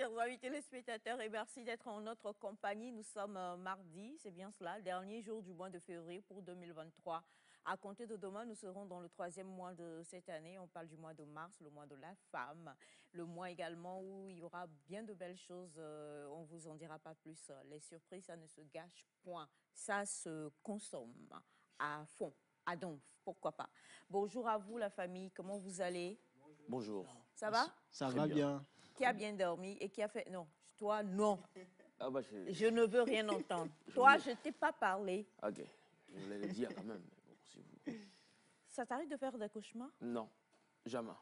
chers amis téléspectateurs, et merci d'être en notre compagnie. Nous sommes mardi, c'est bien cela, dernier jour du mois de février pour 2023. À compter de demain, nous serons dans le 3e mois de cette année. On parle du mois de mars, le mois de la femme. Le mois également où il y aura bien de belles choses. On ne vous en dira pas plus. Les surprises, ça ne se gâche point. Ça se consomme à fond. À donf, pourquoi pas. Bonjour à vous, la famille. Comment vous allez? Bonjour. Ça va? Ça va bien. Qui a bien dormi et qui a fait... Non, toi, non. Ah bah, Je ne veux rien entendre. Toi, je ne t'ai pas parlé. Ok, je voulais le dire quand même. Mais bon, si vous... Ça t'arrive de faire des cauchemars? Non, jamais.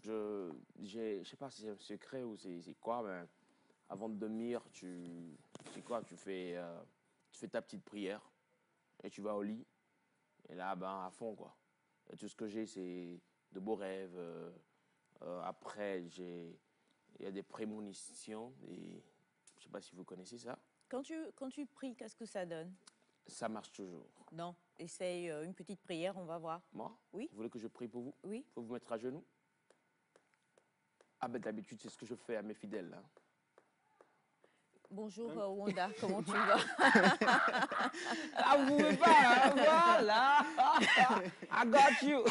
Je sais pas si c'est un secret ou c'est quoi, mais avant de dormir, c'est quoi, tu fais ta petite prière et tu vas au lit. Et là, ben, à fond, quoi. Et tout ce que j'ai, c'est de beaux rêves. Après, il y a des prémonitions. Et je sais pas si vous connaissez ça. Quand tu pries, qu'est-ce que ça donne? Ça marche toujours. Non, essaye une petite prière, on va voir. Moi? Oui. Vous voulez que je prie pour vous? Oui. Faut vous mettre à genoux? Ah ben d'habitude, c'est ce que je fais à mes fidèles. Hein. Bonjour Wanda, comment tu vas? Ah, vous pouvez pas, hein, voilà. I got you.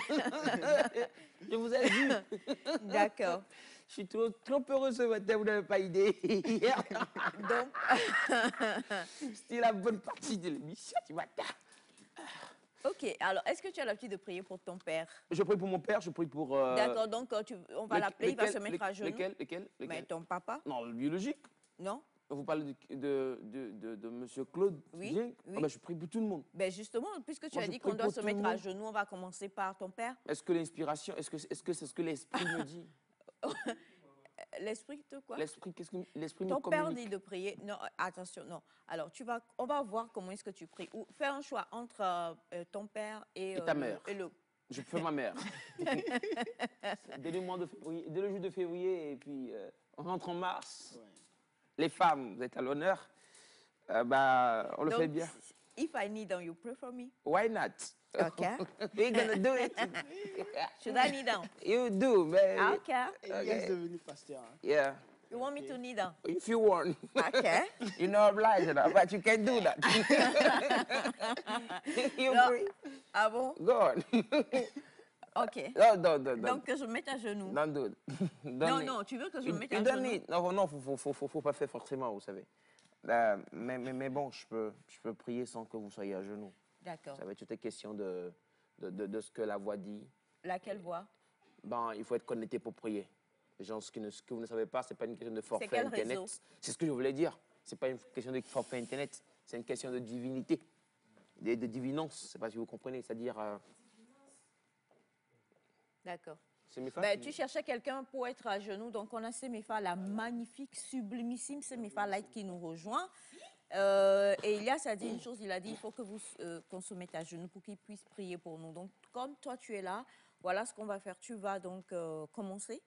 Je vous ai dit. D'accord. Je suis trop heureux ce matin, vous n'avez pas idée. Donc, c'était la bonne partie de l'émission du matin. ok, alors est-ce que tu as l'habitude de prier pour ton père? Je prie pour mon père, je prie pour... D'accord, donc on va l'appeler, il va se mettre à genoux. Lequel? Mais ton papa? Non, le biologique. Non? Vous parlez de monsieur Claude? Oui, Dieng? oui. Ah ben, je prie pour tout le monde. Ben justement, puisque tu Moi, as je dit prie qu'on doit pour se tout le mettre à monde. genoux, on va commencer par ton père. Est-ce que l'inspiration, est-ce que c'est ce que l'esprit me dit? L'esprit te quoi? L'esprit, qu'est-ce que l'esprit me Ton père communique? dit de prier. Non, attention, non. Alors, on va voir comment est-ce que tu pries. Ou fais un choix entre ton père et ta mère. le... Je fais ma mère. Dès le mois de février, dès le jour de février, et puis on rentre en mars. Ouais. Les femmes, vous êtes à l'honneur. Bah, on le Donc, fait bien. If I kneel down, you pray for me. Why not? Okay. We're gonna do it. Should I kneel down? You do, man. Okay. Il est devenu pasteur. Hein. Yeah. You want me to kneel down? If you want. Okay. You're not obliged, but you can do that. You Non. free? Ah bon? Go on. Ok. No. Donc, que je me mette à genoux. Don't do it. Non, non, tu veux que je me mette à don't genoux? need. Non, faut pas faire forcément, vous savez. Mais bon, je peux prier sans que vous soyez à genoux. D'accord. Ça va être toute une question de ce que la voix dit. Laquelle voix? Ben, il faut être connecté pour prier. Les gens, ce que vous ne savez pas, c'est pas une question de forfait quel Internet. réseau? C'est ce que je voulais dire. C'est pas une question de forfait Internet. C'est une question de divinité, de divinance. Je ne sais pas si vous comprenez. C'est-à-dire... D'accord. c'est mes femmes Ben, tu cherchais quelqu'un pour être à genoux, donc on a Semifa, la magnifique, sublimissime Semifa Light qui nous rejoint. Et Elias a dit une chose, il a dit il faut que qu'on se mette à genoux pour qu'il puisse prier pour nous. Donc, comme toi tu es là, voilà ce qu'on va faire. Tu vas donc commencer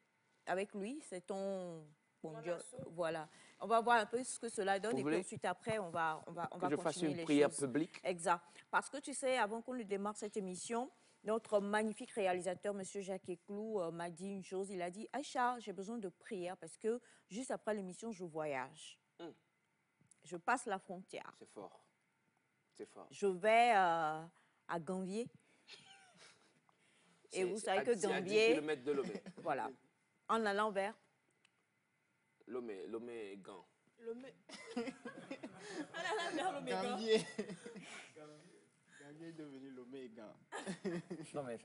avec lui, c'est ton... Bon Dieu, voilà. On va voir un peu ce que cela donne et puis ensuite après, on va que je fasse continuer une les prière choses. publique. Exact. Parce que tu sais, avant qu'on ne démarre cette émission, notre magnifique réalisateur, M. Jacques Eclou, m'a dit une chose. Il a dit, Aïcha, j'ai besoin de prière parce que juste après l'émission, je voyage. Je passe la frontière. C'est fort. C'est fort. Je vais à Gambier. Et vous savez que C'est à 10 Gambier... km de Lomé. Voilà. En allant vers... Lomé et Gand. Gambier. Gambier est devenu l'Oméga. Non, mais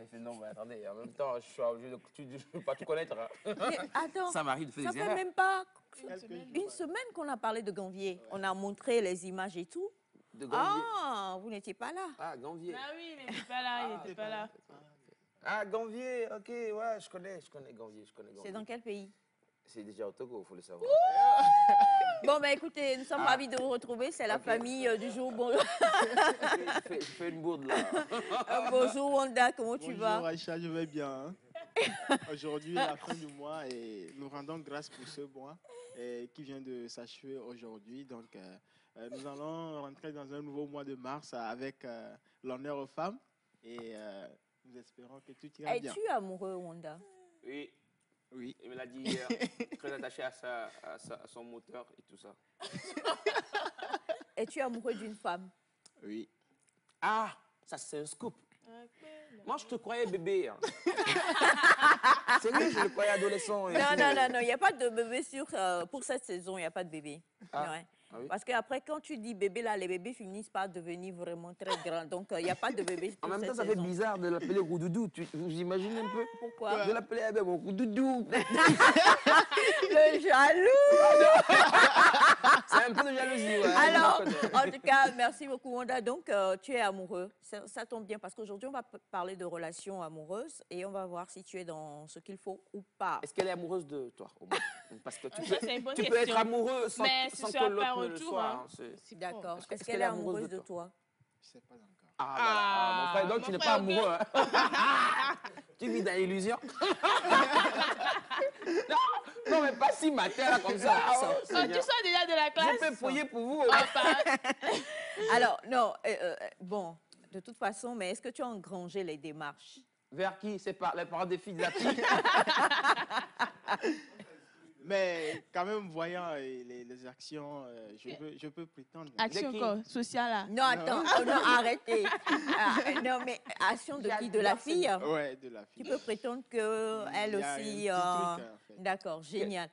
attendez, en même temps, je suis obligé de ne pas tout connaître. Hein. Mais attends, Ça m'arrive de faire ça des fait erreurs. même pas Une semaine qu'on a parlé de Gambier. On a montré les images et tout. De Gambier. Ah, vous n'étiez pas là. Ah, Gambier. Ah oui, il n'était pas là, il n'était pas là. Ah, Gambier, ok, ouais, je connais Gambier, C'est dans quel pays? C'est déjà au Togo, il faut le savoir. Bon, ben écoutez, nous sommes ravis de vous retrouver. C'est la famille du jour. Bon... je fais une bourde là. Bonjour Wanda, comment tu vas? Bonjour Aïcha, je vais bien. Hein. Aujourd'hui est la fin du mois et nous rendons grâce pour ce mois qui vient de s'achever aujourd'hui. Donc, nous allons rentrer dans un nouveau mois de mars avec l'honneur aux femmes et nous espérons que tout ira bien. Es-tu amoureux, Wanda? Oui. Oui. Il me l'a dit hier. Très attaché à son moteur et tout ça. Es-tu amoureux d'une femme? Oui. Ah, ça c'est un scoop. Moi, je te croyais bébé. Hein. Sérieux, je le croyais adolescent. Non, non, non, non, il n'y a pas de bébé pour cette saison, il n'y a pas de bébé. Ah. Ouais. Ah oui? Parce qu'après, quand tu dis bébé, là, les bébés finissent par devenir vraiment très grands. Donc, il n'y a pas de bébé En pour même cette temps, ça fait saison. bizarre de l'appeler Roudoudou. Vous imaginez un peu? Pourquoi? De l'appeler Roudoudou. Le jaloux! C'est un peu de jalousie. Ouais, Alors, en tout cas, merci beaucoup, Wanda. Donc, tu es amoureux. Ça tombe bien parce qu'aujourd'hui, on va parler de relations amoureuses et on va voir si tu es dans ce qu'il faut ou pas. Est-ce qu'elle est amoureuse de toi au moins? Parce que tu Ça, c'est une bonne peux être question. amoureux sans, Mais sans ce que sera l'autre pas ne le retour, soit. hein. Hein, D'accord. Est-ce Est-ce qu'elle qu'elle est est amoureuse amoureuse de de toi? Je sais pas encore. Ah, voilà. Ah, mon frère, donc tu n'es pas amoureux. Hein. Tu vis dans l'illusion. non, mais pas si matin là comme ça. Oh, tu sors déjà de la classe? Je peux fouiller pour vous. Alors, non, bon, de toute façon, mais est-ce que tu as engrangé les démarches? Vers qui? C'est par les parents des filles de la fille. Mais quand même, voyant les actions, je peux prétendre. Action qui? quoi? Sociale là? Non, attends, oh, non, arrêtez. Non, mais action de qui? De la fille? Ouais, de la Tu fille. peux prétendre qu'elle Il y a aussi... un petit truc, en fait. D'accord, génial.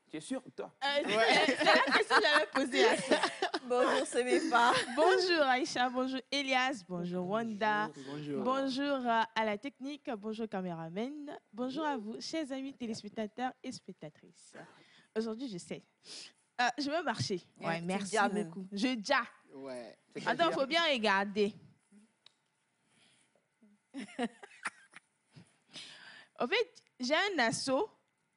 Tu es sûr, toi? C'est la question que j'allais poser à ça. Bonjour, c'est mes pas. Bonjour Aïcha, bonjour Elias, bonjour Wanda, Bonjour. bonjour à la technique, bonjour caméraman, bonjour à vous, chers amis téléspectateurs et spectatrices. Aujourd'hui, je sais. Je vais marcher. Ouais, Tu merci déjà même. beaucoup. Je déjà. Ouais. Attends, il faut bien regarder. En fait, j'ai un assaut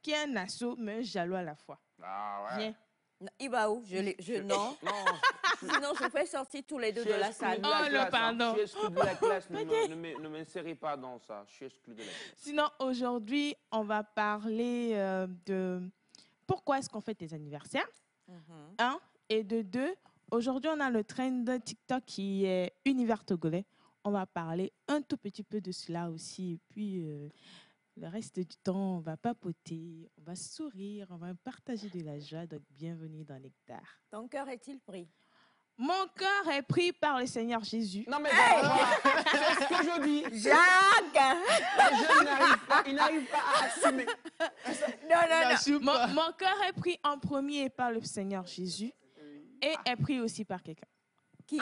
qui est un assaut, mais un jaloux à la fois. Ah ouais. Viens. Non, il va où? Non. Non, Sinon, je fais sortir tous les deux de la salle. Oh, non, pardon. Je suis exclu de la classe. Ne m'insérez pas dans ça. Je suis exclu de la classe. Sinon, aujourd'hui, on va parler de pourquoi est-ce qu'on fête les anniversaires. Mhm. Un. Et de deux, aujourd'hui, on a le trend de TikTok qui est univers togolais. On va parler un tout petit peu de cela aussi. Et puis, le reste du temps, on va papoter, on va sourire, on va partager de la joie. Donc, bienvenue dans Nectar. Ton cœur est-il pris? Mon cœur est pris par le Seigneur Jésus. Non, mais c'est ce que je dis. Jacques! Les jeunes ils n'arrivent pas à assumer. Non, non, non. Mon cœur est pris en premier par le Seigneur Jésus et est pris aussi par quelqu'un. Qui?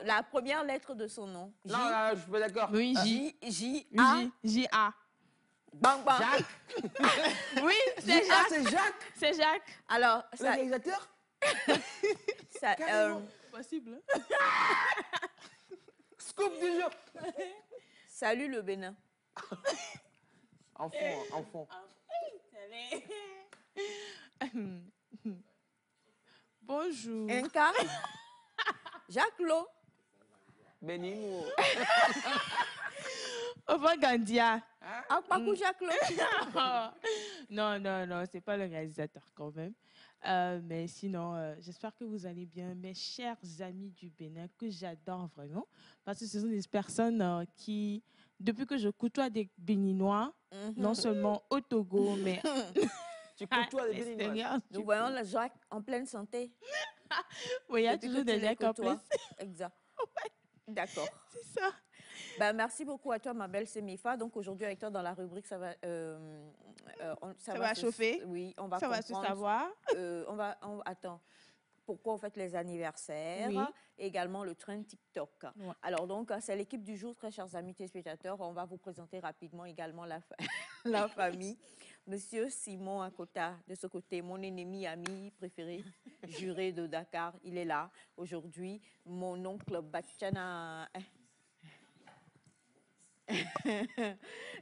La première lettre de son nom. J. Non, là, je suis pas d'accord. Oui, J-A. J-A. Bang, bang. Jacques. Oui, c'est Ah, Jacques. c'est Jacques, C'est Jacques. Alors, le ça, réalisateur. ça, Possible. Scoop du jour. salut le Bénin. Enfant. Bonjour. Inca. Jacques Lo. Bénin. Au revoir, Gandia. Akpakou Jacques Lo. Non, c'est pas le réalisateur quand même. Mais sinon, j'espère que vous allez bien, mes chers amis du Bénin, que j'adore vraiment, parce que ce sont des personnes qui, depuis que je côtoie des Béninois, non seulement au Togo, mais Tu côtoies les Béninois. Nous voyons le Jacques en pleine santé. oui, il y a Depuis toujours que tu des les gens comme côtoies. ça. Exact. D'accord. C'est ça. Ben, merci beaucoup à toi, ma belle Semifa. Donc, aujourd'hui, avec toi, dans la rubrique, ça va... Ça va chauffer. Oui, on va Ça va se comprendre. savoir. Attends. Pourquoi on fête les anniversaires? Oui. Également le trend TikTok. Ouais. Alors, donc, c'est l'équipe du jour, très chers amis téléspectateurs. On va vous présenter rapidement également la famille. Monsieur Simon Akota, de ce côté, mon ennemi, ami préféré, juré de Dakar, il est là aujourd'hui. Mon oncle Bachana.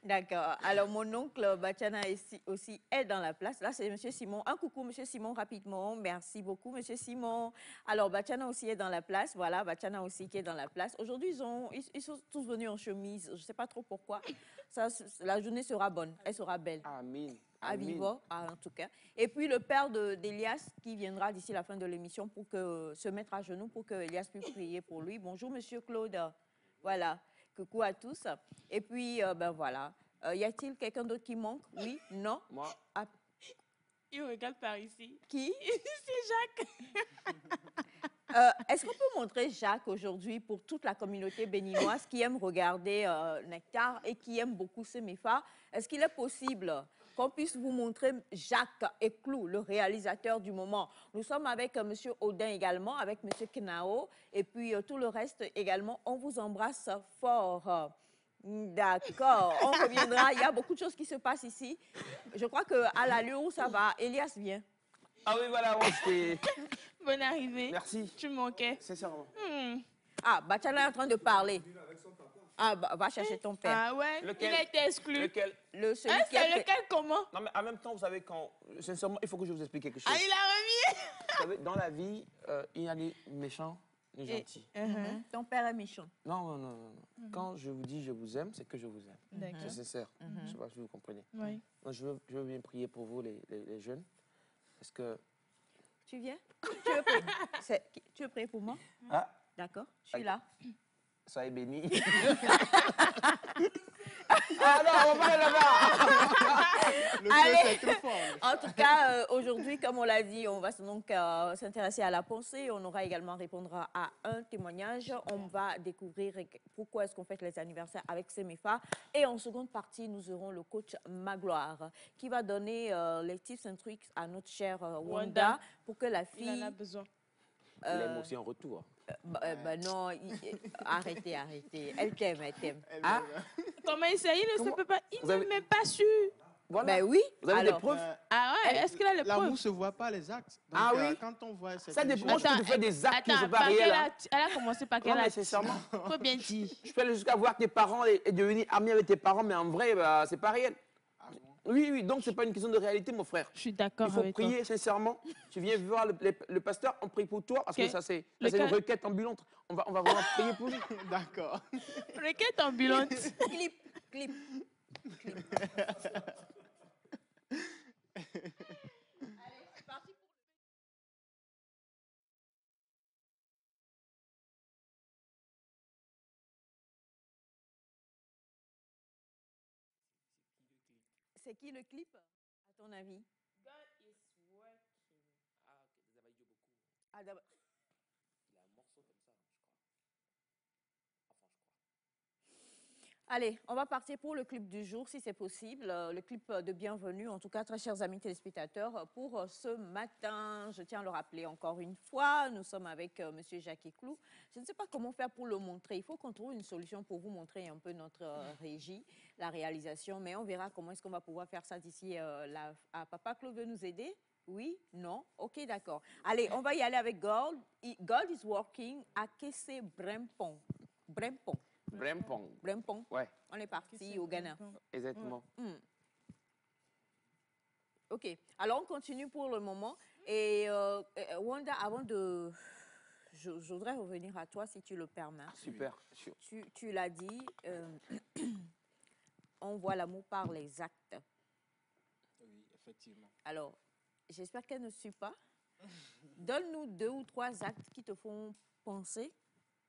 D'accord. Alors, mon oncle Bachana aussi est dans la place. Là, c'est Monsieur Simon. Un coucou, Monsieur Simon, rapidement. Merci beaucoup, Monsieur Simon. Alors, Bachana aussi est dans la place. Voilà, Bachana aussi qui est dans la place. Aujourd'hui, ils sont tous venus en chemise. Je ne sais pas trop pourquoi. La journée sera bonne. Elle sera belle. Amen. À Vivo, en tout cas. Et puis, le père d'Elias qui viendra d'ici la fin de l'émission pour se mettre à genoux pour que Elias puisse prier pour lui. Bonjour, Monsieur Claude. Voilà. Coucou à tous. Et puis, ben voilà, Y a-t-il quelqu'un d'autre qui manque? Oui? Non? Moi, Ah, Il regarde par ici. qui? C'est Jacques. Est-ce qu'on peut montrer Jacques aujourd'hui pour toute la communauté béninoise qui aime regarder Nectar et qui aime beaucoup Semefa? Est-ce qu'il est possible qu'on puisse vous montrer Jacques Eclou, le réalisateur du moment? Nous sommes avec M. Audin également, avec M. Knao, et puis tout le reste également. On vous embrasse fort. D'accord, on reviendra. Il y a beaucoup de choses qui se passent ici. Je crois qu'à l'allure où ça va, Elias vient. ah oui, voilà, moi, c'était... Bonne arrivée. Merci, Tu manquais. sincèrement. Ah, Bachana est en train de parler. Ah, va chercher ton père. Ah ouais, Lequel? il a été exclu. Lequel? Celui Hein, qui a c'est fait- lequel comment? Non, mais en même temps, vous savez, quand... Sincèrement, il faut que je vous explique quelque chose. Ah, il a remis. Vous savez, dans la vie, il y a les méchants, les gentils. Ton père est méchant. Non, non, non, non. Non. Quand je vous dis je vous aime, c'est que je vous aime. D'accord. C'est sincère. Je ne sais pas si vous comprenez. Oui. Donc, je veux bien prier pour vous, les jeunes. Parce que... Tu viens? Tu veux prier pour moi? Ah, D'accord, je suis là. soyez bénis. Ah non, on va pas aller là-bas. Le Allez. feu, c'est trop fort. En tout cas, aujourd'hui, comme on l'a dit, on va donc s'intéresser à la pensée. On aura également répondre à un témoignage. On va découvrir pourquoi est-ce qu'on fête les anniversaires avec Semefa. Et en seconde partie, nous aurons le coach Magloire qui va donner les tips and tricks à notre chère Wanda pour que la Il fille... en a besoin. Il aime aussi en retour. non, arrêtez. Elle t'aime. Ah, Comment il sait? Il ne Comment- se peut pas. Il Vous n'est avez- même pas sûr. voilà. Ben oui. Vous avez Alors, des preuves? Ah ouais, est-ce qu'il a les L'amour ne preuves? se voit pas les actes. Donc, Ah oui. quand on voit cette Ça dépend. Moi, je Attends, peux te faire des actes qui ne sont pas par quel réels. Hein. acte? Elle a commencé par quel Non, mais acte? sincèrement, Faut bien dire. je peux aller jusqu'à voir tes parents et devenir ami avec tes parents, mais en vrai, bah, c'est pas réel. Ah bon? Oui, oui, donc c'est pas une question de réalité, mon frère. Je suis d'accord Il faut avec toi. prier sincèrement. Tu viens voir le pasteur, on prie pour toi, parce Ok. que ça, c'est Le une cas- requête ambulante. On va vraiment prier pour lui. D'accord. Requête ambulante. clip. C'est qui le clip, à ton avis? Ah, d'abord. Allez, on va partir pour le clip du jour, si c'est possible. Le clip de bienvenue, en tout cas, très chers amis téléspectateurs, pour ce matin. Je tiens à le rappeler encore une fois, nous sommes avec M. Jacques Eclou. Je ne sais pas comment faire pour le montrer. Il faut qu'on trouve une solution pour vous montrer un peu notre régie, la réalisation, mais on verra comment est-ce qu'on va pouvoir faire ça d'ici Papa Claude veut nous aider? Oui? Non? Ok, d'accord. Allez, on va y aller avec God. God is working à Kessé Brempong. Brempong. Ouais, On est parti au Ghana. exactement. Ok, alors on continue pour le moment. Et Wanda, avant de... Je voudrais revenir à toi si tu le permets. Super. Tu l'as dit, on voit l'amour par les actes. Oui, effectivement. Alors, j'espère qu'elle ne suit pas. Donne-nous 2 ou 3 actes qui te font penser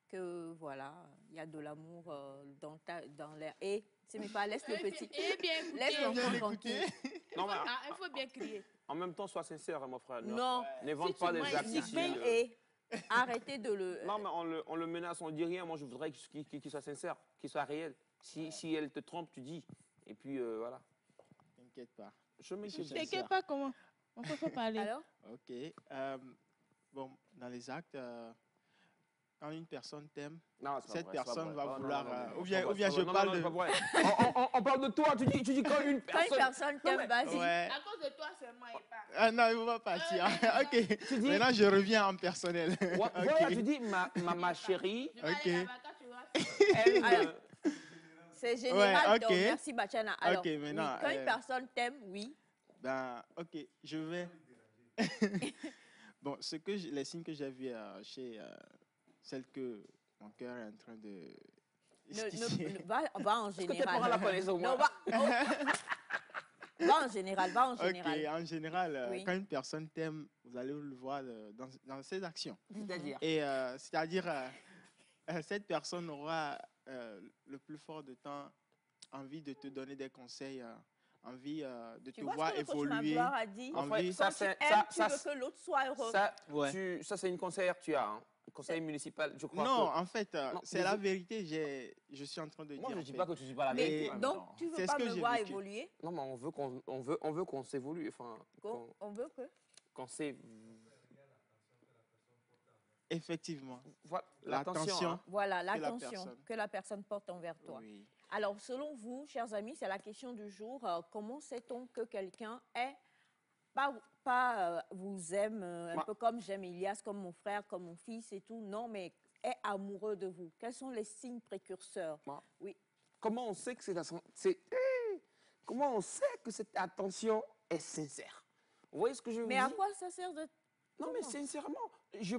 que, voilà, il y a de l'amour dans l'air. Et, c'est mais pas, laisse le petit. Eh bien, écoutez. Laisse Bien l'enfant l'écouter. tranquille. Non, mais Ah, il faut bien crier. en même temps, sois sincère, hein, mon frère. Non, Ne vante Si pas tu des mens actes ici, ici. et arrêtez de le... Non, mais on le menace, on dit rien. Moi, je voudrais qu'il soit sincère, qu'il soit réel. Si elle te trompe, tu dis. Et puis, voilà. T'inquiète pas. Je m'inquiète. Sincère. T'inquiète pas comment. On peut pas parler. Alors, Ok. Bon, dans les actes, quand une personne t'aime, Non, c'est pas cette vrai, c'est pas personne vrai. va Non, vouloir, non, non, non, ou c'est bien pas vrai, je c'est pas parle vrai. de... Non, non, c'est pas vrai. On parle de toi, tu dis quand une quand une personne... personne t'aime, vas-y. Ouais. À cause de toi seulement, il parle. Ah non, il ne va pas partir. Ok. Tu dis- Maintenant, je reviens en personnel. Ouais, Ok. voilà, tu dis, ma chérie, Je vais Ok. aller là-bas quand tu vas. elle... Alors, c'est général, Ouais, ok. donc merci Bachana. Alors, Ok, maintenant, oui, quand une personne t'aime, oui. Ben, ok, je vais... Bon, les signes que j'ai vus chez celle que mon cœur est en train de... Va en Est-ce que tes général. parents la connaissent au moins? Non, va en général, va en Ok, général. en général, Oui. quand une personne t'aime, vous allez le voir dans ses actions. C'est-à-dire? Et c'est-à-dire, cette personne aura le plus fort de temps envie de te donner des conseils, envie de Tu te vois voir ce que le coach évoluer. Magloire a dit? En fait, vie. Quand tu aimes, tu veux que l'autre soit heureux. Ça c'est une conseillère, tu as, hein? Conseil municipal, je crois. Non, en fait, Non, c'est la vérité. Je suis en train de Moi, dire. je en ne dis fait. pas que tu ne dis pas la Mais vérité. en même donc, temps. tu veux C'est ce pas que me j'ai voir vécu. évoluer? Non, mais on veut qu'on s'évolue. Enfin, On veut que... qu'on s'é- Effectivement. Voilà, L'attention. hein. Voilà, la l'attention personne. que la personne porte envers toi. Oui. Alors, selon vous, chers amis, c'est la question du jour. Comment sait-on que quelqu'un vous aime, un peu comme j'aime Ilias, comme mon frère, comme mon fils et tout, non, mais est amoureux de vous? Quels sont les signes précurseurs? Moi. Oui. Comment on sait que comment on sait que cette attention est sincère? Vous voyez ce que je veux Mais dire? à quoi ça sert de... Non, mais Comment? sincèrement, je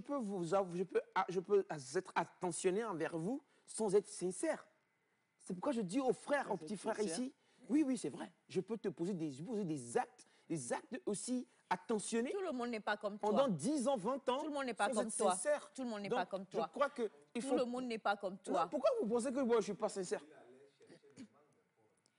peux être attentionné envers vous sans être sincère. C'est pourquoi je dis aux frères, Sans aux petits être frères sincère? ici, oui, c'est vrai. Je peux te poser des actes aussi attentionnés Tout le monde n'est pas comme toi. pendant 10 ans, 20 ans, Tout le monde n'est pas sans comme être toi. sincère. Tout le monde n'est Donc, pas comme toi. Je crois que il Tout faut... le monde n'est pas comme toi. Non, pourquoi vous pensez que moi, je ne suis pas sincère?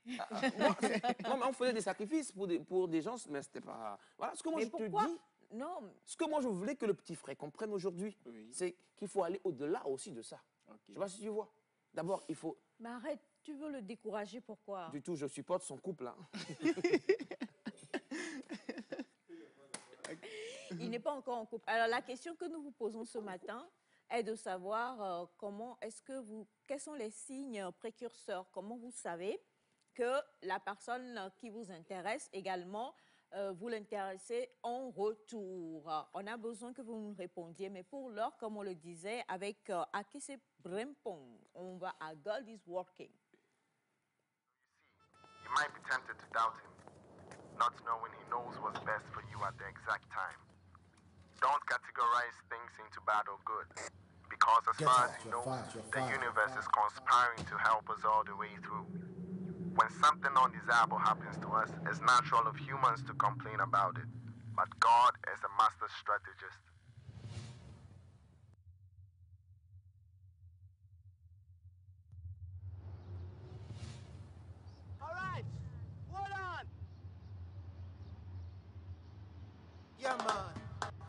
Non, mais on faisait des sacrifices pour des gens, mais c'était pas... Voilà, ce que moi Mais je te pourquoi? dis, Non, ce que moi je voulais que le petit frère comprenne aujourd'hui, Oui. c'est qu'il faut aller au-delà aussi de ça. Ok. Je ne sais pas si tu vois. D'abord, il faut... mais arrête, tu veux le décourager, pourquoi? Du tout, je supporte son couple. Hein. Il n'est pas encore en couple. Alors, la question que nous vous posons ce matin est de savoir quels sont les signes précurseurs, comment vous savez que la personne qui vous intéresse également, vous l'intéressez en retour. On a besoin que vous nous répondiez, mais pour l'heure, comme on le disait, avec Akese Brempong, on va à God is Working. You might be tempted to doubt him, not knowing he knows what's best for you at the exact time. Don't categorize things into bad or good, because as far as he knows, the universe is conspiring to help us all the way through. When something undesirable happens to us, it's natural of humans to complain about it, but God is a master strategist. All right, hold on. Yeah, man.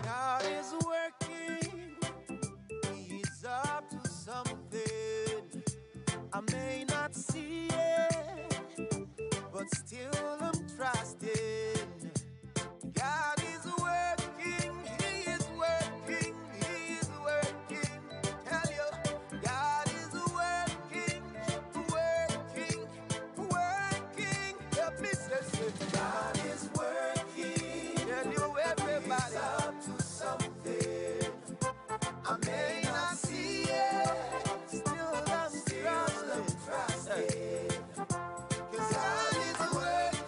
God is working. He's up to something. I may not see it, but still I'm trusting. God is working. He is working. He is working. Tell you, God is working, working, working. Help me say, God is working. Tell you everybody. He's up to something. I may not see it, still I'm trusting. 'Cause God is working.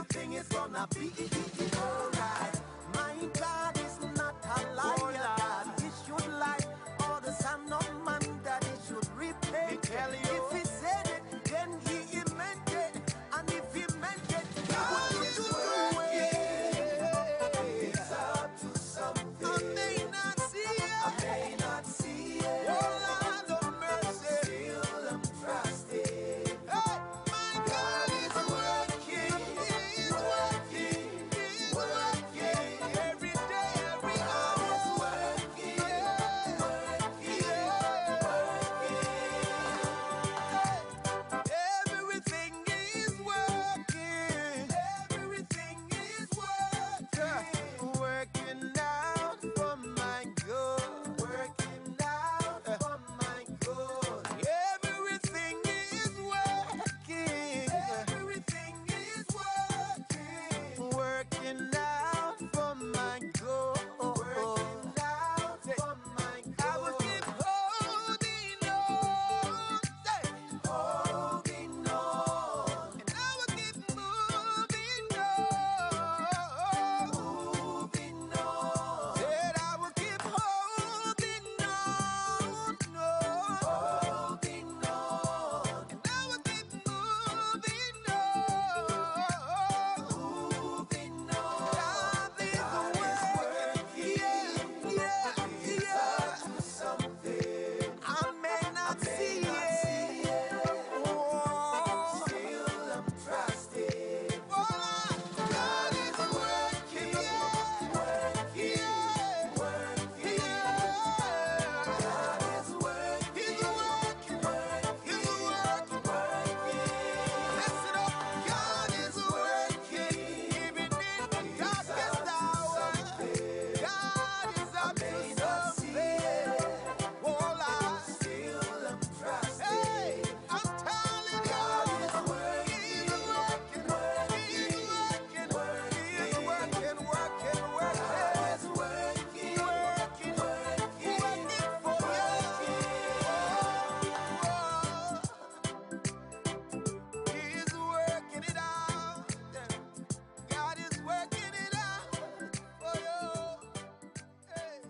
everything is gonna be alright. My God is not a liar. He should lie, or the son of man that he should repay. If he said it, then he meant it. And if he meant it, he would do it. It's up to something. I may not see it. I may not see it. Oh Lord of mercy. Still I'm trusting. Hey, my God is working. He's working. He's working. Every day, every hour. He's working. Working. Everything is working. Everything is working. Working out for my good. Working out for my good. Everything is working. Everything is working. Working out for my good. Working out for my good. I will keep holding on. Say, holding on. And I will keep moving on. Moving on. Said I will keep holding on. No. Holding on. And I will keep moving on. Moving on. God is working. Yeah. Something. I may not see it. Oh, still I'm trusting. Oh, God is working. Working. Working. God is working. He's working. He's working. Listen up. God is working. Even in the darkest hour. God is up to something. Oh, Lord. Still I'm trusting. Hey, I'm telling you, He's working. He's working. He's working. He's working. He's working for you. He's working it out. God is working it out for you. Hey.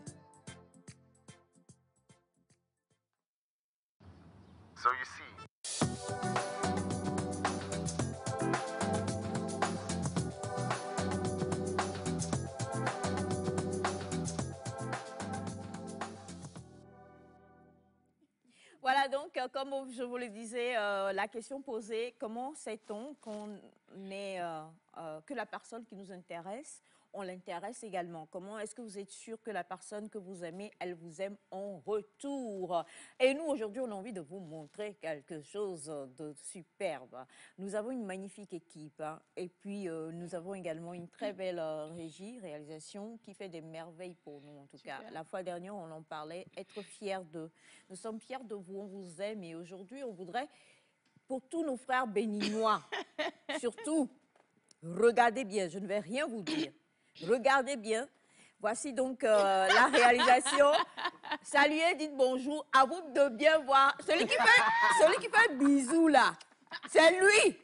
So you see, Voilà donc, comme je vous le disais, la question posée, comment sait-on que la personne qui nous intéresse, on l'intéresse également? Comment est-ce que vous êtes sûr que la personne que vous aimez, elle vous aime en retour? Et nous, aujourd'hui, on a envie de vous montrer quelque chose de superbe. Nous avons une magnifique équipe, hein, et puis nous avons également une très belle réalisation qui fait des merveilles pour nous, en tout cas. La fois dernière, on en parlait, être fiers d'eux. Nous sommes fiers de vous, on vous aime, et aujourd'hui, on voudrait, pour tous nos frères béninois, surtout, regardez bien, je ne vais rien vous dire. Regardez bien. Voici donc la réalisation. Saluez, dites bonjour. À vous de bien voir. Celui qui fait un bisou là, c'est lui.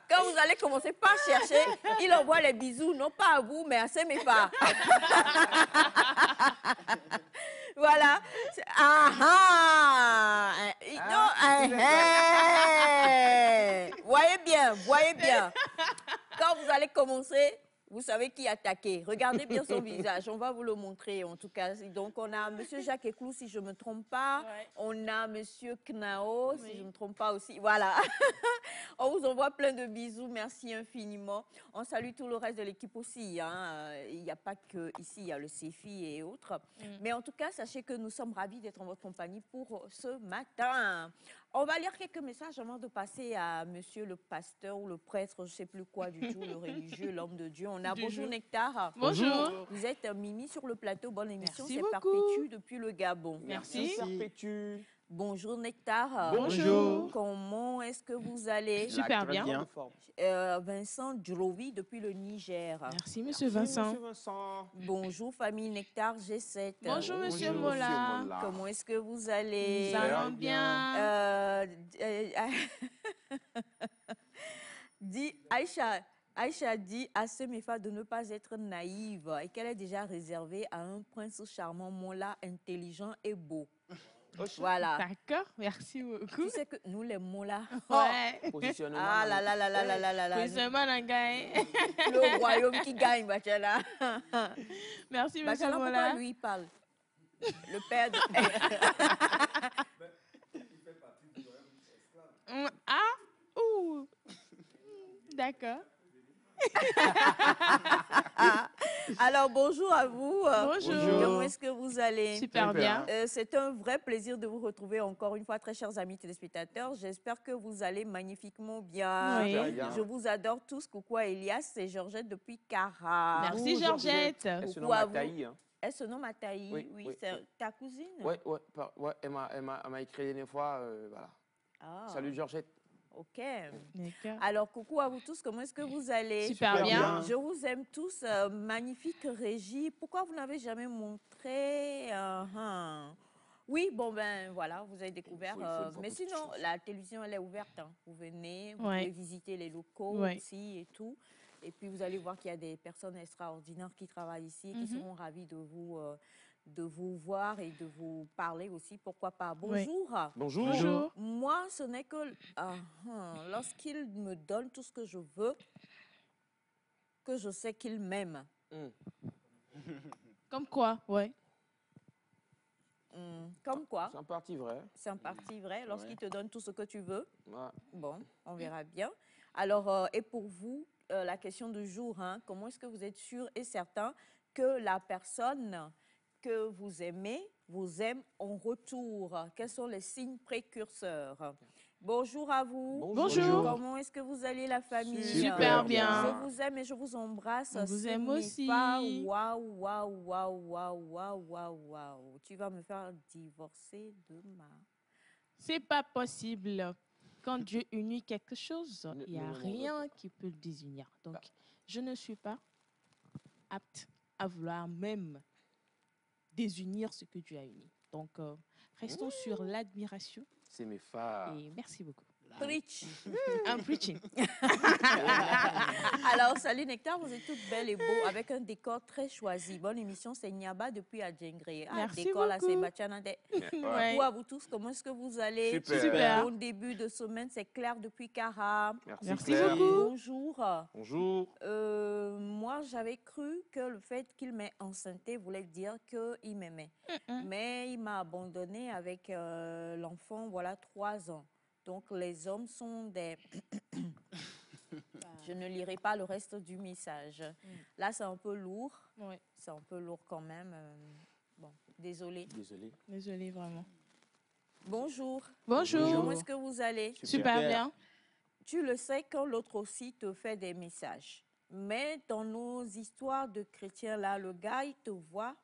Quand vous allez commencer par chercher, il envoie les bisous, non pas à vous, mais à ses mépas. Voilà. Voyez bien, voyez bien. Quand vous allez commencer, vous savez qui attaquer. Regardez bien son visage. On va vous le montrer en tout cas. Donc, on a M. Jacques Eclou, si je ne me trompe pas. Ouais. On a M. Knao, si je ne me trompe pas aussi. Voilà. On vous envoie plein de bisous. Merci infiniment. On salue tout le reste de l'équipe aussi, hein. Il n'y a pas que ici, il y a le CEFI et autres. Mais en tout cas, sachez que nous sommes ravis d'être en votre compagnie pour ce matin. On va lire quelques messages avant de passer à monsieur le pasteur ou le prêtre, je ne sais plus quoi du tout, le religieux, l'homme de Dieu. On a bonjour Nectar. Bonjour. Vous êtes Mimi sur le plateau. Bonne émission. Merci C'est beaucoup. Perpétue depuis le Gabon. Merci. Perpétue. Bonjour Nectar. Bonjour. Comment est-ce que vous allez? Super Très bien. Vincent Djovi depuis le Niger. Merci, monsieur Vincent. Monsieur Vincent. Bonjour famille Nectar G7. Bonjour, monsieur Bonjour, Mola. Mola. Comment est-ce que vous allez? Nous allons bien. Dit Aïcha, Aïcha dit à Semefa de ne pas être naïve et qu'elle est déjà réservée à un prince charmant, mollah, intelligent et beau. Voilà. D'accord, merci beaucoup. Tu sais que nous, les mollahs, Ouais. Positionnement. ah là là là là là là là là, Positionnement d'un gars. le royaume qui gagne, Bachala. Merci, monsieur Bachala, pourquoi Mola. lui il parle? Le père de... Ah, ouh. D'accord. Alors, bonjour à vous. Bonjour. Comment est-ce que vous allez? Super bien. C'est un vrai plaisir de vous retrouver encore une fois, très chers amis téléspectateurs. J'espère que vous allez magnifiquement bien. Oui. Super bien. Je vous adore tous. Coucou à Elias et Georgette depuis Cara. Merci, Ouh, Georgette. Elle se Coucou nomme à vous. Ataï. Hein. Elle se nomme Ataï. Oui, Oui, oui, c'est oui. ta cousine? Ouais, elle m'a écrit une fois, voilà. Ah, Salut Georgette. ok. D'accord. Alors, coucou à vous tous. Comment est-ce que vous allez? Super bien. Je vous aime tous. Magnifique régie. Pourquoi vous n'avez jamais montré Oui, bon, ben voilà, vous avez découvert. Il faut voir Mais beaucoup de sinon, choses. la télévision, elle est ouverte. Hein. Vous venez, vous Ouais. pouvez visiter les locaux Ouais. aussi et tout. Et puis, vous allez voir qu'il y a des personnes extraordinaires qui travaillent ici et qui seront ravis de vous voir et de vous parler aussi. Pourquoi pas? Bonjour. Bonjour. Bonjour. Moi, ce n'est que lorsqu'il me donne tout ce que je veux, que je sais qu'il m'aime. Comme quoi, ouais. Comme quoi, C'est en partie vrai. c'est en partie vrai. Lorsqu'il te donne tout ce que tu veux, Ouais. bon, on verra bien. Alors, et pour vous, la question du jour, hein, comment est-ce que vous êtes sûr et certain que la personne que vous aimez vous aime en retour? Quels sont les signes précurseurs? Bonjour à vous. Bonjour. Comment est-ce que vous allez, la famille? Super bien. Je vous aime et je vous embrasse. On vous aime Semefa. aussi. Waouh, waouh, waouh, waouh, waouh, waouh, waouh. Tu vas me faire divorcer demain. C'est pas possible. Quand Dieu unit quelque chose, il n'y a non, rien qui peut le désunir. Donc, je ne suis pas apte à vouloir même désunir ce que Dieu a uni. Donc, restons sur l'admiration C'est mes phares. et merci beaucoup. Preach. I'm preaching. Alors, salut Nectar, vous êtes toutes belles et beaux avec un décor très choisi. Bonne émission, c'est Niaba depuis Adjengré. Merci décor là, c'est beaucoup. Bachanade. Ouais. Coucou à vous tous, comment est-ce que vous allez? Super. Super. Bon début de semaine, c'est Claire depuis Cara. Merci Claire. beaucoup. Bonjour. Bonjour. Moi, j'avais cru que le fait qu'il m'ait enceinté voulait dire qu'il m'aimait. Mais il m'a abandonnée avec l'enfant, voilà, 3 ans. Donc, les hommes sont des... Je ne lirai pas le reste du message. Là, c'est un peu lourd. Ouais. C'est un peu lourd quand même. Bon, désolée. Désolé. Désolée, vraiment. Bonjour. Bonjour. Comment est-ce que vous allez? Super bien. Tu le sais quand l'autre aussi te fait des messages. Mais dans nos histoires de chrétiens, là, le gars, il te voit,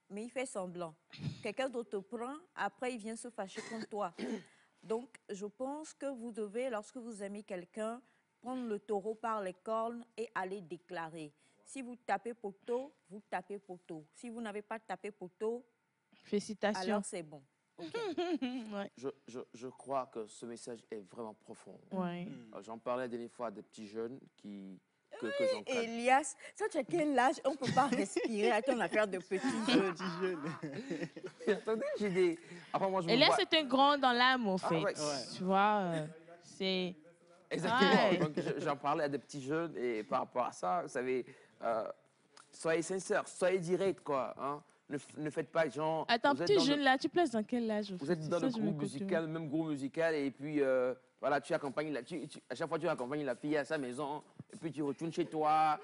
mais il fait semblant. Quelqu'un d'autre te prend, après, il vient se fâcher contre toi. Donc, je pense que vous devez, lorsque vous aimez quelqu'un, prendre le taureau par les cornes et aller déclarer. Si vous tapez poteau, vous tapez poteau. Si vous n'avez pas tapé poteau, Félicitations. alors c'est bon. Ouais. Je crois que ce message est vraiment profond. Ouais. J'en parlais la dernière fois à des petits jeunes que j'encadre. Elias, ça, tu as quel âge? On ne peut pas respirer à ton affaire de petit jeu. Petit jeune. Attendez, j'ai des... Après, moi, je me Et là, vois- c'est un grand dans l'âme, en fait. ouais. Tu vois, c'est... Exactement. Ouais. Donc, j'en parlais à des petits jeunes et par rapport à ça, vous savez, soyez sincères, soyez directs, quoi. Hein. Ne faites pas genre... Attends, vous êtes petit dans jeune, là, tu places dans quel âge? Vous êtes dans le groupe musical, le même groupe musical, et puis voilà, tu accompagnes à chaque fois tu accompagnes la fille à sa maison, et puis tu retournes chez toi.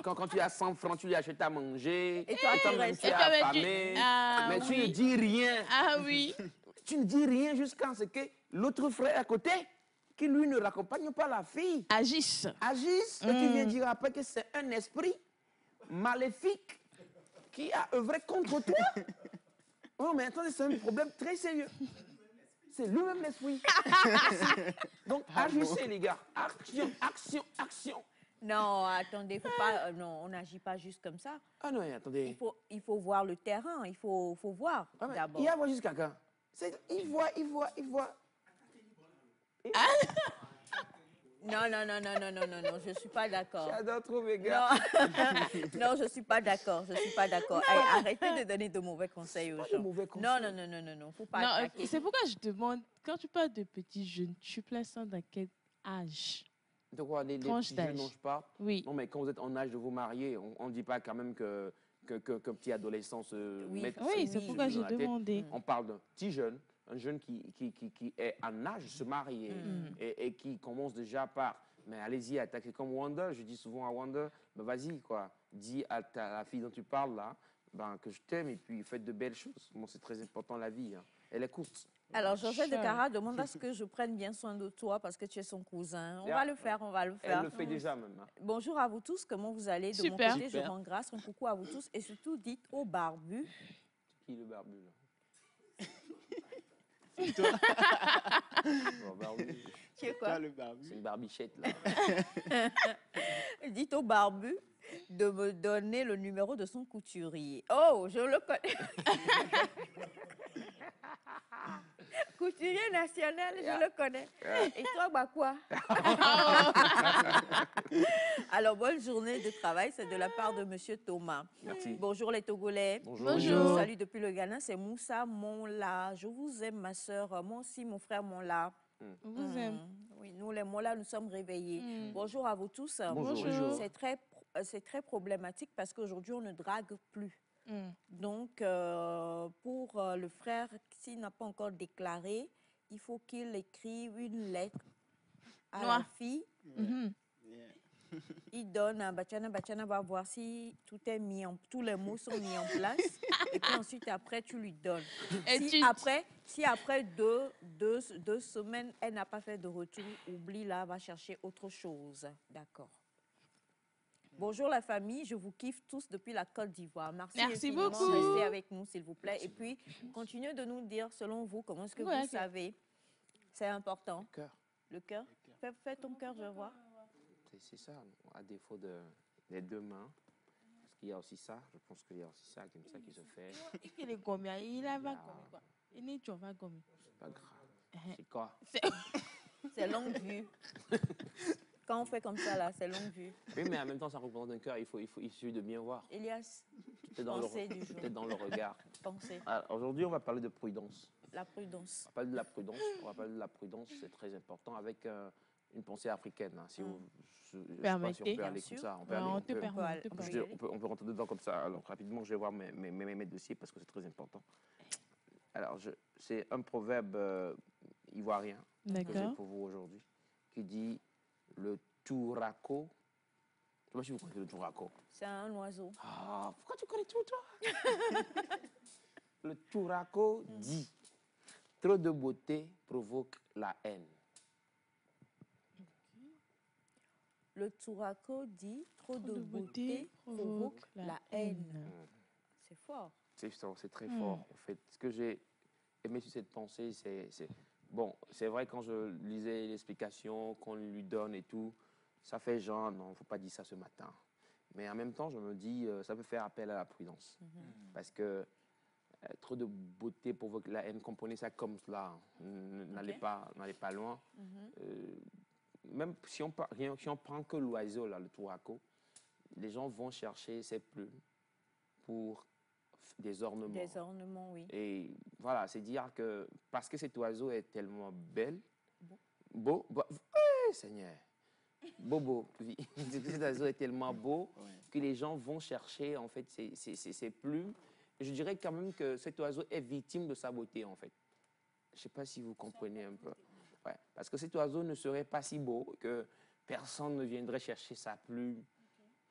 Quand tu as 100 francs, tu lui achètes à manger. Et toi, tu toi-même, restes. tu es Et toi-même, tu- affamé. Ah, mais tu oui. ne dis rien. Ah oui. Tu ne dis rien jusqu'à ce que l'autre frère à côté, qui lui ne raccompagne pas la fille, Agisse. agisse, et tu viens dire après que c'est un esprit maléfique qui a œuvré contre toi. Oh, mais attendez, c'est un problème très sérieux. C'est lui-même l'esprit. Donc, agissez, les gars. Action, action, action. Non, attendez, faut pas, non, on n'agit pas juste comme ça. Ah non, attendez. Il faut voir le terrain, il faut voir Ah, mais d'abord. il y a voir jusqu'à quand? Il voit. Non, non, non, non, non, non, non, non, je ne suis pas d'accord. J'adore trop mes gars. Non, non, je ne suis pas d'accord. Je ne suis pas d'accord. Hey, arrêtez de donner de mauvais conseils aux Pas de gens. mauvais Non, conseils. non, non, non, non, non, faut pas Non, attaquer. c'est pourquoi je demande, quand tu parles de petits jeunes, tu places ça dans quel âge? De quoi, les Tranche petits jeunes dont d'âge. je parle? Oui. Non, mais quand vous êtes en âge de vous marier, on ne dit pas quand même qu'un petit adolescent se Oui, mette Oui, ce c'est oui, pourquoi jeu j'ai dans la tête. demandé. On parle d'un petit jeune, un jeune qui est en âge de se marier et qui commence déjà par, mais allez-y, attaquez comme Wanda. Je dis souvent à Wanda, ben vas-y, quoi. Dis à la fille dont tu parles là, ben, que je t'aime et puis faites de belles choses. Bon, c'est très important la vie. Hein. Elle est courte. Alors, Georgette de Charles. Cara demande à ce que je prenne bien soin de toi parce que tu es son cousin. On Yeah. va le faire, on va le Elle faire. le fait déjà même. Hein. Bonjour à vous tous, comment vous allez? De Super. mon côté, je Super. rends grâce. Un coucou à vous tous et surtout, dites au barbu. Qui le barbu là? C'est toi, Bon, barbu, Tu es toi quoi? le barbu. c'est une barbichette là. Dites au barbu de me donner le numéro de son couturier. Oh, je le connais. Couturier national, je le connais. Et toi, bah quoi? Alors, bonne journée de travail, c'est de la part de Monsieur Thomas. Merci. Bonjour les Togolais. Bonjour. Je vous salue depuis le Ghana, c'est Moussa Monla. Je vous aime, ma soeur. Moi aussi, mon frère Monla. On vous aime. Oui, nous, les Monla, nous sommes réveillés. Bonjour à vous tous. Bonjour. Bonjour. C'est très problématique parce qu'aujourd'hui, on ne drague plus. Mm. Donc, pour le frère, s'il n'a pas encore déclaré, il faut qu'il écrive une lettre à la Noir. fille. Mhm. Yeah. Il donne à Bachana. Bachana va voir si tous les mots sont mis en place. Et puis ensuite, après, tu lui donnes. Et Si après deux semaines, elle n'a pas fait de retour, oublie là, va chercher autre chose. D'accord. Bonjour la famille, je vous kiffe tous depuis la Côte d'Ivoire. Merci infiniment. beaucoup. Restez avec nous, s'il vous plaît. Et puis, continuez de nous dire, selon vous, comment est-ce que Ouais, vous ok. savez. C'est important. Cœur. Le cœur. Fais ton cœur, je vois. C'est ça, à défaut des deux mains. Parce qu'il y a aussi ça, je pense qu'il y a aussi ça comme ça qui se fait. Il est gommé, il va gommer quoi. Il est va gommer. C'est pas grave. C'est quoi? C'est longue vue. Quand on fait comme ça, là, c'est longue vue. Oui, mais en même temps, ça représente un cœur, il suffit de bien voir. Elias, Tout est dans, Pensée du jour. tout est dans le regard. pensez. Alors, aujourd'hui, on va parler de prudence. La prudence. On va parler de la prudence. On va parler de la prudence, c'est très important, avec une pensée africaine. Hein, si vous, je sais pas si on Permettez. peut Bien aller sûr. comme ça. On peut Ouais, aller, on on te peut- permet, on te on peut permet. y aller. on peut rentrer dedans comme ça. Alors, rapidement, je vais voir mes dossiers parce que c'est très important. Alors, c'est un proverbe ivoirien que j'ai D'accord. pour vous aujourd'hui qui dit le touraco. Je sais pas si vous connaissez le touraco. C'est un oiseau. Ah, pourquoi tu connais tout, toi? Le touraco dit trop de beauté provoque la haine. Le touraco dit trop de beauté provoque la haine. C'est fort. C'est très fort, en fait. Ce que j'ai aimé sur cette pensée, bon, c'est vrai, quand je lisais l'explication qu'on lui donne et tout, ça fait genre, non, il ne faut pas dire ça ce matin. Mais en même temps, je me dis, ça peut faire appel à la prudence. Parce que trop de beauté provoque la haine, comprenez ça comme cela. N'allez pas loin. Même si on prend que l'oiseau, là, le touraco, les gens vont chercher ses plumes pour des ornements. Des ornements, oui. Et voilà, c'est dire que parce que cet oiseau est tellement beau, Seigneur, beau, oui. Cet oiseau est tellement beau que les gens vont chercher en fait ses plumes. Et je dirais quand même que cet oiseau est victime de sa beauté en fait. Je ne sais pas si vous comprenez un peu. Ouais, parce que cet oiseau ne serait pas si beau que personne ne viendrait chercher sa plume.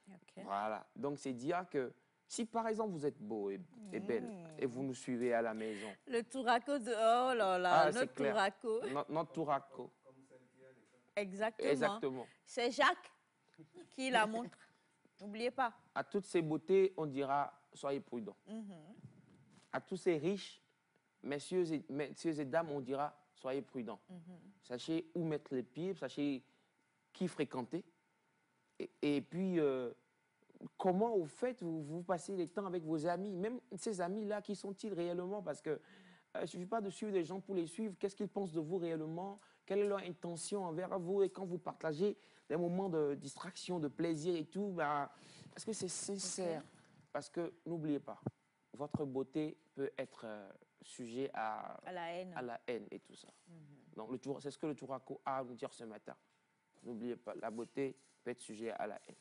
Ok. Voilà. Donc, c'est dire que si, par exemple, vous êtes beau et belle et vous nous suivez à la maison, Le touraco de... Oh là là, Ah, c'est notre clair. touraco. notre touraco, Exactement. exactement. C'est Jacques qui la montre. N'oubliez pas. À toutes ces beautés, on dira soyez prudents. À tous ces riches, messieurs et dames, on dira soyez prudents. Sachez où mettre les pieds, sachez qui fréquenter. Et puis, comment au fait vous passez le temps avec vos amis, même ces amis-là, qui sont-ils réellement? Parce que il ne suffit pas de suivre des gens pour les suivre. Qu'est-ce qu'ils pensent de vous réellement? quelle est leur intention envers vous, et quand vous partagez des moments de distraction, de plaisir et tout, bah, est-ce que c'est sincère? Parce que n'oubliez pas, votre beauté peut être sujet à la haine et tout ça. Donc, c'est ce que le Tourako a à nous dire ce matin. N'oubliez pas, la beauté peut être sujet à la haine.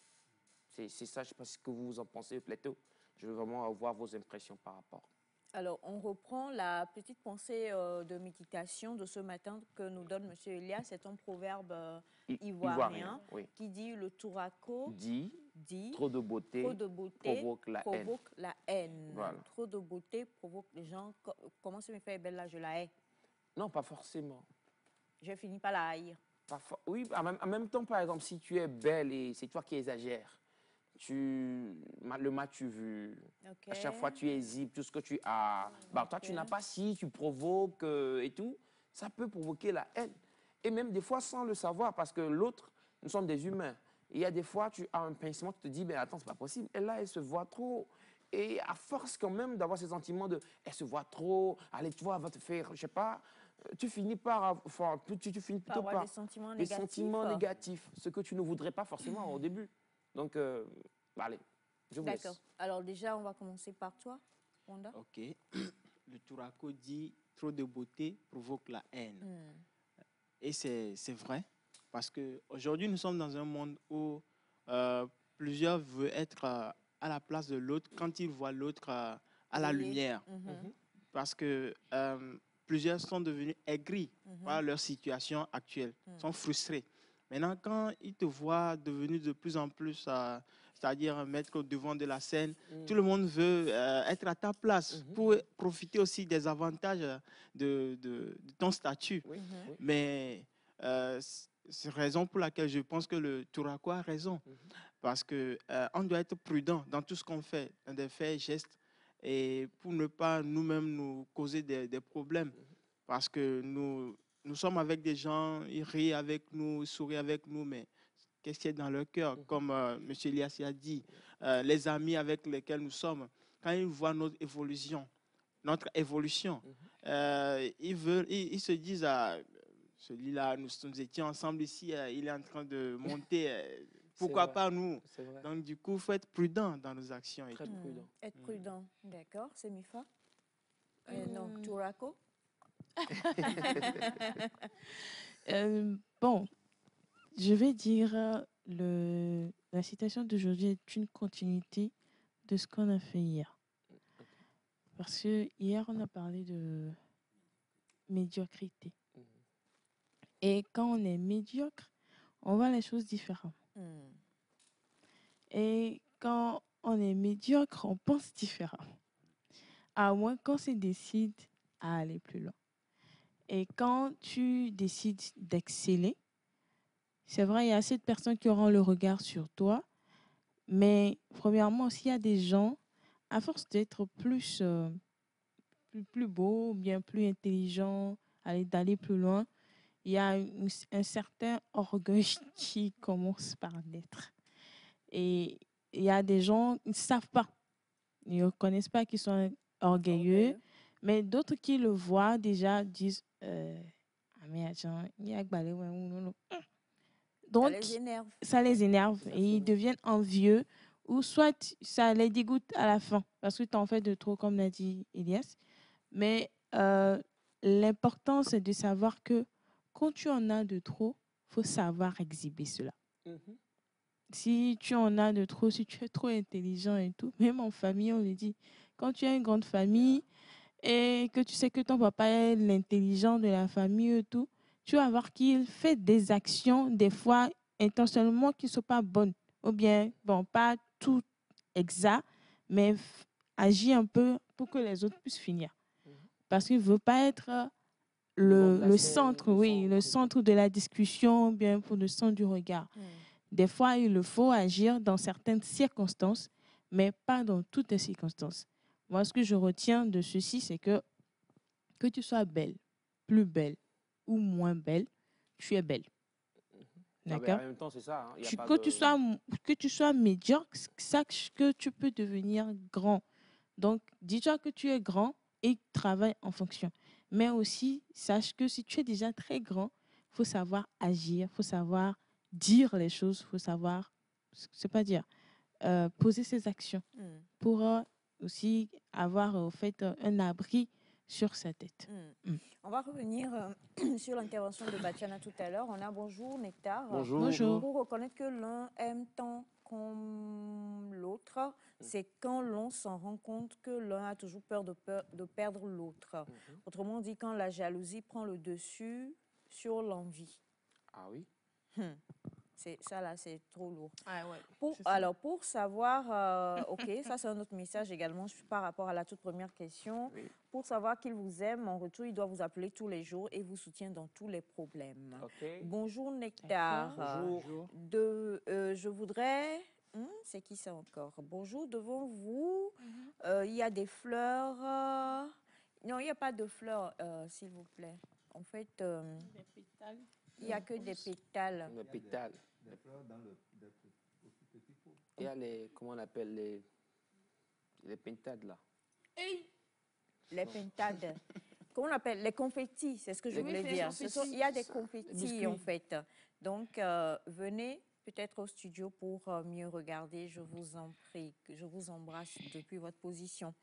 C'est ça, je ne sais pas ce que vous en pensez, Plateau. Je veux vraiment avoir vos impressions par rapport. Alors, on reprend la petite pensée de méditation de ce matin que nous donne M. Elias. C'est un proverbe ivoirien oui, qui dit le Tourako dit trop de beauté provoque la haine. Voilà. Trop de beauté provoque les gens. Comment ça me fait belle là, je la hais? Non, pas forcément. Je finis par la haïr. Oui, en même temps, par exemple, si tu es belle et c'est toi qui exagères, le m'as-tu vu, à chaque fois tu exhibes tout ce que tu as, bah, toi tu n'as pas, si tu provoques et tout, ça peut provoquer la haine. Et même des fois sans le savoir, parce que l'autre, nous sommes des humains. Il y a des fois, tu as un pincement qui te dit, ben attends, c'est pas possible. Et là, elle se voit trop. Et à force quand même d'avoir ces sentiments de, elle se voit trop, allez, tu vois, elle va te faire, je sais pas, tu finis par, enfin, tu finis plutôt par des sentiments négatifs, ce que tu ne voudrais pas forcément au début. Donc, allez, je vous laisse. D'accord. Alors déjà, on va commencer par toi, Wanda. Ok. Le Tourako dit trop de beauté provoque la haine. Et c'est vrai, parce qu'aujourd'hui, nous sommes dans un monde où plusieurs veulent être à la place de l'autre quand ils voient l'autre à la lumière. Parce que plusieurs sont devenus aigris par leur situation actuelle, sont frustrés. Maintenant, quand ils te voient devenu de plus en plus, c'est-à-dire mettre au devant de la scène, tout le monde veut être à ta place pour profiter aussi des avantages de ton statut. Mais c'est raison pour laquelle je pense que le Tourako a raison. Parce qu'on doit être prudent dans tout ce qu'on fait, dans des faits et gestes, et pour ne pas nous-mêmes nous causer des problèmes. Parce que nous sommes avec des gens, ils rient avec nous, ils sourient avec nous, mais qu'est-ce qu'il y a dans leur cœur? Comme M. Elias a dit, les amis avec lesquels nous sommes, quand ils voient notre évolution, ils se disent, celui-là, nous étions ensemble ici, il est en train de monter, pourquoi pas nous? Donc du coup, il faut être prudent dans nos actions. Très prudent. Être prudent, d'accord, c'est Mifa. Non, Tourako. Bon, je vais dire, la citation d'aujourd'hui est une continuité de ce qu'on a fait hier. Parce que hier, on a parlé de médiocrité. Et quand on est médiocre, on voit les choses différemment. Et quand on est médiocre, on pense différemment. À moins qu'on se décide à aller plus loin. Et quand tu décides d'exceller, c'est vrai, il y a assez de personnes qui auront le regard sur toi. Mais premièrement, aussi, il y a des gens, à force d'être plus beau, bien plus intelligent, d'aller plus loin, il y a un certain orgueil qui commence par naître. Et il y a des gens qui ne savent pas. Ils ne reconnaissent pas qu'ils sont orgueilleux. Mais d'autres qui le voient déjà disent donc, ça les énerve et ils deviennent envieux ou soit ça les dégoûte à la fin parce que tu en fais de trop, comme l'a dit Elias. Mais l'important, c'est de savoir que quand tu en as de trop, il faut savoir exhiber cela. Si tu en as de trop, si tu es trop intelligent et tout, même en famille, on le dit, quand tu as une grande famille et que tu sais que ton papa est l'intelligent de la famille et tout, tu vas voir qu'il fait des actions, des fois intentionnellement, qui ne sont pas bonnes. Ou bien, bon, pas tout exact, mais agit un peu pour que les autres puissent finir. Parce qu'il ne veut pas être le centre, le centre de la discussion, bien pour le centre du regard. Des fois, il faut agir dans certaines circonstances, mais pas dans toutes les circonstances. Moi, ce que je retiens de ceci, c'est que tu sois belle, plus belle ou moins belle, tu es belle. D'accord? En même temps, c'est ça. Hein. Que tu sois médiocre, sache que tu peux devenir grand. Donc, dis-toi que tu es grand et travaille en fonction. Mais aussi, sache que si tu es déjà très grand, il faut savoir agir, faut savoir dire les choses, faut savoir, c'est pas dire, poser ses actions pour aussi avoir au fait un abri sur sa tête. On va revenir sur l'intervention de Batiana tout à l'heure. On a bonjour Nectar. Bonjour. Bonjour. Pour reconnaître que l'un aime tant comme l'autre, c'est quand l'on s'en rend compte que l'un a toujours peur de perdre l'autre. Autrement dit, quand la jalousie prend le dessus sur l'envie. Ah oui? Ça là, c'est trop lourd. Ah ouais, Alors, pour savoir, ok, ça c'est un autre message également par rapport à la toute première question. Oui. Pour savoir qu'il vous aime, en retour, il doit vous appeler tous les jours et vous soutient dans tous les problèmes. Ok. Bonjour Nectar. Bonjour. Je voudrais... c'est qui ça encore? Bonjour, devant vous, il y a des fleurs. Non, il n'y a pas de fleurs, s'il vous plaît. En fait, Des pétales. il n'y a que des pétales. Les pétales. Des fleurs dans le aussi petit pot. Il y a les, comment on appelle les pentades là. Les pentades. Comment on appelle? Les confettis, c'est ce que je voulais dire. Il y a des confettis en fait. Donc, venez peut-être au studio pour mieux regarder. Je vous en prie. Je vous embrasse depuis votre position.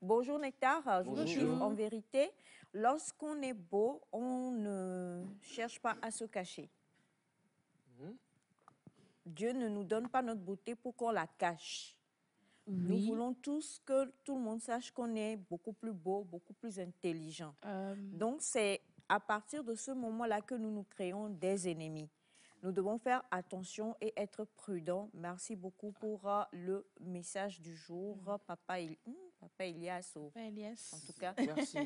Bonjour Nectar. Je vous dis en vérité, lorsqu'on est beau, on ne cherche pas à se cacher. Dieu ne nous donne pas notre beauté pour qu'on la cache. Nous voulons tous que tout le monde sache qu'on est beaucoup plus beau, beaucoup plus intelligent. Donc, c'est à partir de ce moment-là que nous nous créons des ennemis. Nous devons faire attention et être prudents. Merci beaucoup pour le message du jour, Papa Elias. Papa Elias. En tout cas, Merci.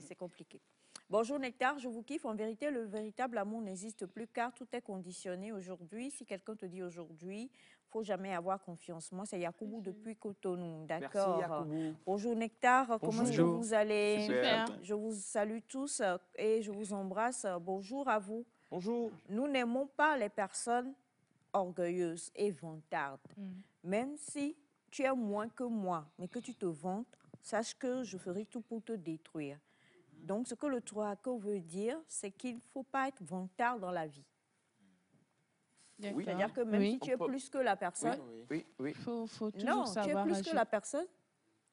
c'est compliqué. Bonjour Nectar, je vous kiffe. En vérité, le véritable amour n'existe plus car tout est conditionné aujourd'hui. Si quelqu'un te dit aujourd'hui, il ne faut jamais avoir confiance. Moi, c'est Yakoubou depuis Cotonou. D'accord. Merci Yakoubou. Bonjour Nectar, comment est-ce que vous allez? Super. Je vous salue tous et je vous embrasse. Bonjour à vous. Bonjour. Nous n'aimons pas les personnes orgueilleuses et vantardes. Même si tu es moins que moi, mais que tu te vantes, sache que je ferai tout pour te détruire. Donc, ce que le Troaco veut dire, c'est qu'il ne faut pas être vantard dans la vie. Oui. C'est-à-dire que même si tu es On peut- plus que la personne, Oui. Il faut toujours non, tu es savoir plus que agir. la personne,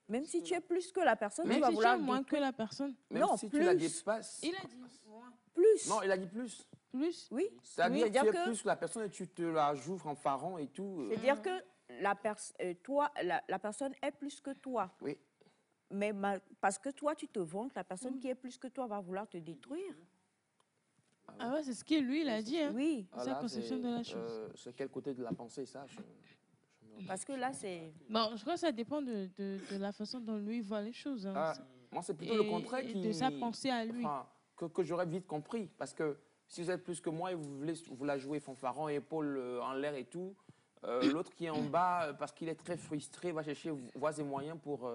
même si tu es plus que la personne, Même tu vas si tu vouloir es moins que détruire. la personne. Même Non, si tu la plus. dépasses. Il a dit Plus. Non, il a dit plus. plus. Oui. C'est-à-dire Oui, que tu es c'est-à-dire que- plus que la personne et tu te la joues en pharaon et tout. C'est-à-dire que la personne est plus que toi. Oui. Mais parce que toi, tu te vantes, la personne qui est plus que toi va vouloir te détruire. Ah ouais, c'est ce qu'il lui il a dit. Hein. Oui, C'est sa conception de la chose. C'est quel côté de la pensée ça parce que là, c'est... Bon, je crois que ça dépend de la façon dont lui voit les choses. Hein. Ah, moi, c'est plutôt le contraire et qui... de sa pensée à lui. Enfin, que j'aurais vite compris. Parce que si vous êtes plus que moi et vous voulez vous la jouer fanfaron, épaule en l'air et tout, l'autre qui est en bas, parce qu'il est très frustré, va chercher voies et moyens pour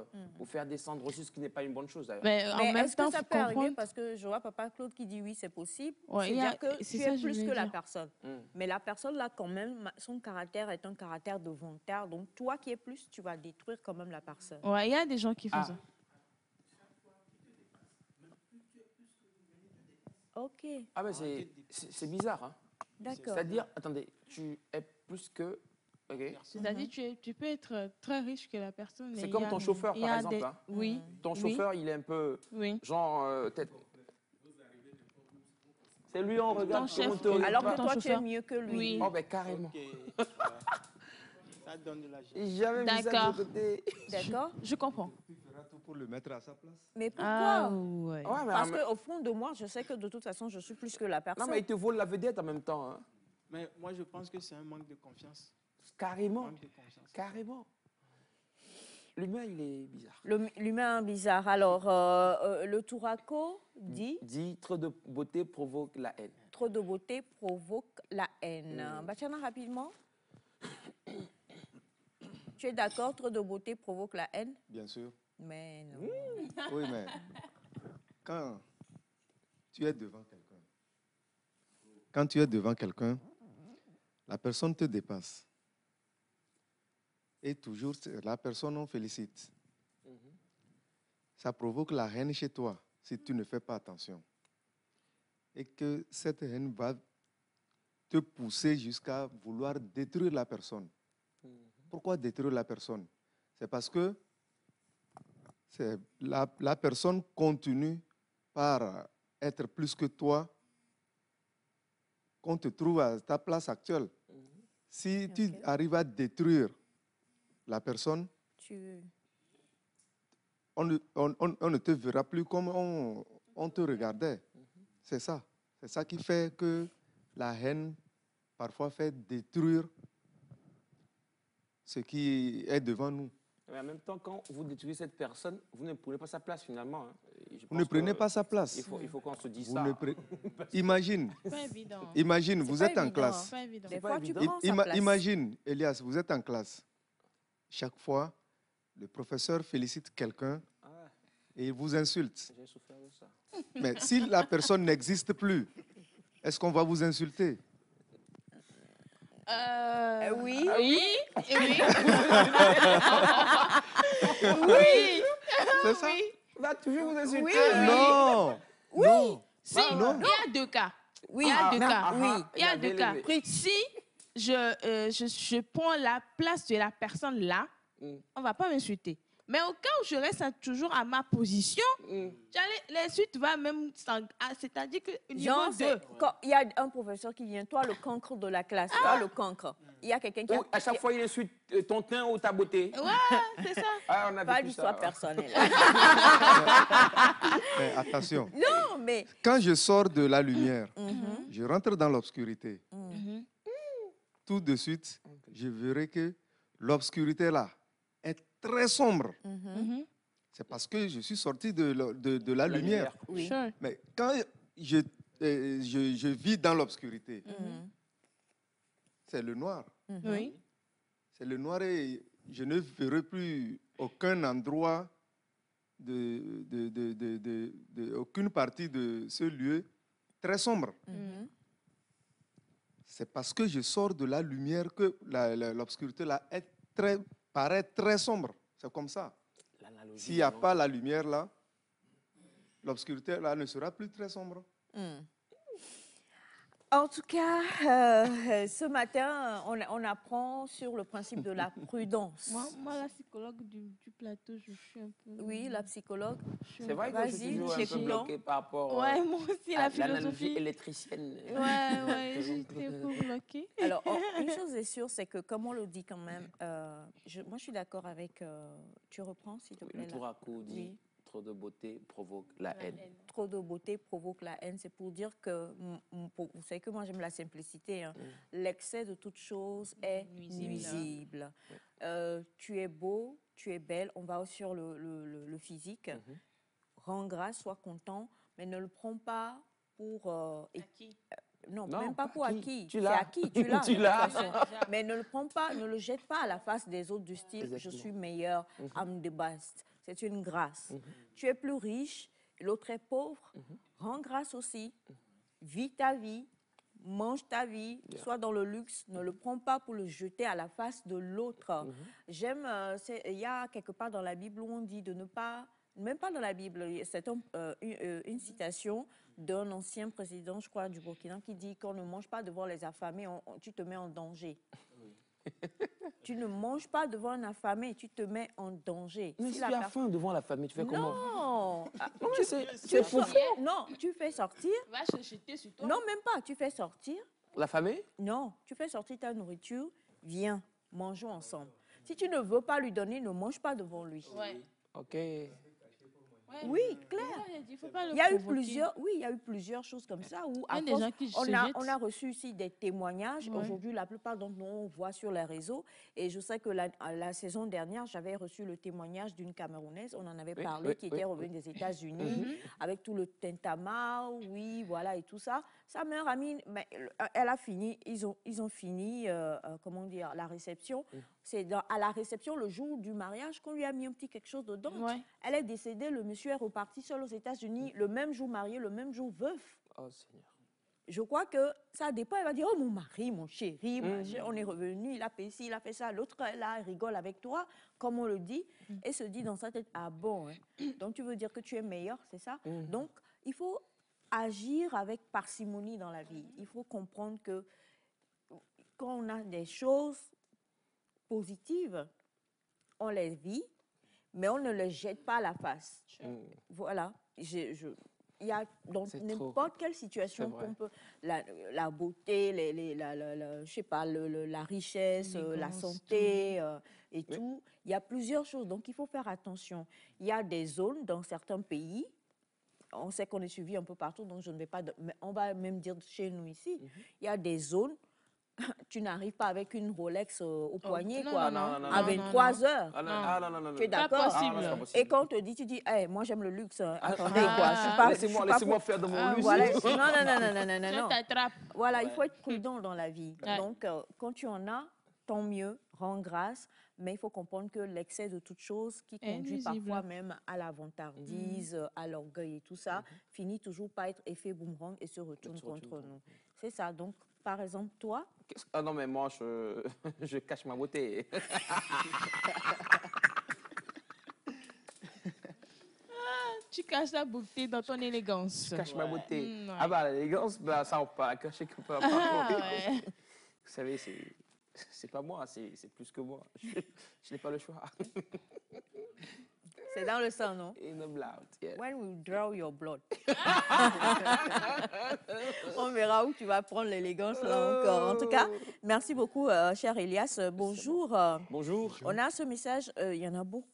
faire descendre aussi, ce qui n'est pas une bonne chose d'ailleurs. Mais en Mais même est-ce temps, que ça faut peut arriver comprendre. parce que je vois Papa Claude qui dit oui, c'est possible. Ouais, C'est-à-dire que c'est tu ça es que je plus voulais que la dire. personne. Mais la personne là, quand même, son caractère est un caractère de vantard. Donc toi qui es plus, tu vas détruire quand même la personne. Ouais, il y a des gens qui font ça. Ok, Ah mais c'est bizarre. Hein. d'accord. C'est-à-dire, attendez, tu es plus que... Ok. C'est-à-dire tu peux être très riche que la personne. C'est et comme il y a- ton chauffeur, il y par a exemple. des- Hein. Oui. Ton oui, chauffeur, il est un peu... Oui. Genre, peut-être... C'est lui, on regarde Ton comment chef. te... Alors que Ton toi, tu es chauffeur. mieux que lui. Oui. Oh ben carrément. Ok. Ça donne de la joie. J'ai jamais vu ça de D'accord. ce côté. D'accord. Je comprends. Tu feras tout pour le mettre à sa place. Mais pourquoi? Ah ouais. Ouais, mais, Parce qu'au fond de moi, je sais que de toute façon, je suis plus que la non, personne. mais il te vole la vedette en même temps. Hein. Mais moi, je pense que c'est un manque de confiance. Carrément. Manque de confiance. Carrément. L'humain, il est bizarre. L'humain bizarre. Alors, le Touraco dit Dit trop de beauté provoque la haine. trop de beauté provoque la haine. Bachana, rapidement. Tu es d'accord, trop de beauté provoque la haine? Bien sûr. Mais non. Oui, mais quand tu es devant quelqu'un, la personne te dépasse. Et toujours, la personne, on félicite. Ça provoque la haine chez toi si tu ne fais pas attention. et que cette haine va te pousser jusqu'à vouloir détruire la personne. Pourquoi détruire la personne? C'est parce que la personne continue par être plus que toi, qu'on te trouve à ta place actuelle. Si tu arrives à détruire la personne, on ne te verra plus comme on te regardait. C'est ça. C'est ça qui fait que la haine, parfois, fait détruire ce qui est devant nous. Mais en même temps, quand vous détruisez cette personne, vous ne prenez pas sa place finalement. Hein. Vous ne prenez pas sa place. Il faut qu'on se dise Vous ça. Imagine, Pas évident. imagine, vous êtes en évident. classe. Pas évident. Des fois, tu évident. prends sa place. Imagine, Elias, vous êtes en classe. Chaque fois, le professeur félicite quelqu'un et il vous insulte. J'ai souffert de ça. Mais si la personne n'existe plus, est-ce qu'on va vous insulter? Oui. Oui. Oui. Oui. C'est ça? Oui. Va toujours vous insulter. Oui. Non. Oui. Non. Si, Non. il y a deux cas. Oui. Il y a deux cas. Oui. Il y a deux cas. Élevé. Si je prends la place de la personne là, on ne va pas m'insulter. Mais au cas où je reste toujours à ma position, l'insulte va même... C'est-à-dire que niveau Genre, 2. quand il y a un professeur qui vient, toi le cancre de la classe, toi le cancre. Il y a quelqu'un qui Ou à chaque fois, il insulte ton teint ou ta beauté. Ouais, c'est ça. Ah, on a Pas vécu d'histoire ça. personnelle. Mais attention, Non, mais... quand je sors de la lumière, je rentre dans l'obscurité. Tout de suite, je verrai que l'obscurité là est très sombre. C'est parce que je suis sorti de la lumière. Oui. Sure. Mais quand je vis dans l'obscurité, c'est le noir. Oui. C'est le noir et je ne verrai plus aucun endroit, aucune partie de ce lieu très sombre. C'est parce que je sors de la lumière que l'obscurité là paraît très sombre. C'est comme ça. S'il n'y a pas la lumière là, l'obscurité là ne sera plus très sombre. En tout cas, ce matin, on apprend sur le principe de la prudence. Moi, la psychologue du plateau, je suis un peu... Oui, la psychologue. C'est vrai que je suis toujours un peu t'écoutons. bloqué par rapport Ouais, moi aussi, à la l'analogie philosophie. électricienne. Ouais, j'étais un peu bloquée. Alors, une chose est sûre, c'est que, comme on le dit quand même, moi je suis d'accord avec... tu reprends, s'il te plaît. Le là. Tourakou dit Oui. trop de beauté provoque la haine. Trop de beauté provoque la haine. C'est pour dire que, vous savez que moi j'aime la simplicité. Hein. L'excès de toute chose est nuisible. Tu es beau, tu es belle, on va sur le physique. Rends grâce, sois content, mais ne le prends pas pour... non, même pas pour acquis. Tu C'est l'as. acquis, tu l'as. Tu de toute l'as. façon. Mais ne le prends pas, ne le jette pas à la face des autres du style je Exactement. suis meilleur, I'm the best. C'est une grâce. Tu es plus riche, l'autre est pauvre, rends grâce aussi. Vis ta vie, mange ta vie, sois dans le luxe, ne le prends pas pour le jeter à la face de l'autre. J'aime, il y a quelque part dans la Bible où on dit de ne pas, même pas dans la Bible, c'est une citation d'un ancien président, je crois, du Burkina, qui dit qu'on ne mange pas devant les affamés, tu te mets en danger. Tu ne manges pas devant un affamé, tu te mets en danger. Mais si tu as faim devant la famille, tu fais comment? Non, C'est faux. non, tu fais sortir. Va se jeter sur toi. Non, même pas. Tu fais sortir. La famille? Non, tu fais sortir ta nourriture. Viens, mangeons ensemble. Si tu ne veux pas lui donner, ne mange pas devant lui. Ouais. Ok. Ouais. Oui, clair. Il faut pas le Il y a eu provoquer. plusieurs choses comme ça où Il y a à des force, gens qui se on jettent. a reçu ici des témoignages. Ouais. Aujourd'hui, la plupart d'entre nous, on voit sur les réseaux. Et je sais que la saison dernière, j'avais reçu le témoignage d'une Camerounaise. On en avait Oui, parlé, oui, qui était revenue des États-Unis avec tout le tintamarre, oui, voilà, et tout ça. Sa meilleure amie, mais elle a fini, ils ont fini, comment dire, la réception. C'est à la réception, le jour du mariage, qu'on lui a mis un petit quelque chose dedans. Ouais. Elle est décédée, le monsieur est reparti seul aux États-Unis, le même jour marié, le même jour veuf. Oh Seigneur. Je crois que ça dépend. Elle va dire, oh mon mari, mon chéri, machin, on est revenu, il a fait ci, il a fait ça. L'autre, là, elle rigole avec toi, comme on le dit, et se dit dans sa tête, ah bon, hein. Donc tu veux dire que tu es meilleur, c'est ça? Donc il faut agir avec parcimonie dans la vie. Il faut comprendre que quand on a des choses positives, on les vit, mais on ne les jette pas à la face. Voilà. Il y a dans n'importe quelle situation qu'on peut, la beauté, je sais pas, la richesse, la santé et tout. Il y a plusieurs choses, donc il faut faire attention. Il y a des zones dans certains pays, on sait qu'on est suivi un peu partout, donc je ne vais pas, mais on va même dire chez nous ici, il y a des zones. Tu n'arrives pas avec une Rolex au poignet, quoi, à 23 heures. Tu es d'accord? Et quand on te dit, tu dis, hey, moi j'aime le luxe, attendez, quoi. Laissez-moi faire de mon luxe. Voilà. Non. Voilà, il faut être prudent dans la vie. Donc, quand tu en as, tant mieux, rends grâce, mais il faut comprendre que l'excès de toute chose qui conduit parfois même à la vantardise, à l'orgueil et tout ça, finit toujours par être effet boomerang et se retourne contre nous. C'est ça. Donc, par exemple, toi... Ah non, mais moi, je cache ma beauté. Tu caches la beauté dans ton élégance. Je cache ma beauté. Ah bah, l'élégance, bah, ça, on peut la cacher que peu importe. Vous savez, c'est pas moi, c'est plus que moi. Je n'ai pas le choix. C'est dans le sang, non? In the blood, yeah. When we draw your blood. On verra où tu vas prendre l'élégance là encore. En tout cas, merci beaucoup, cher Elias. Bonjour. Bonjour. On a ce message, il y en a beaucoup.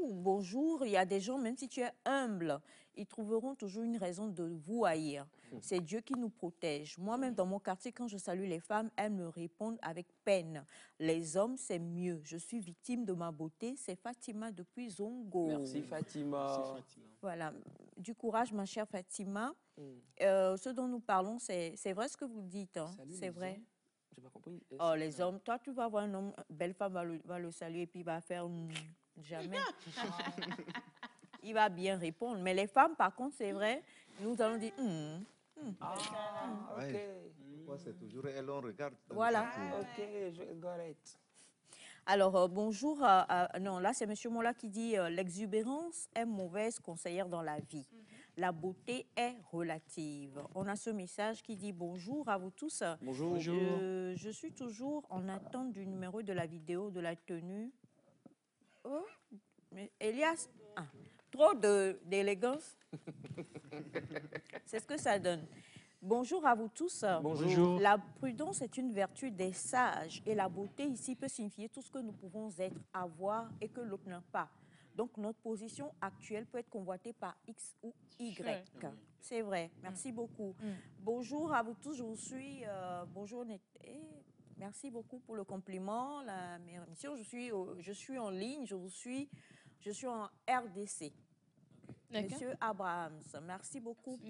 Bonjour, il y a des gens, même si tu es humble, ils trouveront toujours une raison de vous haïr. C'est Dieu qui nous protège. Moi-même, dans mon quartier, quand je salue les femmes, elles me répondent avec peine. Les hommes, c'est mieux. Je suis victime de ma beauté. C'est Fatima depuis Zongo. Merci, Fatima. Voilà. Du courage, ma chère Fatima. Ce dont nous parlons, c'est vrai ce que vous dites. Hein? C'est vrai. J'ai pas compris. Oh, les hommes, toi, tu vas voir un homme, belle femme va le saluer et puis il va faire jamais. Il va bien répondre. Mais les femmes, par contre, c'est vrai, nous allons dire ok. Moi, c'est toujours elle, on regarde. Voilà. Ok, je got it. Alors, bonjour. Non, là, c'est M. Mola qui dit l'exubérance est mauvaise conseillère dans la vie. La beauté est relative. On a ce message qui dit bonjour à vous tous. Bonjour. Je suis toujours en attente du numéro de la vidéo de la tenue. Oh, mais Elias, trop d'élégance. C'est ce que ça donne. Bonjour à vous tous. Bonjour. La prudence est une vertu des sages et la beauté ici peut signifier tout ce que nous pouvons être, avoir et que l'autre n'a pas. Donc notre position actuelle peut être convoitée par X ou Y. C'est vrai. Merci beaucoup. Bonjour à vous tous. Je vous suis. Bonjour. Merci beaucoup pour le compliment. La meilleure émission. Je suis en ligne. Je suis en RDC. Monsieur Abrahams, merci beaucoup pour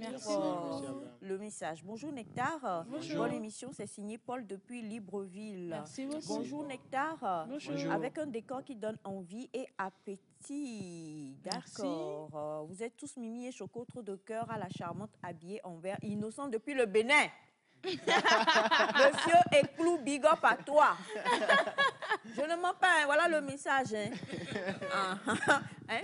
le message. Bonjour Nectar. Bonjour. Bonne émission, c'est signé Paul depuis Libreville. Merci beaucoup. Bonjour Nectar. Bonjour. Avec un décor qui donne envie et appétit. D'accord. Vous êtes tous Mimi et Choco, trop de cœur à la charmante habillée en vert innocent depuis le Bénin. Monsieur Éclou, big up à toi. Je ne mens pas, hein. Voilà le message. Hein,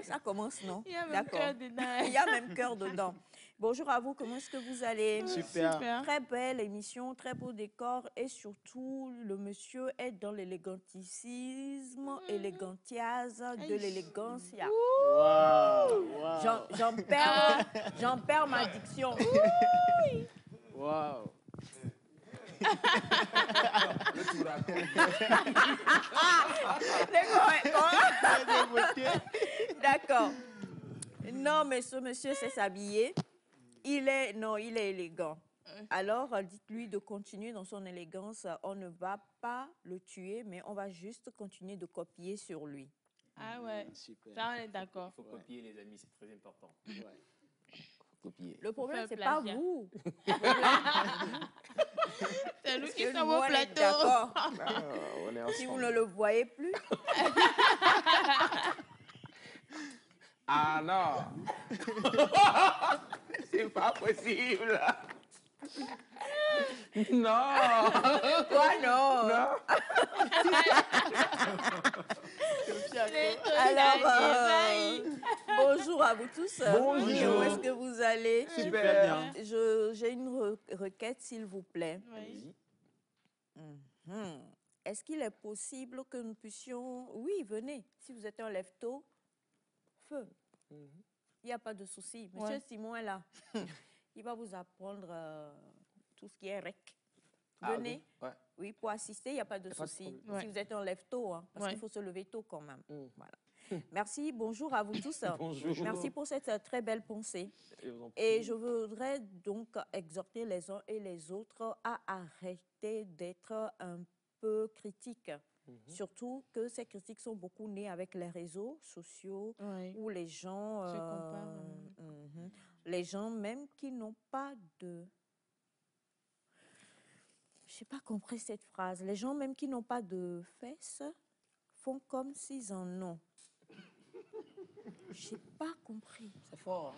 ça commence, non? Il y a même cœur dedans. Il y a même cœur dedans. Bonjour à vous, comment est-ce que vous allez? Super. Très belle émission, très beau décor et surtout, le monsieur est dans l'éléganticisme, élégantiase, de l'élégancia. Wow. J'en perds ma diction. Wow. D'accord. Non, mais ce monsieur sait s'habiller. Il est élégant. Alors, dites-lui de continuer dans son élégance. On ne va pas le tuer, mais on va juste continuer de copier sur lui. Ah ouais, Super. ça on est d'accord. Il faut copier, les amis, c'est très important. Copier. Le problème, faire c'est pas plagiat. vous. C'est nous qui Que sommes nous, au on est plateau. d'accord. On est Si vous ensemble. ne le voyez plus, Ah non. C'est pas possible. Non. quoi non? Non. Alors, bonjour bonjour à vous tous. Bonjour. Où est-ce que vous allez? Super bien. J'ai une requête, s'il vous plaît. Oui. Mhm. Est-ce qu'il est possible que nous puissions... Oui, venez. Si vous êtes un lève-tôt, feu. Il n'y a pas de souci. Monsieur Ouais. Simon est là. Il va vous apprendre tout ce qui est rec. Ah, ok. Venez. Ouais. Oui, pour assister, il n'y a pas de Y a pas de souci. problème. Ouais. Si vous êtes un lève-tôt, hein, parce Ouais. qu'il faut se lever tôt quand même. Mm. Voilà. Merci, bonjour à vous tous. Bonjour. Merci pour cette très belle pensée. Je vous en prie. Et je voudrais donc exhorter les uns et les autres à arrêter d'être un peu critiques. Surtout que ces critiques sont beaucoup nées avec les réseaux sociaux Ouais. où les gens, Se comparent, les gens même qui n'ont pas de... Je n'ai pas compris cette phrase. Les gens même qui n'ont pas de fesses font comme s'ils en ont. Je n'ai pas compris. C'est fort.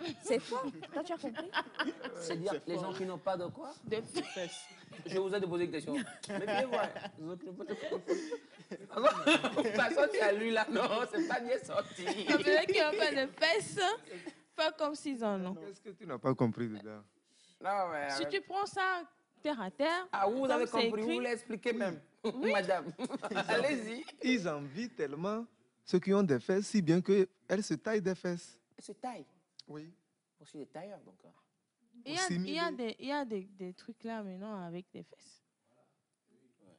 Hein. C'est fort. Toi, tu as compris? C'est-à-dire les gens qui n'ont pas de quoi? De Fesses. Je vous ai posé une question. Mais bien voir. Les autres n'ont pas de quoi. Personne qui a lu là, non, c'est pas bien sorti. Donc, ceux qui n'ont pas de fesses, pas comme s'ils en ont. Qu'est-ce que tu n'as pas compris dedans? Non, mais. Si tu prends ça terre à terre, Ah, vous comme avez c'est compris, vous écrit, voulez expliquer même. Madame, allez-y. Ils envient tellement ceux qui ont des fesses, si bien qu'elles se taillent des fesses. C'est taille. Oui. Aussi des tailleurs, donc. Hein. il y a des trucs là maintenant avec des fesses.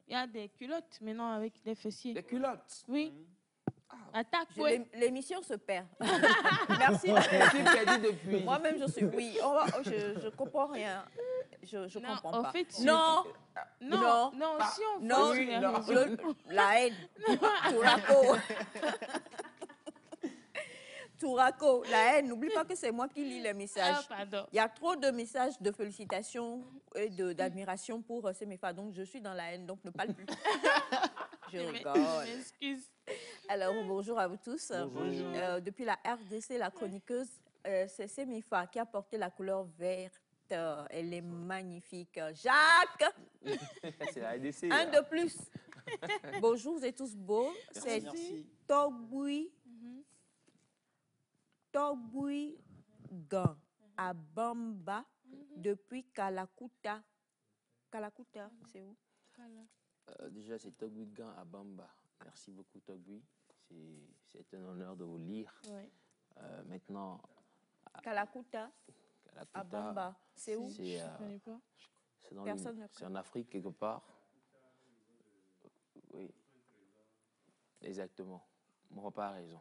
Il y a des culottes maintenant avec des fessiers. Des culottes. Oui. Attaque, Je- ouais. L'émission se perd. Merci. Je suis perdu depuis. Moi-même, je suis... Oui, je ne comprends rien. Je ne Non, comprends en pas. fait, Non, Non, Non. non, si on non, force les non. réseaux. la haine. Touraco. Touraco, la haine. N'oublie pas que c'est moi qui lis les Ah, messages. pardon. Il y a trop de messages de félicitations et d'admiration pour Semefa. Donc, je suis dans la haine, donc ne parle plus. Je rigole. Je m'excuse. Alors, bonjour à vous tous. Bonjour. Depuis la RDC, la chroniqueuse, c'est Semefa qui a porté la couleur verte. Elle est magnifique. Jacques, C'est la ADC. un là. de plus. Bonjour, vous êtes tous beaux. C'est Merci. Togboui. Togboui Gan à Bamba depuis Kalakuta. Kalakuta, c'est où? Déjà, c'est Togui Gan à Bamba. Merci beaucoup, Togui. C'est un honneur de vous lire. Ouais. Maintenant, Kalakuta à Kalakuta, Bamba, c'est où? c'est Je connais pas. c'est dans Personne ne c'est en Afrique quelque part. Oui, exactement. Mon papa a raison.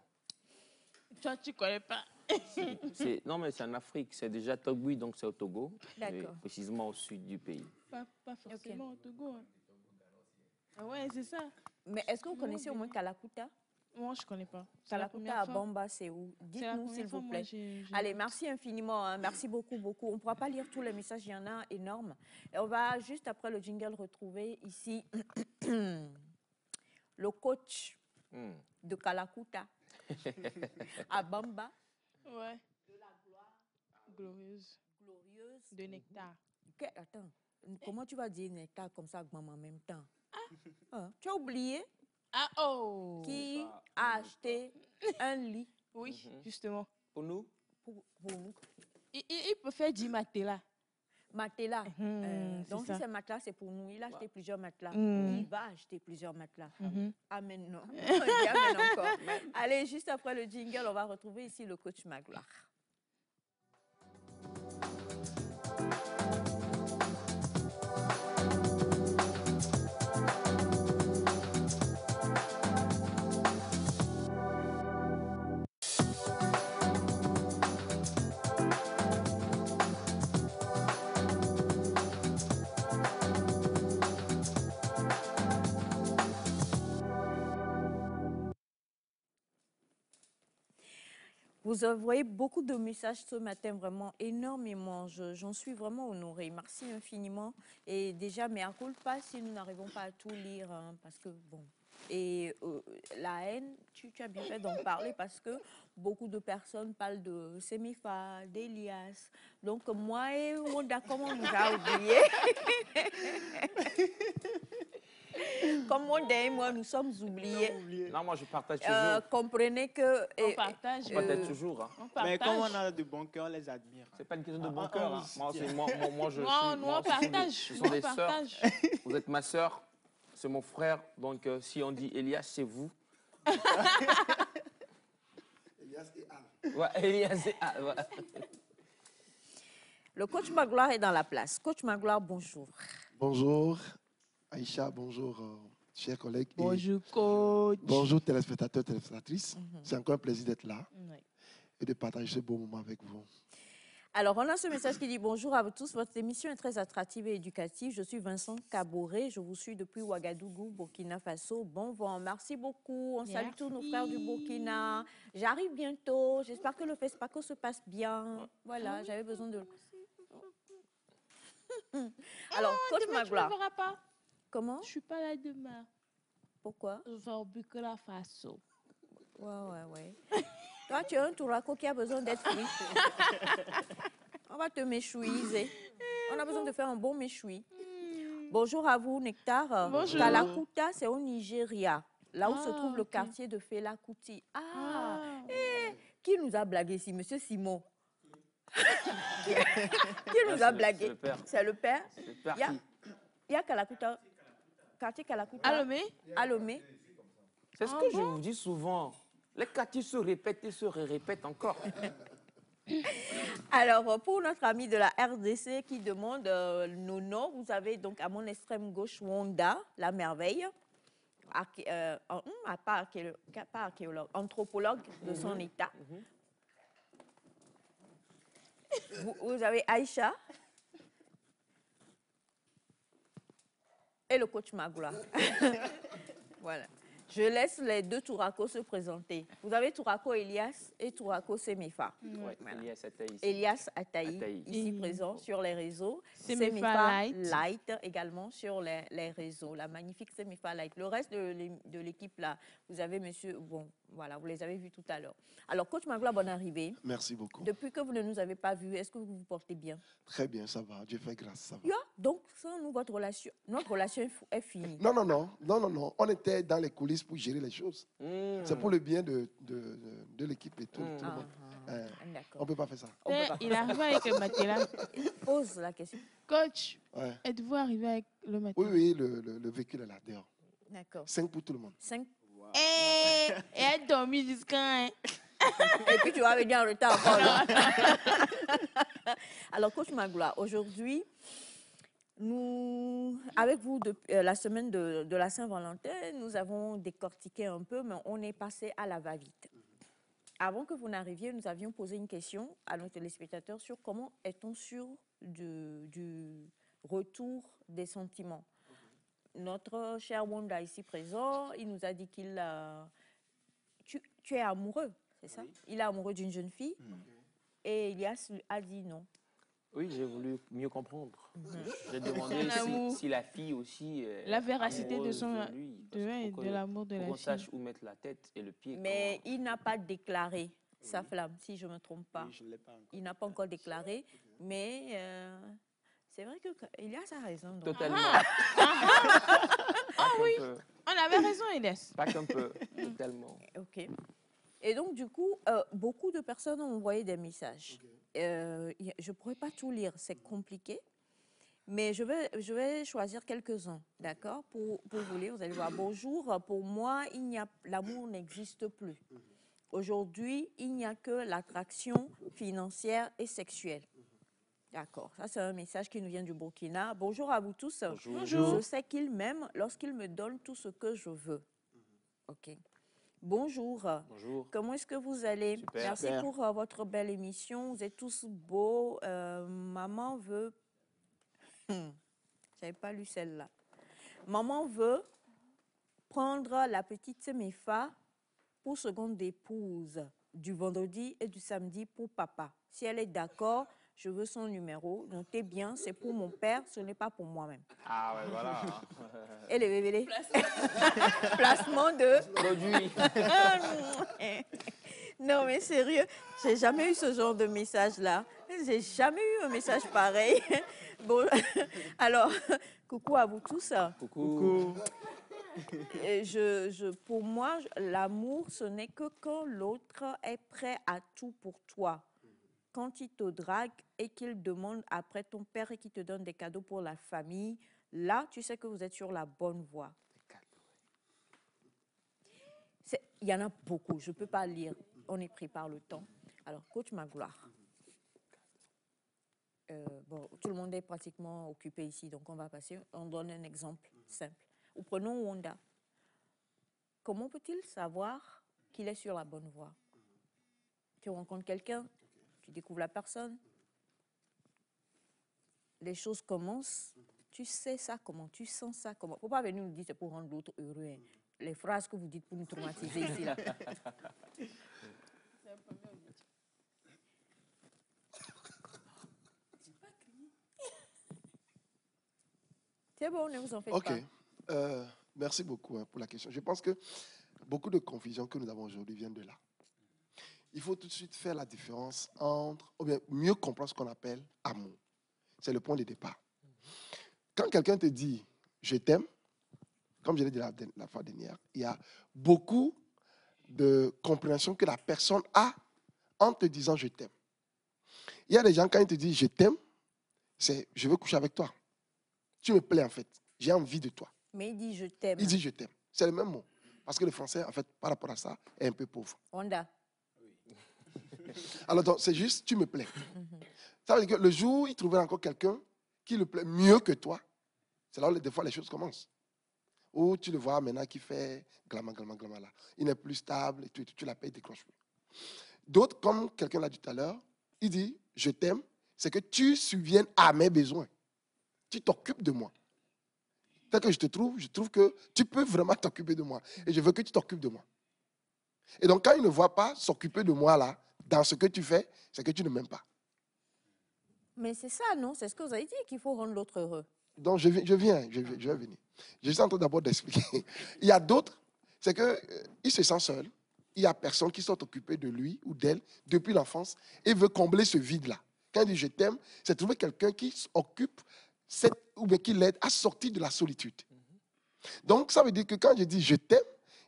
Toi, tu connais pas. Non, mais c'est en Afrique. C'est déjà Togui, donc c'est au Togo. D'accord. mais précisément au sud du pays. Pas forcément au Togo. Hein. Ah ouais, c'est ça. Mais est-ce que vous connaissez au moins Kalakuta? Moi, je connais pas. C'est la Kalakuta première à fois. Bamba, c'est où? C'est la Dites-nous, première s'il fois, vous moi, plaît. j'ai- Allez, merci infiniment. Hein. Merci beaucoup, beaucoup. On ne pourra pas lire tous les messages, il y en a énormes. Et on va juste après le jingle retrouver ici le coach Hmm. de Kalakuta à Bamba. Ouais. Glorieuse. Glorieuse. De nectar. Attends, comment tu vas dire nectar comme ça, maman, en même temps? Ah, tu as oublié Ah oh! qui a acheté un lit Oui, justement. Pour nous, pour nous? Il peut faire 10 matelas. Matelas. C'est Donc, si ça. c'est matelas, c'est pour nous. Il a acheté plusieurs matelas. Mhm. Il va acheter plusieurs matelas. Mhm. Amen, non. Il dit amen encore. Allez, juste après le jingle, on va retrouver ici le coach Magloire. Vous envoyez beaucoup de messages ce matin, vraiment énormément. J'en suis vraiment honorée. Merci infiniment. Et déjà, mais à culpa si nous n'arrivons pas à tout lire, hein, parce que bon. Et la haine, tu as bien fait d'en parler parce que beaucoup de personnes parlent de Semifa, d'Elias. Donc moi et Wanda, comment on nous a oublié? Comme mon et moi, nous sommes oubliés. Non, moi, je partage toujours. Comprenez que... On partage. Je partage toujours. Hein. On partage. Mais comme on a de bons cœurs, on les admire. C'est pas une question de Ah, bon ah, cœur. ah, Hein. oui, Moi, tiens. moi, je Non, suis... nous, moi, on partage. Ce Nous, sont on des sœurs. partage. Vous êtes ma sœur, c'est mon frère. Donc, si on dit Elias, c'est vous. Elias et Anne. Ouais, Elias, c'est... Ah, ouais. Le coach Magloire est dans la place. Coach Magloire, bonjour. Bonjour Aïcha, bonjour chers collègues. Et Bonjour, coach. bonjour téléspectateurs, téléspectatrices. C'est encore un plaisir d'être là Oui. et de partager ce beau moment avec vous. Alors, on a ce message qui dit « Bonjour à vous tous, votre émission est très attractive et éducative. Je suis Vincent Caboret, je vous suis depuis Ouagadougou, Burkina Faso. Bon vent, merci beaucoup. On salue tous nos frères du Burkina. J'arrive bientôt, j'espère que le FESPACO se passe bien. Voilà, j'avais besoin de... Alors, coach Demain, tu ne Magloire, me verras pas. comment? Je ne suis pas là demain. Pourquoi? Je vais au Burkina Faso. Ouais. Toi, tu as un touraco qui a besoin d'être frit. On va te méchouiser. On a besoin de faire un bon méchoui. Bonjour à vous, Nectar. Bonjour. Kalakuta, c'est au Nigeria, là où se Ah, trouve le ok. quartier de Fela Kuti. Ah. Qui nous a blagué ici? Monsieur Simon. Qui nous a blagué? C'est le père. C'est le père. C'est le père Il y a- qui- Il y a Kalakuta, quartier Kalakuta. Alomé? Alomé. C'est ce que je vous dis souvent. Les quartiers se répètent et se répètent encore. Alors, pour notre ami de la RDC qui demande nos noms, vous avez donc à mon extrême gauche Wanda, la merveille, pas archéologue, anthropologue de son état. Vous avez Aïcha et le coach Magloire. Voilà. Je laisse les deux Tourako se présenter. Vous avez Tourako Elias et Tourako Semefa. Ouais, Voilà. Elias Ataï ici. Elias Ataï, Ataï. ici Et- présent sur les réseaux. Semefa Light également sur les réseaux. La magnifique Semefa Light. Le reste de l'équipe là, vous avez monsieur, bon, voilà, vous les avez vus tout à l'heure. Alors, coach Magloire, bonne arrivée. Merci beaucoup. Depuis que vous ne nous avez pas vus, est-ce que vous vous portez bien? Très bien, ça va. Dieu fait grâce, ça va. Yeah. Donc, sans nous, notre relation est finie. Non. On était dans les coulisses pour gérer les choses. C'est pour le bien de l'équipe et tout, tout le monde. On D'accord. ne peut pas faire ça. On peut pas. Il est arrivé avec le matelas. Pose la question. Coach, Ouais. êtes-vous arrivé avec le matelas? Oui, le véhicule est là, dehors. D'accord. 5 pour tout le monde. 5. Et elle dormi jusqu'à... Hein? Et puis tu vas venir en retard encore. là. Alors, coach Magloire, aujourd'hui, nous, avec vous, la semaine de la Saint-Valentin, nous avons décortiqué un peu, mais on est passé à la va-vite. Avant que vous n'arriviez, nous avions posé une question à nos téléspectateurs sur comment est-on sûr du retour des sentiments. Notre cher Wanda ici présent, il nous a dit qu'il... tu es amoureux, c'est ça? Il est amoureux d'une jeune fille et Elias a dit non. Oui, j'ai voulu mieux comprendre. J'ai Son demandé amour. si la fille aussi est La véracité de amoureuse son- lui, de parce que l'amour de pour la qu'on fille. sache où mettre la tête et le pied. Mais il n'a pas déclaré sa flamme, si je ne me trompe pas. Oui, je ne l'ai pas encore. Il n'a pas encore déclaré, mais c'est vrai que Elias a raison. donc. Totalement. Ah oui, on avait raison, Elias. Pas qu'un peu, totalement. OK. Et donc, du coup, beaucoup de personnes ont envoyé des messages. Je ne pourrais pas tout lire, c'est compliqué. Mais je vais choisir quelques-uns, d'accord, pour vous lire. Vous allez voir. Bonjour, pour moi, l'amour n'existe plus. Aujourd'hui, il n'y a que l'attraction financière et sexuelle. D'accord, ça c'est un message qui nous vient du Burkina. Bonjour à vous tous. Bonjour. Je sais qu'il m'aime lorsqu'il me donne tout ce que je veux. OK. Bonjour. Bonjour. Comment est-ce que vous allez? Super. Merci Super. pour votre belle émission. Vous êtes tous beaux. Maman veut... J'avais pas lu celle-là. Maman veut prendre la petite Semefa pour seconde épouse du vendredi et du samedi pour papa. Si elle est d'accord, je veux son numéro. Notez bien, c'est pour mon père, ce n'est pas pour moi-même. Ah ouais, voilà. Et les bébés. Placement de... Produit. Non, mais sérieux, j'ai jamais eu ce genre de message-là. J'ai jamais eu un message pareil. Bon, alors, coucou à vous tous. Coucou. Pour moi, l'amour, ce n'est que quand l'autre est prêt à tout pour toi. Quand il te drague et qu'il demande après ton père et qu'il te donne des cadeaux pour la famille, là, tu sais que vous êtes sur la bonne voie. Il y en a beaucoup, je ne peux pas lire. On est pris par le temps. Alors, coach Magloire. Bon, tout le monde est pratiquement occupé ici, donc on va passer. On donne un exemple simple. Ou prenons Wanda. Comment peut-il savoir qu'il est sur la bonne voie? Tu rencontres quelqu'un, tu découvres la personne, les choses commencent, tu sais ça comment, tu sens ça comment. Il ne faut pas venir nous dire c'est pour rendre l'autre heureux. Hein. Les phrases que vous dites pour nous traumatiser ici. Là. C'est bon, ne vous en faites pas. Ok. Merci beaucoup pour la question. Je pense que beaucoup de confusions que nous avons aujourd'hui viennent de là. Il faut tout de suite faire la différence entre, ou bien mieux comprendre ce qu'on appelle amour. C'est le point de départ. Quand quelqu'un te dit « je t'aime », comme je l'ai dit la fois dernière, il y a beaucoup de compréhension que la personne a en te disant « je t'aime ». Il y a des gens, quand ils te disent « je t'aime », c'est « je veux coucher avec toi ». Tu me plais en fait, j'ai envie de toi. Mais il dit « je t'aime ». Il dit « je t'aime ». C'est le même mot. Parce que le français, en fait, par rapport à ça, est un peu pauvre. Honda. Alors, donc, c'est juste, tu me plais. Ça veut dire que le jour où il trouvera encore quelqu'un qui le plaît mieux que toi, c'est là où des fois les choses commencent. Ou tu le vois maintenant qui fait glama là. Il n'est plus stable et tu l'appelles, il décroche plus. D'autres, comme quelqu'un l'a dit tout à l'heure, il dit « je t'aime », c'est que tu subviennes à mes besoins. Tu t'occupes de moi. Tel que je trouve que tu peux vraiment t'occuper de moi. Et je veux que tu t'occupes de moi. Et donc, quand il ne voit pas s'occuper de moi là, dans ce que tu fais, c'est que tu ne m'aimes pas. Mais c'est ça, non? C'est ce que vous avez dit, qu'il faut rendre l'autre heureux. Donc, je vais venir. Je suis en train d'abord d'expliquer. Il y a d'autres, c'est qu'il se sent seul. Il n'y a personne qui soit occupé de lui ou d'elle depuis l'enfance et veut combler ce vide-là. Quand il dit « je t'aime », c'est trouver quelqu'un qui s'occupe ou bien qui l'aide à sortir de la solitude. Donc, ça veut dire que quand je dis « je t'aime »,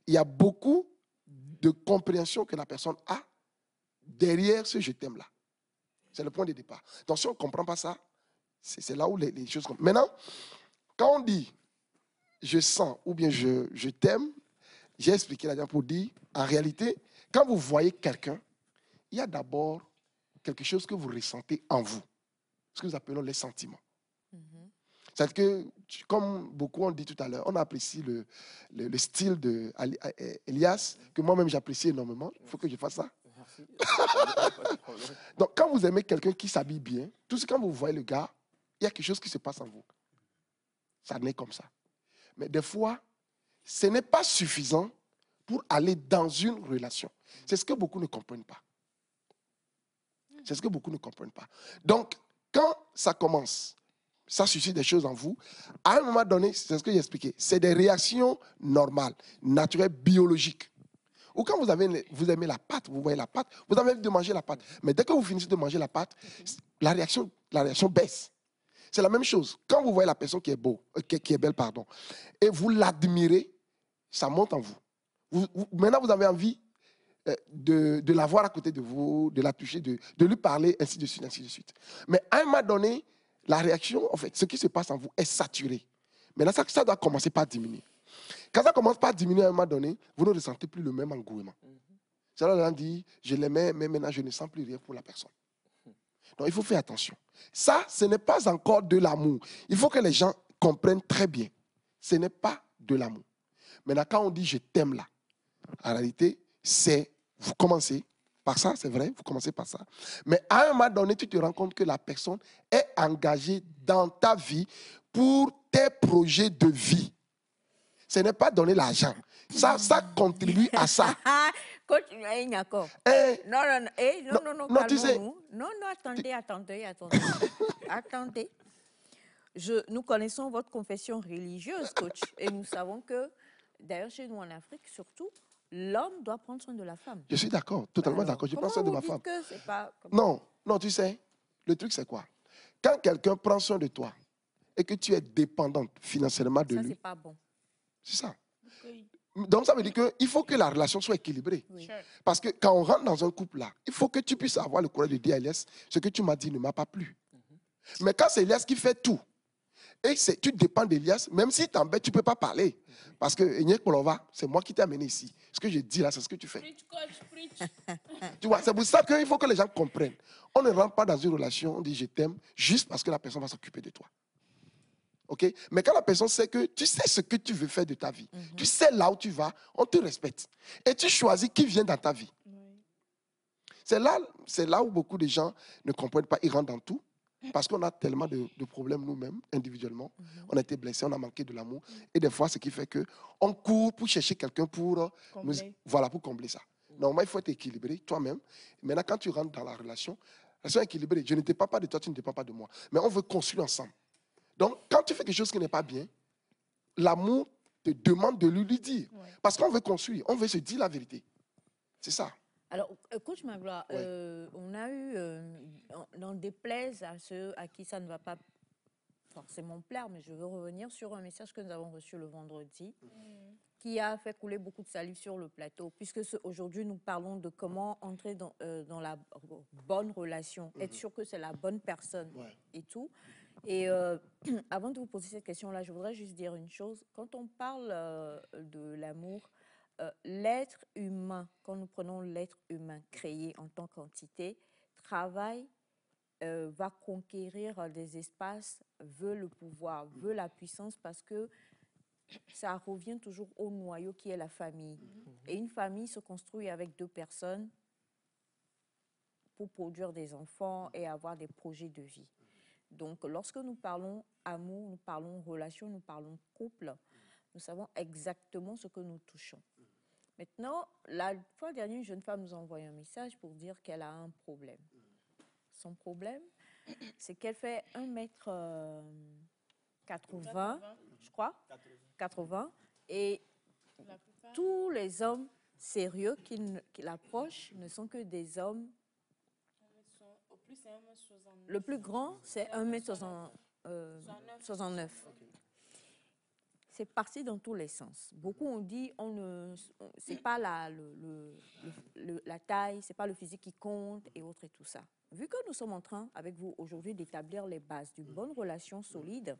il y a beaucoup de compréhension que la personne a derrière ce « je t'aime » là. C'est le point de départ. Donc, si on ne comprend pas ça, c'est là où les choses... Maintenant, quand on dit « je sens » ou bien « je t'aime », j'ai expliqué là-dedans pour dire, en réalité, quand vous voyez quelqu'un, il y a d'abord quelque chose que vous ressentez en vous. Ce que nous appelons les sentiments. C'est-à-dire que, comme beaucoup ont dit tout à l'heure, on apprécie le style d'Elias, que moi-même j'apprécie énormément. Il faut que je fasse ça. Donc, quand vous aimez quelqu'un qui s'habille bien, tout ce quand vous voyez le gars, il y a quelque chose qui se passe en vous. Ça naît comme ça. Mais des fois, ce n'est pas suffisant pour aller dans une relation. C'est ce que beaucoup ne comprennent pas. C'est ce que beaucoup ne comprennent pas. Donc, quand ça commence, ça suscite des choses en vous, à un moment donné, c'est ce que j'ai expliqué, c'est des réactions normales, naturelles, biologiques. Ou quand vous aimez la pâte, vous voyez la pâte, vous avez envie de manger la pâte. Mais dès que vous finissez de manger la pâte, la réaction baisse. C'est la même chose. Quand vous voyez la personne qui est belle, et vous l'admirez, ça monte en vous. Maintenant, vous avez envie de la voir à côté de vous, de la toucher, de lui parler, ainsi de suite, ainsi de suite. Mais à un moment donné, la réaction, en fait, ce qui se passe en vous est saturé. Mais là, ça doit commencer par diminuer. Quand ça commence par diminuer à un moment donné, vous ne ressentez plus le même engouement. C'est là qu'on dit, je l'aimais, mais maintenant, je ne sens plus rien pour la personne. Donc, il faut faire attention. Ça, ce n'est pas encore de l'amour. Il faut que les gens comprennent très bien. Ce n'est pas de l'amour. Maintenant, quand on dit « je t'aime » là, en réalité, vous commencez par ça, c'est vrai, vous commencez par ça. Mais à un moment donné, tu te rends compte que la personne est engagée dans ta vie pour tes projets de vie. Ce n'est pas donner l'argent. Ça contribue à ça. Coach, d'accord. Non, tu sais. Non, attendez. Attendez. Nous connaissons votre confession religieuse, coach, et nous savons que, d'ailleurs, chez nous en Afrique, surtout, l'homme doit prendre soin de la femme. Je suis d'accord, totalement d'accord. Je prends soin de ma femme. Que c'est pas comme... Non, tu sais, le truc c'est quoi? Quand quelqu'un prend soin de toi et que tu es dépendante financièrement de Ça, lui, c'est pas bon. c'est ça. Oui. Donc, ça veut dire qu'il faut que la relation soit équilibrée. Oui. Sure. Parce que quand on rentre dans un couple là, il faut que tu puisses avoir le courage de dire à Elias, ce que tu m'as dit ne m'a pas plu. Mais quand c'est Elias qui fait tout, et tu dépends d'Elias, même si t'embêtes, tu ne peux pas parler. Parce que c'est moi qui t'ai amené ici. Ce que je dis là, c'est ce que tu fais. Preach, coach, preach. Tu vois, c'est pour ça qu'il faut que les gens comprennent. On ne rentre pas dans une relation, on dit je t'aime, juste parce que la personne va s'occuper de toi. OK? Mais quand la personne sait que tu sais ce que tu veux faire de ta vie, tu sais là où tu vas, on te respecte. Et tu choisis qui vient dans ta vie. C'est là où beaucoup de gens ne comprennent pas, ils rentrent dans tout. Parce qu'on a tellement de problèmes nous-mêmes, individuellement. On a été blessés, on a manqué de l'amour. Et des fois, ce qui fait qu'on court pour chercher quelqu'un pour combler ça. Normalement, il faut être équilibré, toi-même. Maintenant, quand tu rentres dans la relation équilibrée, je ne dépends pas de toi, tu ne dépends pas de moi. Mais on veut construire ensemble. Donc, quand tu fais quelque chose qui n'est pas bien, l'amour te demande de lui dire. Ouais. Parce qu'on veut construire, on veut se dire la vérité. C'est ça. Alors, coach Magloire, on a eu, n'en déplaise à ceux à qui ça ne va pas forcément plaire, mais je veux revenir sur un message que nous avons reçu le vendredi, qui a fait couler beaucoup de salive sur le plateau, puisque aujourd'hui nous parlons de comment entrer dans la bonne relation, être sûr que c'est la bonne personne et tout. Et avant de vous poser cette question-là, je voudrais juste dire une chose. Quand on parle de l'amour, l'être humain, quand nous prenons l'être humain créé en tant qu'entité, travaille, va conquérir des espaces, veut le pouvoir, veut la puissance, parce que ça revient toujours au noyau qui est la famille. Et une famille se construit avec deux personnes pour produire des enfants et avoir des projets de vie. Donc, lorsque nous parlons amour, nous parlons relation, nous parlons couple, nous savons exactement ce que nous touchons. Maintenant, la fois dernière, une jeune femme nous a envoyé un message pour dire qu'elle a un problème. Son problème, c'est qu'elle fait 1m80, je crois, 80, et tous les hommes sérieux qui l'approchent ne sont que des hommes. Le plus grand, c'est 1m69. C'est parti dans tous les sens. Beaucoup ont dit, c'est pas la taille, c'est pas le physique qui compte et autres et tout ça. Vu que nous sommes en train, avec vous aujourd'hui, d'établir les bases d'une bonne relation solide,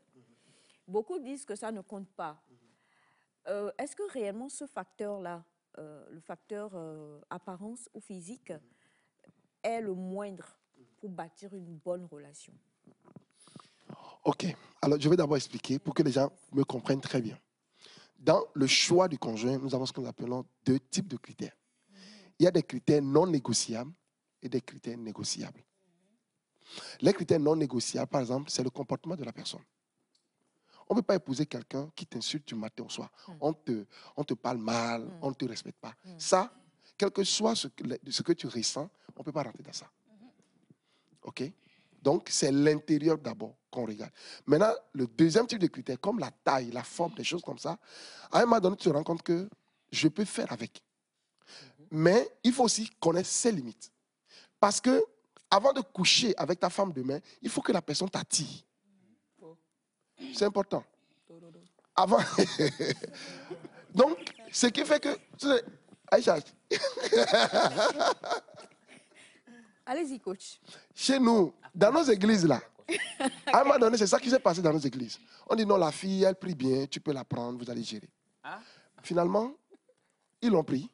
beaucoup disent que ça ne compte pas. Est-ce que réellement ce facteur-là, le facteur apparence ou physique, est le moindre pour bâtir une bonne relation? OK. Alors, je vais d'abord expliquer pour que les gens me comprennent très bien. Dans le choix du conjoint, nous avons ce que nous appelons deux types de critères. Il y a des critères non négociables et des critères négociables. Les critères non négociables, par exemple, c'est le comportement de la personne. On ne peut pas épouser quelqu'un qui t'insulte du matin au soir. On te parle mal, on ne te respecte pas. Ça, quel que soit ce que tu ressens, on ne peut pas rentrer dans ça. OK? Donc, c'est l'intérieur d'abord qu'on regarde. Maintenant, le deuxième type de critères, comme la taille, la forme, des choses comme ça, à un moment donné, tu te rends compte que je peux faire avec. Mais il faut aussi connaître ses limites. Parce que avant de coucher avec ta femme demain, il faut que la personne t'attire. C'est important. Avant. Donc, ce qui fait que... Aïcha. Allez-y, coach. Chez nous, dans nos églises, là, à un moment donné, c'est ça qui s'est passé dans nos églises. On dit non, la fille, elle prie bien, tu peux la prendre, vous allez gérer. Finalement, ils l'ont pris.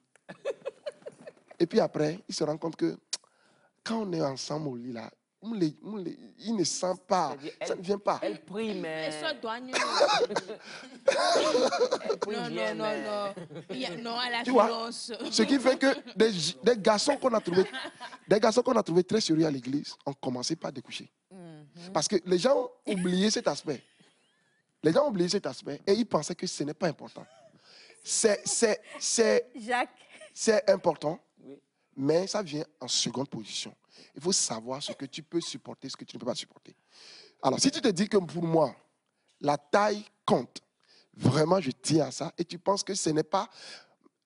Et puis après, ils se rendent compte que quand on est ensemble au lit, là, il ne sent pas, ça ne vient pas. Elle prie, mais... Elle soit douanier. Elle prie bien, Non, à la Tu vois, violence. ce qui fait que des garçons qu'on a trouvés très sérieux à l'église ont commencé par découcher. Parce que les gens ont oublié cet aspect. Les gens ont oublié cet aspect et ils pensaient que ce n'est pas important. Jacques. C'est important, mais ça vient en seconde position. Il faut savoir ce que tu peux supporter, ce que tu ne peux pas supporter. Alors, si tu te dis que pour moi, la taille compte, vraiment, je tiens à ça, et tu penses que ce n'est pas...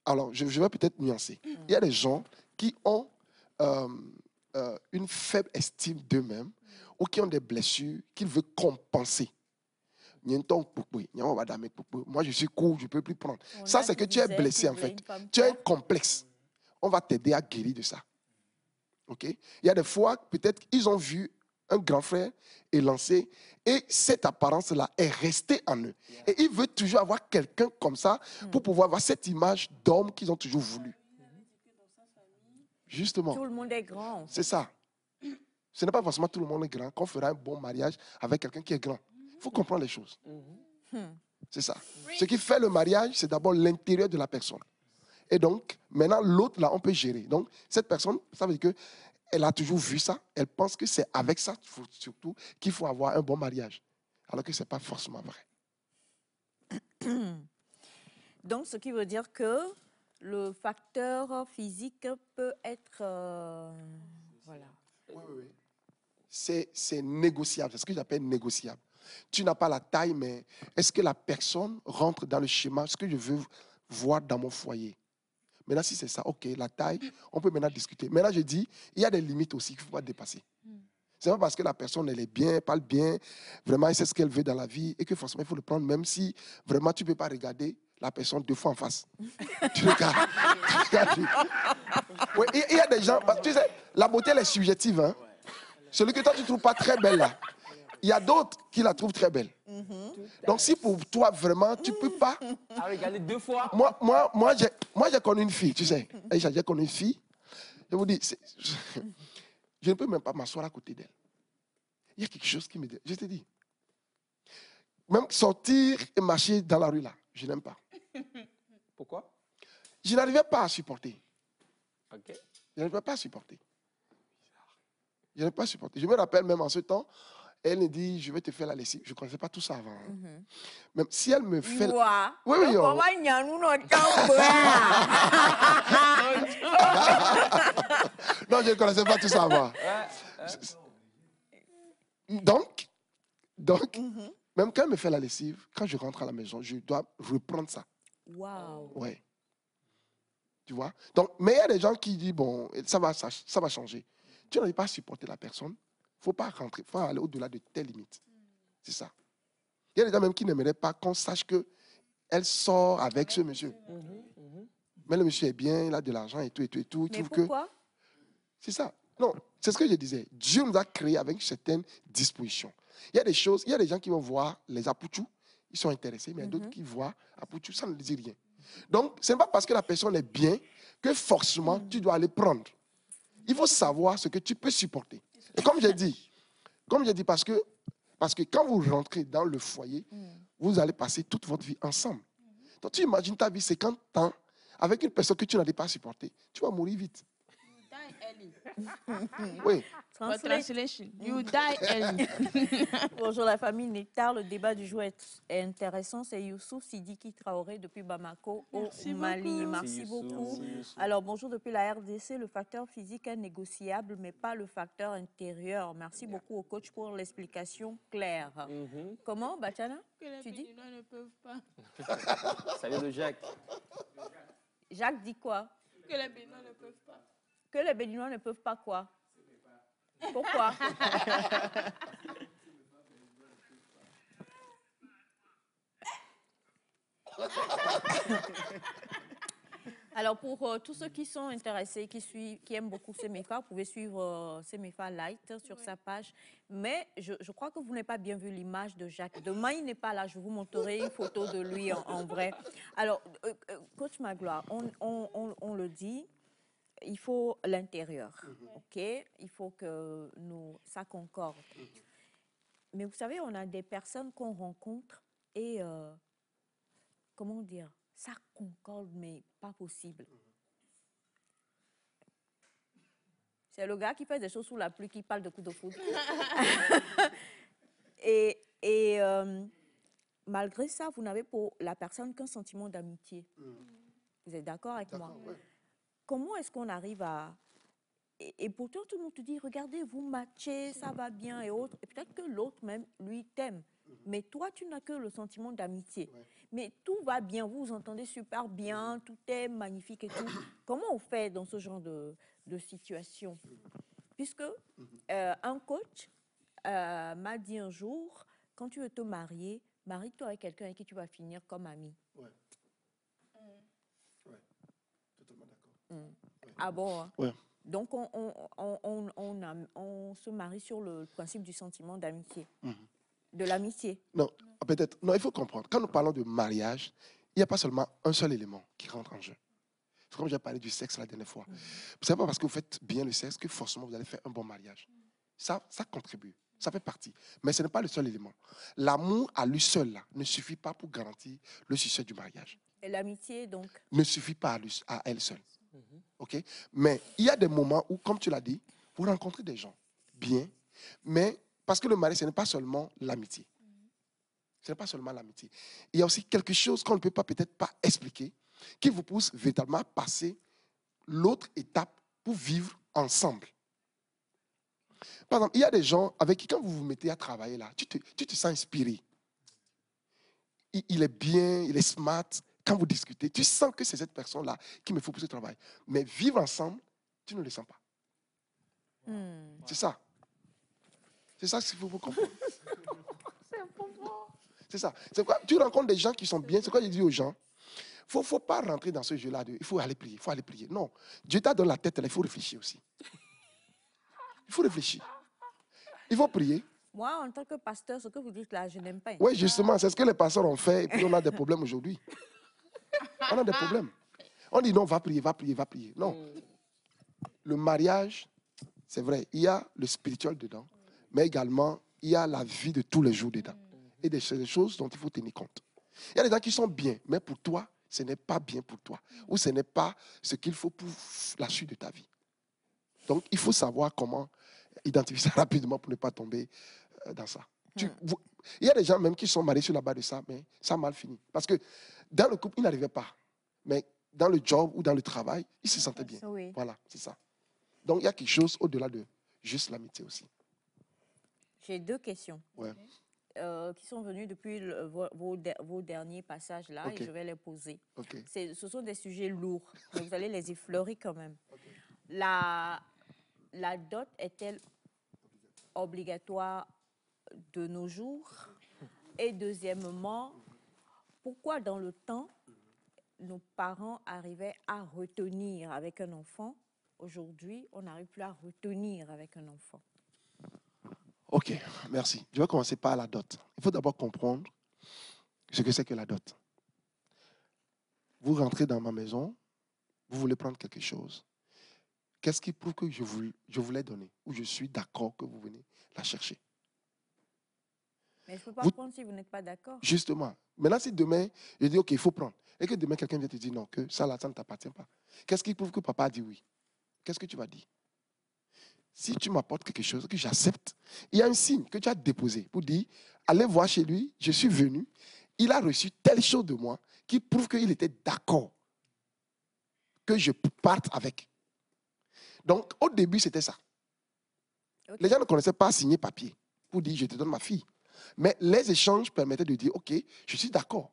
Alors, je vais peut-être nuancer. Il y a des gens qui ont une faible estime d'eux-mêmes, ou qui ont des blessures qu'il veut compenser. Moi, je suis court, je ne peux plus prendre. Ça, c'est que tu es blessé, en fait. Tu as un complexe. On va t'aider à guérir de ça. OK? Il y a des fois, peut-être, ils ont vu un grand frère élancé et cette apparence-là est restée en eux. Et ils veulent toujours avoir quelqu'un comme ça pour pouvoir avoir cette image d'homme qu'ils ont toujours voulu. Justement. Tout le monde est grand. C'est ça. Ce n'est pas forcément tout le monde est grand qu'on fera un bon mariage avec quelqu'un qui est grand. Il faut comprendre les choses. C'est ça. Ce qui fait le mariage, c'est d'abord l'intérieur de la personne. Et donc, maintenant, l'autre, là, on peut gérer. Donc, cette personne, ça veut dire qu'elle a toujours vu ça. Elle pense que c'est avec ça, surtout, qu'il faut avoir un bon mariage. Alors que ce n'est pas forcément vrai. Donc, ce qui veut dire que le facteur physique peut être... voilà. Oui. C'est négociable. C'est ce que j'appelle négociable. Tu n'as pas la taille, mais est-ce que la personne rentre dans le schéma, ce que je veux voir dans mon foyer? Maintenant, si c'est ça, OK, la taille, on peut maintenant discuter. Maintenant, je dis, il y a des limites aussi qu'il ne faut pas dépasser. Ce n'est pas parce que la personne, elle est bien, elle parle bien, vraiment, elle sait ce qu'elle veut dans la vie, et que forcément, il faut le prendre, même si vraiment, tu ne peux pas regarder la personne 2 fois en face. Tu regardes. Oui, il y a des gens, tu sais, la beauté, elle est subjective. Hein? Celui que toi, tu ne trouves pas très belle, là, il y a d'autres qui la trouvent très belle. Donc, si pour toi, vraiment, tu ne peux pas... À regarder 2 fois. Moi, j'ai connu une fille, tu sais. Aïcha, j'ai connu une fille. Je vous dis, je ne peux même pas m'asseoir à côté d'elle. Il y a quelque chose qui me dit. Je te dis. Même sortir et marcher dans la rue, là, je n'aime pas. Pourquoi? Je n'arrivais pas à supporter. OK. Je n'arrivais pas à supporter. Je n'arrivais pas à supporter. Je me rappelle même en ce temps, elle me dit, je vais te faire la lessive. Je ne connaissais pas tout ça avant. Même si elle me fait... Oui. Non, je ne connaissais pas tout ça avant. Donc, même quand elle me fait la lessive, quand je rentre à la maison, je dois reprendre ça. Wow. Ouais. Tu vois? Donc, mais il y a des gens qui disent, bon, ça va changer. Tu n'arrives pas à supporter la personne. Il ne faut pas rentrer, il faut aller au-delà de tes limites. C'est ça. Il y a des gens même qui n'aimeraient pas qu'on sache qu'elle sort avec ce monsieur. Mais le monsieur est bien, il a de l'argent et tout. Mais pourquoi? C'est ça. Non, c'est ce que je disais. Dieu nous a créés avec une certaine disposition. Il y a des choses, il y a des gens qui vont voir les apouchous, ils sont intéressés, mais il y a d'autres qui voient apouchous, ça ne dit rien. Donc, ce n'est pas parce que la personne est bien que forcément tu dois aller prendre. Il faut savoir ce que tu peux supporter. Et comme j'ai dit, parce que quand vous rentrez dans le foyer, vous allez passer toute votre vie ensemble. Donc tu imagines ta vie 50 ans avec une personne que tu n'arrives pas à supporter. Tu vas mourir vite. Oui. Translation. You die early. Bonjour la famille Nectar. Le débat du jour est intéressant. C'est Youssouf Sidiki Traoré depuis Bamako au Mali. Merci beaucoup. Alors bonjour depuis la RDC. Le facteur physique est négociable, mais pas le facteur intérieur. Merci beaucoup au coach pour l'explication claire. Comment, Bachana? Que les Tu dis? Béninois ne peuvent pas. Salut de Jacques. Jacques dit quoi? Que les Béninois ne peuvent pas. Que les Béninois ne peuvent pas quoi? Pourquoi? Alors, pour tous ceux qui sont intéressés, qui aiment beaucoup Semefa, vous pouvez suivre Semefa Light sur sa page. Mais je crois que vous n'avez pas bien vu l'image de Jacques. Demain, il n'est pas là. Je vous montrerai une photo de lui en vrai. Alors, Coach Magloire, on le dit, il faut l'intérieur, ok? Il faut que ça concorde. Mais vous savez, on a des personnes qu'on rencontre et, comment dire, ça concorde, mais pas possible. C'est le gars qui fait des choses sous la pluie, qui parle de coups de foudre. et malgré ça, vous n'avez pour la personne qu'un sentiment d'amitié. Vous êtes d'accord avec moi? Ouais. Comment est-ce qu'on arrive à... Et pourtant, tout le monde te dit, regardez, vous matchez, ça va bien et autres. Et peut-être que l'autre même, lui, t'aime. Mais toi, tu n'as que le sentiment d'amitié. Ouais. Mais tout va bien, vous vous entendez super bien, tout est magnifique et tout. Comment on fait dans ce genre de situation? Puisque un coach m'a dit un jour, quand tu veux te marier, marie-toi avec quelqu'un avec qui tu vas finir comme ami. Ouais. Ouais. Totalement d'accord. Ah bon? Hein? Ouais. Donc, on se marie sur le principe du sentiment d'amitié. De l'amitié. Non, peut-être. Non, il faut comprendre. Quand nous parlons de mariage, il n'y a pas seulement un seul élément qui rentre en jeu. C'est comme j'ai parlé du sexe la dernière fois. Ce n'est pas parce que vous faites bien le sexe que forcément vous allez faire un bon mariage. Ça contribue. Ça fait partie. Mais ce n'est pas le seul élément. L'amour à lui seul là, ne suffit pas pour garantir le succès du mariage. Et l'amitié, donc? Ne suffit pas à elle seule. Okay? Mais il y a des moments où, comme tu l'as dit, vous rencontrez des gens bien, mais parce que le mariage, ce n'est pas seulement l'amitié. Ce n'est pas seulement l'amitié. Il y a aussi quelque chose qu'on ne peut peut-être pas expliquer, qui vous pousse véritablement à passer l'autre étape pour vivre ensemble. Par exemple, il y a des gens avec qui, quand vous vous mettez à travailler là, tu te sens inspiré. Il est bien, il est smart. Quand vous discutez, tu sens que c'est cette personne-là qui me faut pour ce travail. Mais vivre ensemble, tu ne le sens pas. C'est ça. C'est ça qu'il faut vous comprendre. C'est ça. C'est quoi? Tu rencontres des gens qui sont bien. C'est quoi je dis aux gens? Il ne faut pas rentrer dans ce jeu-là. Il faut aller prier. Il faut aller prier. Non. Dieu t'a donné la tête, là, il faut réfléchir aussi. Il faut réfléchir. Il faut prier. Moi, en tant que pasteur, ce que vous dites là, je n'aime pas. Oui, justement, c'est ce que les pasteurs ont fait. Et puis, on a des problèmes aujourd'hui. On a des problèmes. On dit non, va prier, va prier, va prier. Non. Le mariage, c'est vrai, il y a le spirituel dedans, mais également, il y a la vie de tous les jours dedans. Et des choses dont il faut tenir compte. Il y a des gens qui sont bien, mais pour toi, ce n'est pas bien pour toi. Ou ce n'est pas ce qu'il faut pour la suite de ta vie. Donc, il faut savoir comment identifier ça rapidement pour ne pas tomber dans ça. Il y a des gens même qui sont mariés sur la base de ça, mais ça a mal fini. Parce que dans le couple, ils n'arrivaient pas. Mais dans le job ou dans le travail, ils se sentaient bien. Oui. Voilà, c'est ça. Donc, il y a quelque chose au-delà de juste l'amitié aussi. J'ai deux questions. Ouais. Qui sont venues depuis vos derniers passages là, Okay. et je vais les poser. Okay. Ce sont des sujets lourds, mais vous allez les effleurer quand même. Okay. La dot est-elle obligatoire de nos jours? Et deuxièmement, pourquoi dans le temps, nos parents arrivaient à retenir avec un enfant? Aujourd'hui, on n'arrive plus à retenir avec un enfant. Ok, merci. Je vais commencer par la dot. Il faut d'abord comprendre ce que c'est que la dot. Vous rentrez dans ma maison, vous voulez prendre quelque chose. Qu'est-ce qui prouve que je vous l'ai donné ou je suis d'accord que vous venez la chercher? Mais je ne peux pas prendre si vous n'êtes pas d'accord. Justement. Maintenant, si demain, je dis ok, il faut prendre, et que demain, quelqu'un vient te dire non, que ça, là, ça ne t'appartient pas. Qu'est-ce qui prouve que papa a dit oui? Qu'est-ce que tu vas dire? Si tu m'apportes quelque chose que j'accepte, il y a un signe que tu as déposé pour dire, allez voir chez lui, je suis venu, il a reçu telle chose de moi qui prouve qu'il était d'accord que je parte avec. Donc, au début, c'était ça. Okay. Les gens ne connaissaient pas signer papier pour dire, je te donne ma fille. Mais les échanges permettaient de dire, ok, je suis d'accord.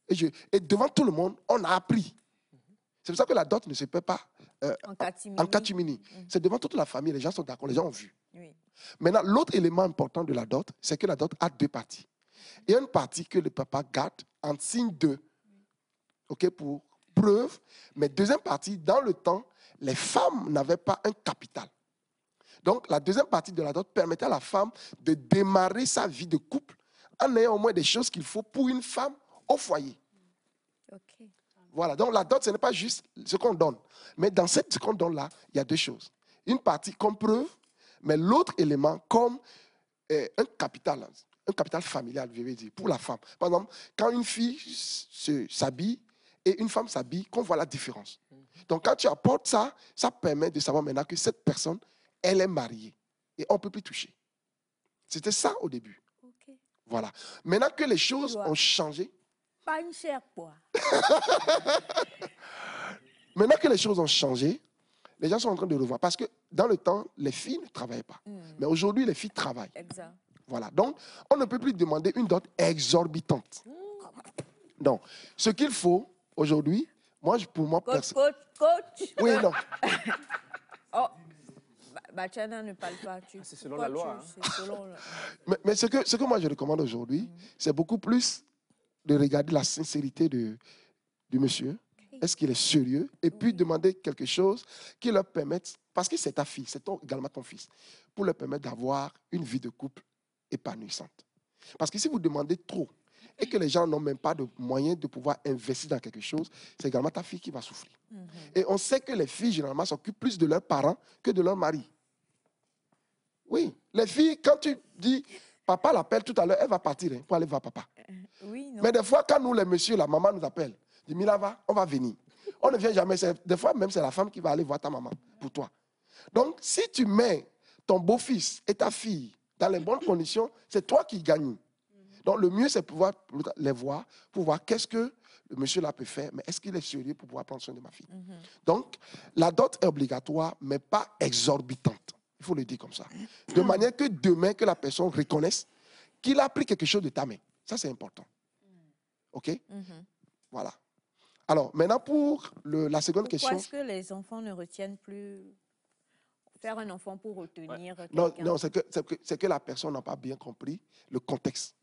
Et devant tout le monde, on a appris. C'est pour ça que la dot ne se paie pas en catimini. C'est devant toute la famille, les gens sont d'accord, les gens ont vu. Oui. Maintenant, l'autre élément important de la dot, c'est que la dot a deux parties. Il y a une partie que le papa garde en signe de, ok, pour preuve. Mais deuxième partie, dans le temps, les femmes n'avaient pas un capital. Donc, la deuxième partie de la dot permettait à la femme de démarrer sa vie de couple en ayant au moins des choses qu'il faut pour une femme au foyer. Okay. Voilà, donc la dot, ce n'est pas juste ce qu'on donne. Mais dans ce qu'on donne-là, il y a deux choses. Une partie comme preuve, mais l'autre élément comme un capital familial, je vais dire, pour la femme. Par exemple, quand une fille s'habille et une femme s'habille, qu'on voit la différence. Donc quand tu apportes ça, ça permet de savoir maintenant que cette personne, elle est mariée. Et on ne peut plus toucher. C'était ça au début. Okay. Voilà. Maintenant que les choses ont changé, pas une chère quoi. Maintenant que les choses ont changé, les gens sont en train de revoir. Parce que dans le temps, les filles ne travaillaient pas. Mais aujourd'hui, les filles travaillent. Exact. Voilà. Donc, on ne peut plus demander une dot exorbitante. Donc, ce qu'il faut aujourd'hui, moi, pour moi... Coach. Oui, non. Oh, Batiana ne parle pas. C'est selon la loi. C'est selon la... Mais ce que moi je recommande aujourd'hui, c'est beaucoup plus de regarder la sincérité du monsieur. Est-ce qu'il est sérieux? Et puis demander quelque chose qui leur permette, parce que c'est ta fille, c'est également ton fils, pour leur permettre d'avoir une vie de couple épanouissante. Parce que si vous demandez trop et que les gens n'ont même pas de moyens de pouvoir investir dans quelque chose, c'est également ta fille qui va souffrir. Et on sait que les filles, généralement, s'occupent plus de leurs parents que de leur mari. Oui, les filles, quand tu dis, papa l'appelle tout à l'heure, elle va partir pour aller voir papa. Oui, non. Mais des fois, quand nous, les messieurs, la maman nous appelle, dit, Mila, on va venir. On ne vient jamais. Des fois, même, c'est la femme qui va aller voir ta maman pour toi. Donc, si tu mets ton beau-fils et ta fille dans les bonnes conditions, c'est toi qui gagnes. Donc, le mieux, c'est pouvoir les voir, pour voir qu'est-ce que le monsieur là peut faire, mais est-ce qu'il est sérieux pour pouvoir prendre soin de ma fille. Donc, la dot est obligatoire, mais pas exorbitante. Il faut le dire comme ça. De manière que demain, que la personne reconnaisse qu'il a pris quelque chose de ta main. Ça, c'est important. OK? Voilà. Alors, maintenant, pour la seconde question. Pourquoi est-ce que les enfants ne retiennent plus... Faire un enfant pour retenir Non, quelqu'un? non, c'est que la personne n'a pas bien compris le contexte.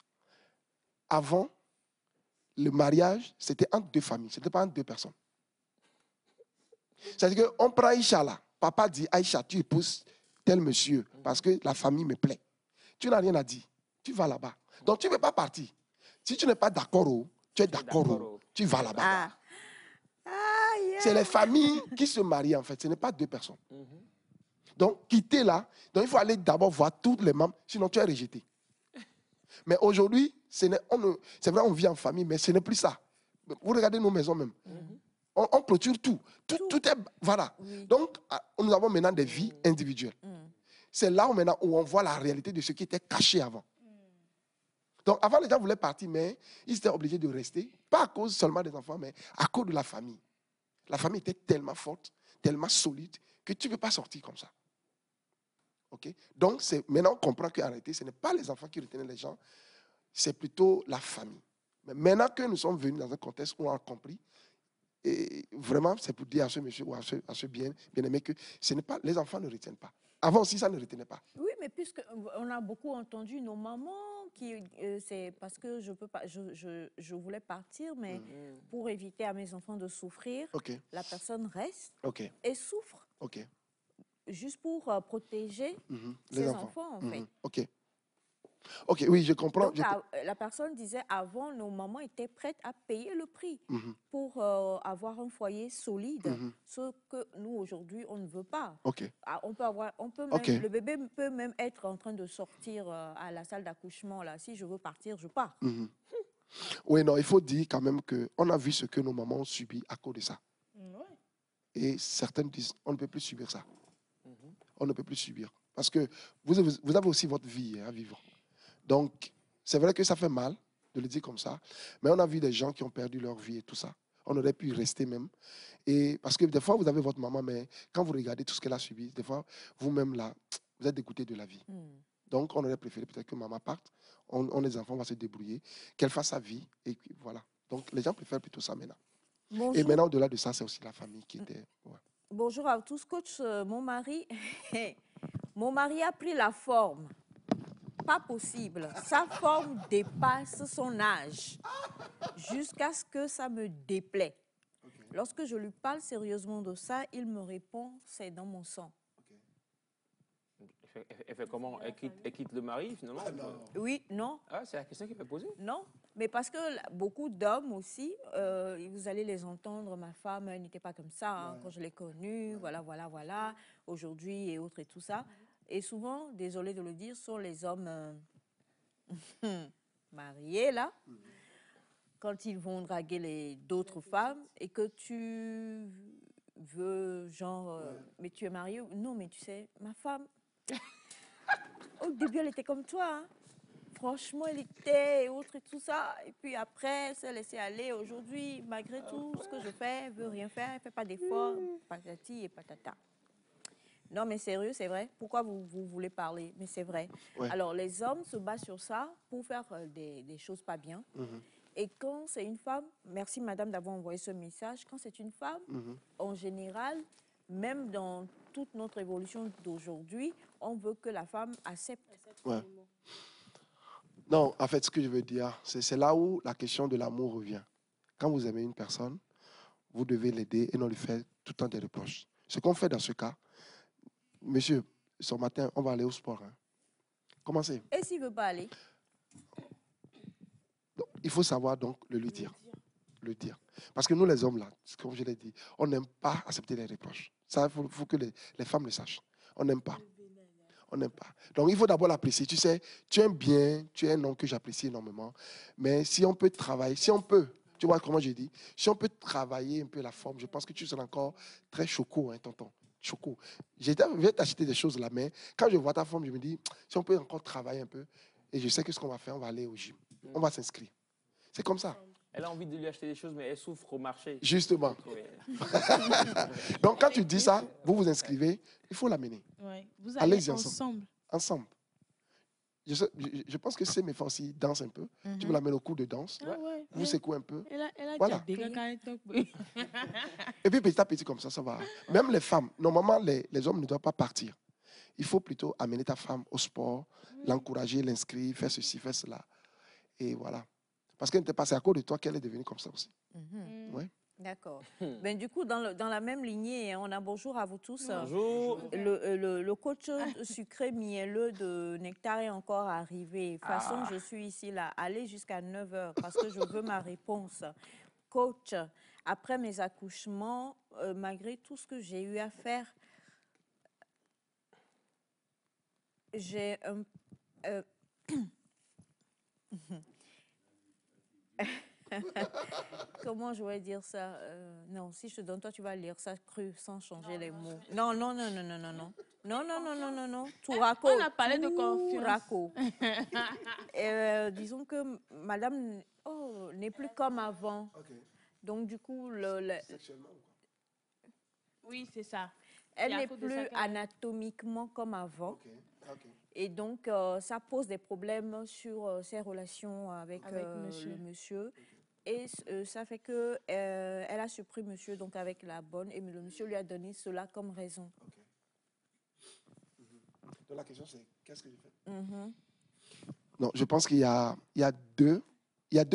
Avant, le mariage, c'était entre deux familles, ce n'était pas entre deux personnes. C'est-à-dire qu'on prend Aïcha là. Papa dit, Aïcha, tu épouses tel monsieur parce que la famille me plaît. Tu n'as rien à dire. Tu vas là-bas. Donc, tu ne veux pas partir. Si tu n'es pas d'accord, tu es d'accord, tu vas là-bas. C'est les familles qui se marient, en fait. Ce n'est pas deux personnes. Donc, quitter là, donc il faut aller d'abord voir tous les membres, sinon tu es rejeté. Mais aujourd'hui, c'est vrai, on vit en famille, mais ce n'est plus ça. Vous regardez nos maisons même. On clôture tout. Tout est... Voilà. Donc, nous avons maintenant des vies individuelles. C'est là maintenant où on voit la réalité de ce qui était caché avant. Donc, avant, les gens voulaient partir, mais ils étaient obligés de rester, pas à cause seulement des enfants, mais à cause de la famille. La famille était tellement forte, tellement solide, que tu ne peux pas sortir comme ça. Okay? Donc, maintenant, on comprend qu'en réalité, ce n'est pas les enfants qui retenaient les gens, c'est plutôt la famille. Mais maintenant que nous sommes venus dans un contexte où on a compris, et vraiment, c'est pour dire à ce monsieur ou à ce bien-aimé que les enfants ne retiennent pas. Avant aussi, ça ne retenait pas. Oui, mais puisque on a beaucoup entendu nos mamans qui, c'est parce que je peux pas, je voulais partir, mais pour éviter à mes enfants de souffrir, la personne reste et souffre. Juste pour protéger ses enfants, en fait. Ok, oui, je comprends. Donc, la personne disait, avant, nos mamans étaient prêtes à payer le prix pour avoir un foyer solide, ce que nous, aujourd'hui, on ne veut pas. Le bébé peut même être en train de sortir à la salle d'accouchement. Si je veux partir, je pars. Oui, non, il faut dire quand même qu'on a vu ce que nos mamans ont subi à cause de ça. Et certaines disent, on ne peut plus subir ça. On ne peut plus subir. Parce que vous avez aussi votre vie à vivre. Donc, c'est vrai que ça fait mal de le dire comme ça, mais on a vu des gens qui ont perdu leur vie et tout ça. On aurait pu y rester même. Et parce que des fois, vous avez votre maman, mais quand vous regardez tout ce qu'elle a subi, des fois, vous-même là, vous êtes dégoûté de la vie. Donc, on aurait préféré peut-être que maman parte, les enfants vont se débrouiller, qu'elle fasse sa vie, et puis voilà. Donc, les gens préfèrent plutôt ça maintenant. Bonjour. Et maintenant, au-delà de ça, c'est aussi la famille qui était... Ouais. Bonjour à tous, coach. Mon mari a pris la forme. Pas possible. Sa forme dépasse son âge jusqu'à ce que ça me déplaît. Lorsque je lui parle sérieusement de ça, il me répond, c'est dans mon sang. Elle fait comment? Elle quitte le mari, finalement? Oui, non. Ah, c'est la question qu'il peut poser? Non, mais parce que beaucoup d'hommes aussi, vous allez les entendre, ma femme n'était pas comme ça quand je l'ai connue, voilà, aujourd'hui et autres et tout ça. Et souvent, désolé de le dire, sont les hommes mariés, là, quand ils vont draguer d'autres femmes et que tu veux, genre, mais tu es marié? Non, mais tu sais, ma femme, au début, elle était comme toi, hein. Franchement, elle était et autres et tout ça. Et puis après, elle s'est laissée aller. Aujourd'hui, malgré tout ce que je fais, elle ne veut rien faire, elle ne fait pas d'efforts, patati et patata. Non, mais sérieux, c'est vrai. Pourquoi vous voulez parler? Mais c'est vrai. Ouais. Alors, les hommes se basent sur ça pour faire des choses pas bien. Et quand c'est une femme, merci madame d'avoir envoyé ce message, quand c'est une femme, en général, même dans toute notre évolution d'aujourd'hui, on veut que la femme accepte. Ouais. Non, en fait, ce que je veux dire, c'est là où la question de l'amour revient. Quand vous aimez une personne, vous devez l'aider et non lui faire tout le temps des reproches. Ce qu'on fait dans ce cas, monsieur, ce matin, on va aller au sport. Hein. Commencez. Et s'il ne veut pas aller? Donc, il faut savoir donc lui dire. Le dire. Parce que nous, les hommes, là, comme je l'ai dit, on n'aime pas accepter les reproches. Ça, il faut que les femmes le sachent. On n'aime pas. On n'aime pas. Donc, il faut d'abord l'apprécier. Tu sais, tu aimes bien, tu es un homme que j'apprécie énormément. Mais si on peut travailler, si on peut, tu vois comment j'ai dit, si on peut travailler un peu la forme, je pense que tu seras encore très choco, hein, tonton. Choco. Je vais t'acheter des choses là, mais quand je vois ta forme, je me dis, si on peut encore travailler un peu, et je sais que ce qu'on va faire, on va aller au gym. On va s'inscrire. C'est comme ça. Elle a envie de lui acheter des choses, mais elle souffre au marché. Justement. Donc, quand tu dis ça, vous vous inscrivez, il faut l'amener. Ouais. Vous allez Allez-y ensemble. Ensemble. Je pense que c'est mes forces ici, danse un peu. Tu me l'amènes au cours de danse. Ah ouais. Vous secouez un peu. Elle a Voilà. déjà quand elle toque. Et puis petit à petit, comme ça va. Même les femmes, normalement, les hommes ne doivent pas partir. Il faut plutôt amener ta femme au sport, l'encourager, l'inscrire, faire ceci, faire cela. Et voilà. Parce qu'elle n'était pas, c'est à cause de toi qu'elle est devenue comme ça aussi. Ouais. D'accord. Ben, du coup, dans la même lignée, on a bonjour à vous tous. Bonjour. Le coach sucré mielleux de Nectar est encore arrivé. De toute façon, je suis ici, là. Allez jusqu'à 9 h parce que je veux ma réponse. Coach, après mes accouchements, malgré tout ce que j'ai eu à faire, j'ai un... Comment je vais dire ça? Non, si je te donne, toi, tu vas lire ça cru, sans changer les mots. Non, non, non, non, non, non, non. Non, non, non, non, non, non. Touraco. On a parlé de confiance. Touraco. Disons que madame n'est plus comme avant. Okay. Donc, du coup, Sexuellement ou quoi? Oui, c'est ça. Elle n'est plus anatomiquement comme avant. Okay. Okay. Et donc, ça pose des problèmes sur ses relations avec le monsieur. Et ça fait que elle a surpris monsieur donc avec la bonne et le monsieur lui a donné cela comme raison. Okay. Donc la question c'est qu'est-ce que je fais? Non, je pense qu'il y a deux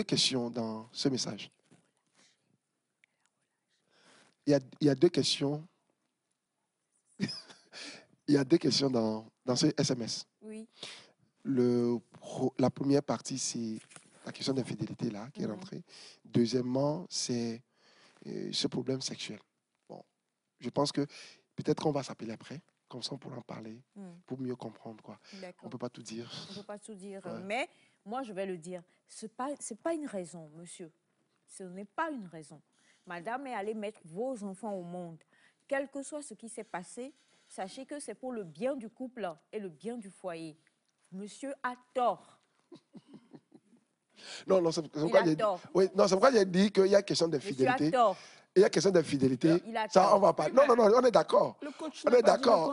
questions dans ce message. Il y a deux questions. Il y a deux questions dans ce SMS. Oui. La première partie, c'est la question d'infidélité là qui est rentrée. Deuxièmement, c'est ce problème sexuel. Bon, je pense que peut-être qu'on va s'appeler après, comme ça on pourra en parler pour mieux comprendre quoi. On ne peut pas tout dire. On ne peut pas tout dire, Ouais. mais moi je vais le dire. C'est pas une raison, monsieur. Ce n'est pas une raison. Madame est allée mettre vos enfants au monde. Quel que soit ce qui s'est passé, sachez que c'est pour le bien du couple et le bien du foyer. Monsieur a tort. Non, c'est pourquoi j'ai dit. Oui, non, c'est pourquoi j'ai dit qu'il y a question d'infidélité. Monsieur a tort. Il y a question d'infidélité. Ça, on va pas. Non, on est d'accord. On est d'accord.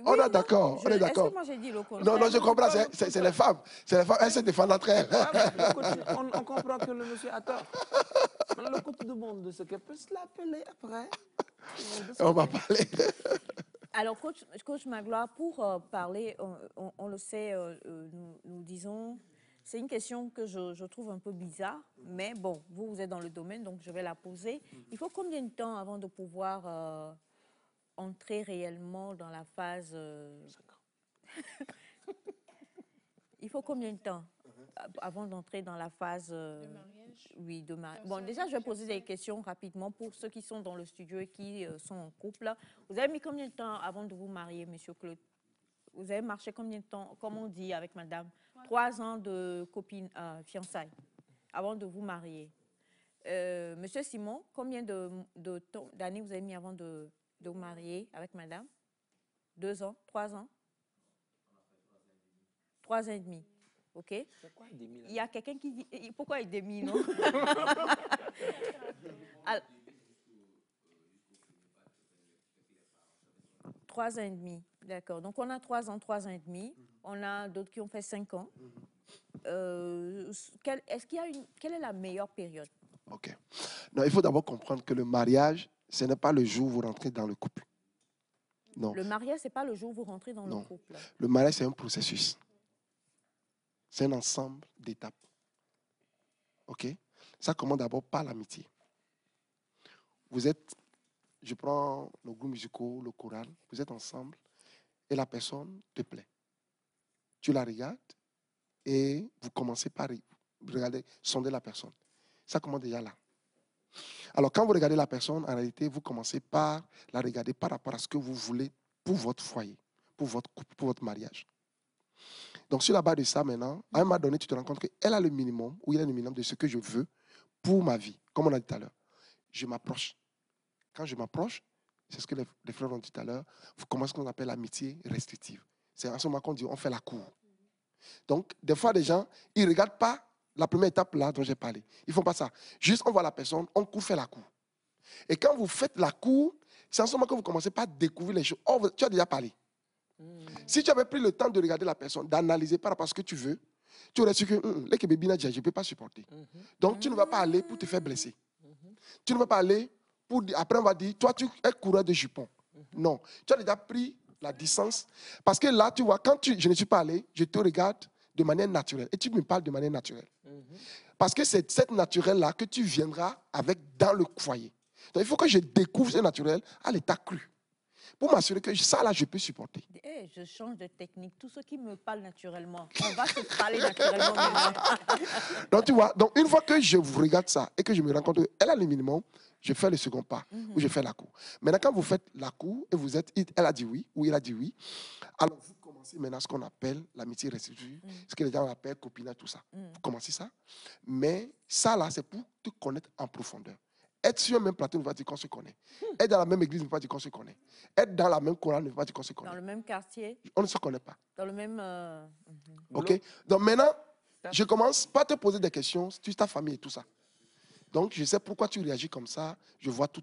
On est d'accord. On est d'accord. Est-ce que moi j'ai dit le contraire? Non, je comprends. C'est les femmes. C'est les femmes. Elles se défendent entre elles. On comprend que le monsieur a tort. Le couple demande de ce qu'elle peut se l'appeler après. On va parler. Alors, coach Magloire, pour parler, on le sait, nous disons, c'est une question que je trouve un peu bizarre, mais bon, vous êtes dans le domaine, donc je vais la poser. Il faut combien de temps avant de pouvoir entrer réellement dans la phase... Il faut combien de temps avant d'entrer dans la phase... de mariage? Oui, de mariage. Bon, déjà, je vais poser des questions rapidement pour ceux qui sont dans le studio et qui sont en couple. Vous avez mis combien de temps avant de vous marier, monsieur Claude? Vous avez marché combien de temps, comme on dit avec madame? 3 ans de fiançailles avant de vous marier. Monsieur Simon, combien d'années vous avez mis avant de vous marier avec madame? 2 ans? 3 ans? 3 ans et demi. OK? Il y a quelqu'un qui dit... Pourquoi il demi, non? 3 ans et demi, d'accord. Donc, on a 3 ans, 3 ans et demi. On a d'autres qui ont fait 5 ans. Quelle est la meilleure période? OK. Non, il faut d'abord comprendre que le mariage, ce n'est pas le jour où vous rentrez dans le couple. Non. Le mariage, ce n'est pas le jour où vous rentrez dans le Non. couple. Le mariage, c'est un processus. C'est un ensemble d'étapes. OK? Ça commence d'abord par l'amitié. Vous êtes, je prends nos goûts musicaux, le choral, vous êtes ensemble et la personne te plaît. Tu la regardes et vous commencez par regarder, sonder la personne. Ça commence déjà là. Alors, quand vous regardez la personne, en réalité, vous commencez par la regarder par rapport à ce que vous voulez pour votre foyer, pour votre couple, pour votre mariage. Donc, sur la base de ça, maintenant, à un moment donné, tu te rends compte qu'elle a le minimum, ou il a le minimum de ce que je veux pour ma vie. Comme on a dit tout à l'heure, je m'approche. Quand je m'approche, c'est ce que les frères ont dit tout à l'heure, vous commencez ce qu'on appelle l'amitié restrictive. C'est en ce moment qu'on dit, on fait la cour. Donc, des fois, les gens, ils ne regardent pas la première étape là dont j'ai parlé. Ils ne font pas ça. Juste, on voit la personne, on court, fait la cour. Et quand vous faites la cour, c'est en ce moment que vous commencez pas à découvrir les choses. Oh, tu as déjà parlé. Si tu avais pris le temps de regarder la personne, d'analyser par rapport à ce que tu veux, tu aurais su que les Kébébina, je ne peux pas supporter. Donc, tu ne vas pas aller pour te faire blesser. Tu ne vas pas aller pour dire, après on va dire, toi tu es coureur de jupons. Non, tu as déjà pris la distance. Parce que là, tu vois, quand je ne suis pas allé, je te regarde de manière naturelle. Et tu me parles de manière naturelle. Parce que c'est cette naturelle-là que tu viendras avec dans le foyer. Donc, il faut que je découvre ce naturel à l'état cru. Pour m'assurer que ça, là, je peux supporter. Hey, je change de technique. Tous ceux qui me parlent naturellement, on va se parler naturellement maintenant. Donc, tu vois, donc, une fois que je vous regarde ça et que je me rends compte qu'elle a le minimum, je fais le second pas, ou je fais la cour. Maintenant, quand vous faites la cour et vous êtes, elle a dit oui, ou il a dit oui, alors vous commencez maintenant ce qu'on appelle l'amitié restituée, ce que les gens appellent copinage, tout ça. Vous commencez ça. Mais ça, là, c'est pour te connaître en profondeur. Être sur le même plateau ne veut pas dire qu'on se connaît. Être dans la même église ne veut pas dire qu'on se connaît. Être dans la même chorale ne veut pas dire qu'on se connaît. Dans le même quartier. On ne se connaît pas. Dans le même... OK? Donc maintenant, je commence par te poser des questions sur ta famille et tout ça. Donc, je sais pourquoi tu réagis comme ça. Je vois tout.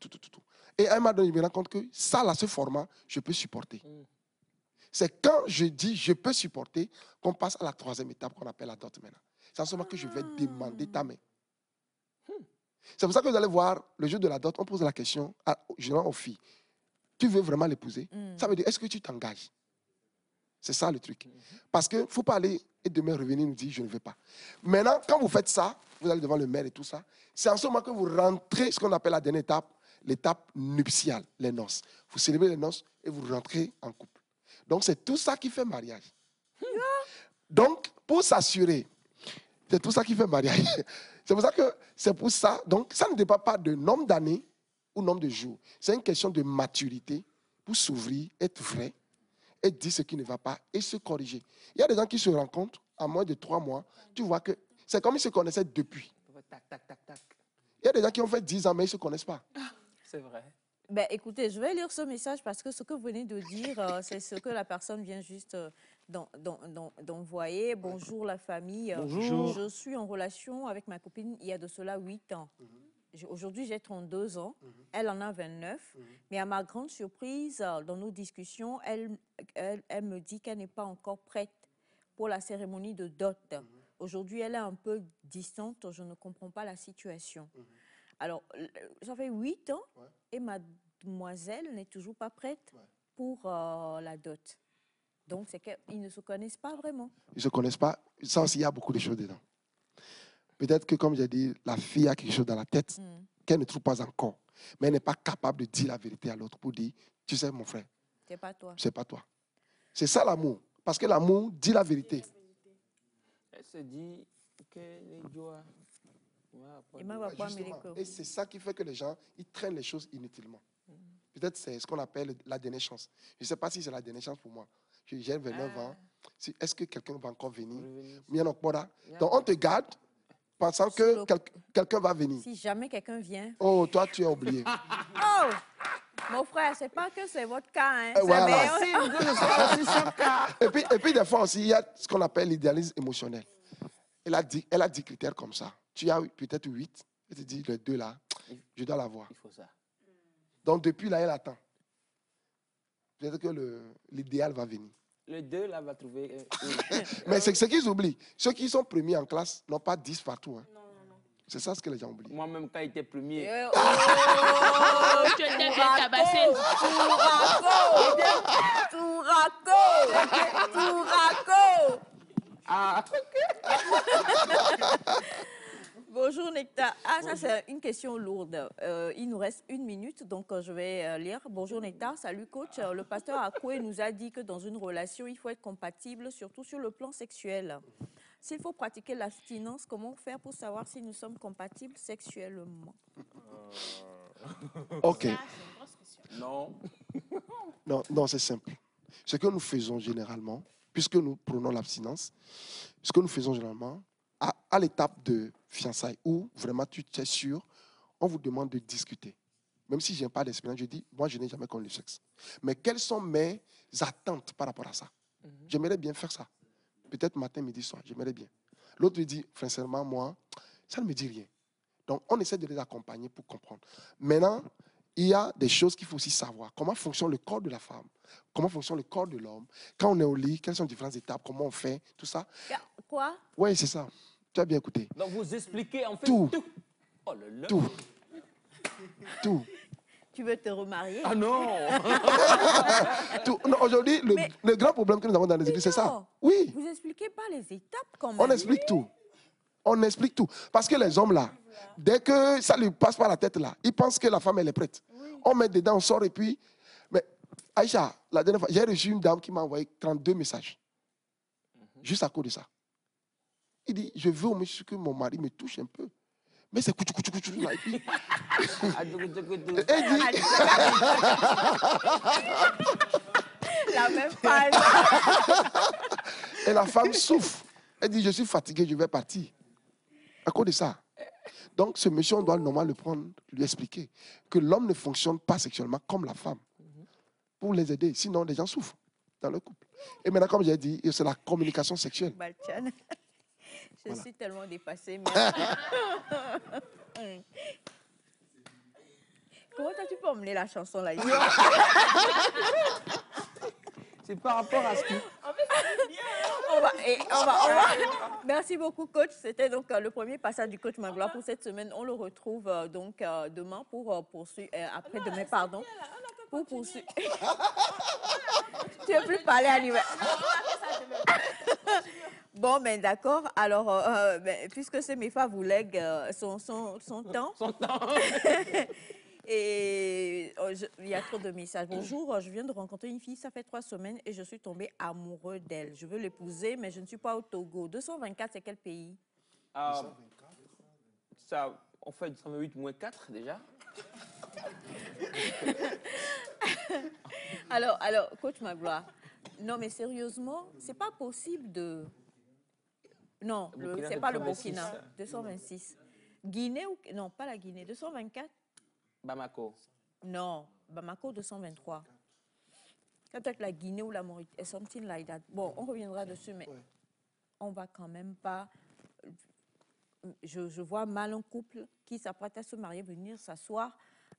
Et à un moment donné, je me rends compte que ça, là, ce format, je peux supporter. C'est quand je dis je peux supporter qu'on passe à la troisième étape qu'on appelle la dot maintenant. C'est en ce moment que je vais demander ta main. C'est pour ça que vous allez voir, le jeu de la dot, on pose la question généralement aux filles. Tu veux vraiment l'épouser? Ça veut dire, est-ce que tu t'engages? C'est ça le truc. Parce qu'il ne faut pas aller et demain revenir nous dire, je ne veux pas. Maintenant, quand vous faites ça, vous allez devant le maire et tout ça, c'est en ce moment que vous rentrez ce qu'on appelle la dernière étape, l'étape nuptiale, les noces. Vous célébrez les noces et vous rentrez en couple. Donc, c'est tout ça qui fait mariage. Donc, pour s'assurer, c'est tout ça qui fait mariage. C'est pour ça que c'est pour ça. Donc, ça ne dépend pas de nombre d'années ou nombre de jours. C'est une question de maturité pour s'ouvrir, être vrai, et dire ce qui ne va pas et se corriger. Il y a des gens qui se rencontrent en moins de 3 mois. Tu vois que c'est comme ils se connaissaient depuis. Il y a des gens qui ont fait 10 ans, mais ils ne se connaissent pas. C'est vrai. Ben, écoutez, je vais lire ce message parce que ce que vous venez de dire, c'est ce que la personne vient juste d'envoyer. Bonjour la famille. Bonjour. Je suis en relation avec ma copine il y a de cela 8 ans. Aujourd'hui, j'ai 32 ans. Elle en a 29. Mais à ma grande surprise, dans nos discussions, elle me dit qu'elle n'est pas encore prête pour la cérémonie de dot. Aujourd'hui, elle est un peu distante. Je ne comprends pas la situation. Alors, ça fait 8 ans et mademoiselle n'est toujours pas prête pour la dot. Donc, c'est qu'ils ne se connaissent pas vraiment. Ils ne se connaissent pas. Ça aussi, il y a beaucoup de choses dedans. Peut-être que, comme j'ai dit, la fille a quelque chose dans la tête qu'elle ne trouve pas encore. Mais elle n'est pas capable de dire la vérité à l'autre pour dire, tu sais, mon frère, c'est pas toi. C'est pas toi. C'est ça l'amour. Parce que l'amour dit la vérité. Elle se dit que les joies... Et c'est ça qui fait que les gens, ils traînent les choses inutilement. Peut-être c'est ce qu'on appelle la dernière chance. Je ne sais pas si c'est la dernière chance pour moi. J'ai 29 ans. Est-ce que quelqu'un va encore venir? Donc on te garde pensant que quelqu'un va venir. Si jamais quelqu'un vient. Oh, toi, tu as oublié. Oh, mon frère, c'est pas que c'est votre cas. Hein. Voilà. Et puis, des fois aussi, il y a ce qu'on appelle l'idéalisme émotionnel. Elle a 10 critères comme ça. Tu as peut-être 8. Elle te dit, les 2 là, je dois l'avoir. Il faut ça. Donc, depuis là, elle attend. Peut-être que l'idéal va venir. Le 2 là va trouver... Mais c'est ce qu'ils oublient. Ceux qui sont premiers en classe n'ont pas 10 partout. Hein. Non. C'est ça ce que les gens oublient. Moi-même, quand j'étais premier... Tu étais bien tabassé. Touraco. Ah, Bonjour Nectar. Ah, ça c'est une question lourde. Il nous reste 1 minute, donc je vais lire. Bonjour Nectar, salut coach. Le pasteur Akoué nous a dit que dans une relation, il faut être compatible, surtout sur le plan sexuel. S'il faut pratiquer l'abstinence, comment faire pour savoir si nous sommes compatibles sexuellement? Ok. non. Non, non, c'est simple. Ce que nous faisons généralement, puisque nous prenons l'abstinence, ce que nous faisons généralement, à l'étape de fiançailles où vraiment tu es sûr, on vous demande de discuter. Même si je n'ai pas d'expérience, je dis, moi je n'ai jamais connu le sexe. Mais quelles sont mes attentes par rapport à ça? J'aimerais bien faire ça. Peut-être matin, midi, soir, j'aimerais bien. L'autre lui dit, sincèrement, moi, ça ne me dit rien. Donc, on essaie de les accompagner pour comprendre. Maintenant, il y a des choses qu'il faut aussi savoir. Comment fonctionne le corps de la femme? Comment fonctionne le corps de l'homme? Quand on est au lit, quelles sont les différentes étapes? Comment on fait? Tout ça. Quoi? Oui, c'est ça. Tu as bien écouté. Donc, vous expliquez en fait Tout. Oh là là. Tout. Tout. Tu veux te remarier? Ah non. Tout. Non, aujourd'hui, le grand problème que nous avons dans les églises, c'est ça. Oui. Vous expliquez pas les étapes quand même. On explique tout. On explique tout. Parce que les hommes, là, dès que ça lui passe par la tête, là, ils pensent que la femme, elle est prête. On met dedans, on sort et puis... Mais Aïcha, la dernière fois, j'ai reçu une dame qui m'a envoyé 32 messages. Juste à cause de ça. Il dit, je veux au moins que mon mari me touche un peu. Mais c'est couchou, couchou, couchou, là. Et puis... La même phrase. Et la femme souffre. Elle dit, je suis fatiguée, je vais partir. À cause de ça. Donc, ce monsieur, on doit normalement le prendre, lui expliquer que l'homme ne fonctionne pas sexuellement comme la femme. Pour les aider. Sinon, les gens souffrent dans le couple. Et maintenant, comme j'ai dit, c'est la communication sexuelle. Baltiane. Je Voilà. suis tellement dépassée. Merci. Comment tu peux emmener la chanson là? C'est par rapport à ce qui... On va. Merci beaucoup, coach. C'était donc le premier passage du coach Magloire pour cette semaine. On le retrouve donc demain pour poursuivre, après-demain, pardon. Pour poursuivre. Tu ne veux plus parler à l'hiver. Bon, ben d'accord. Alors, puisque ce MEFA vous lègue son temps. Son temps. Et il y a trop de messages. Bonjour, je viens de rencontrer une fille, ça fait 3 semaines et je suis tombée amoureux d'elle. Je veux l'épouser, mais je ne suis pas au Togo. 224, c'est quel pays? Ça, on fait 228 moins 4 déjà. Alors, coach Magloire, non mais sérieusement, c'est pas possible de... Non, c'est pas le Burkina, 226. Guinée ou... Non, pas la Guinée, 224. Bamako. Non, Bamako 223. Peut-être la Guinée ou la Mauritanie, something like that. Bon, on reviendra dessus, mais on va quand même pas... Je vois mal un couple qui s'apprête à se marier, venir s'asseoir,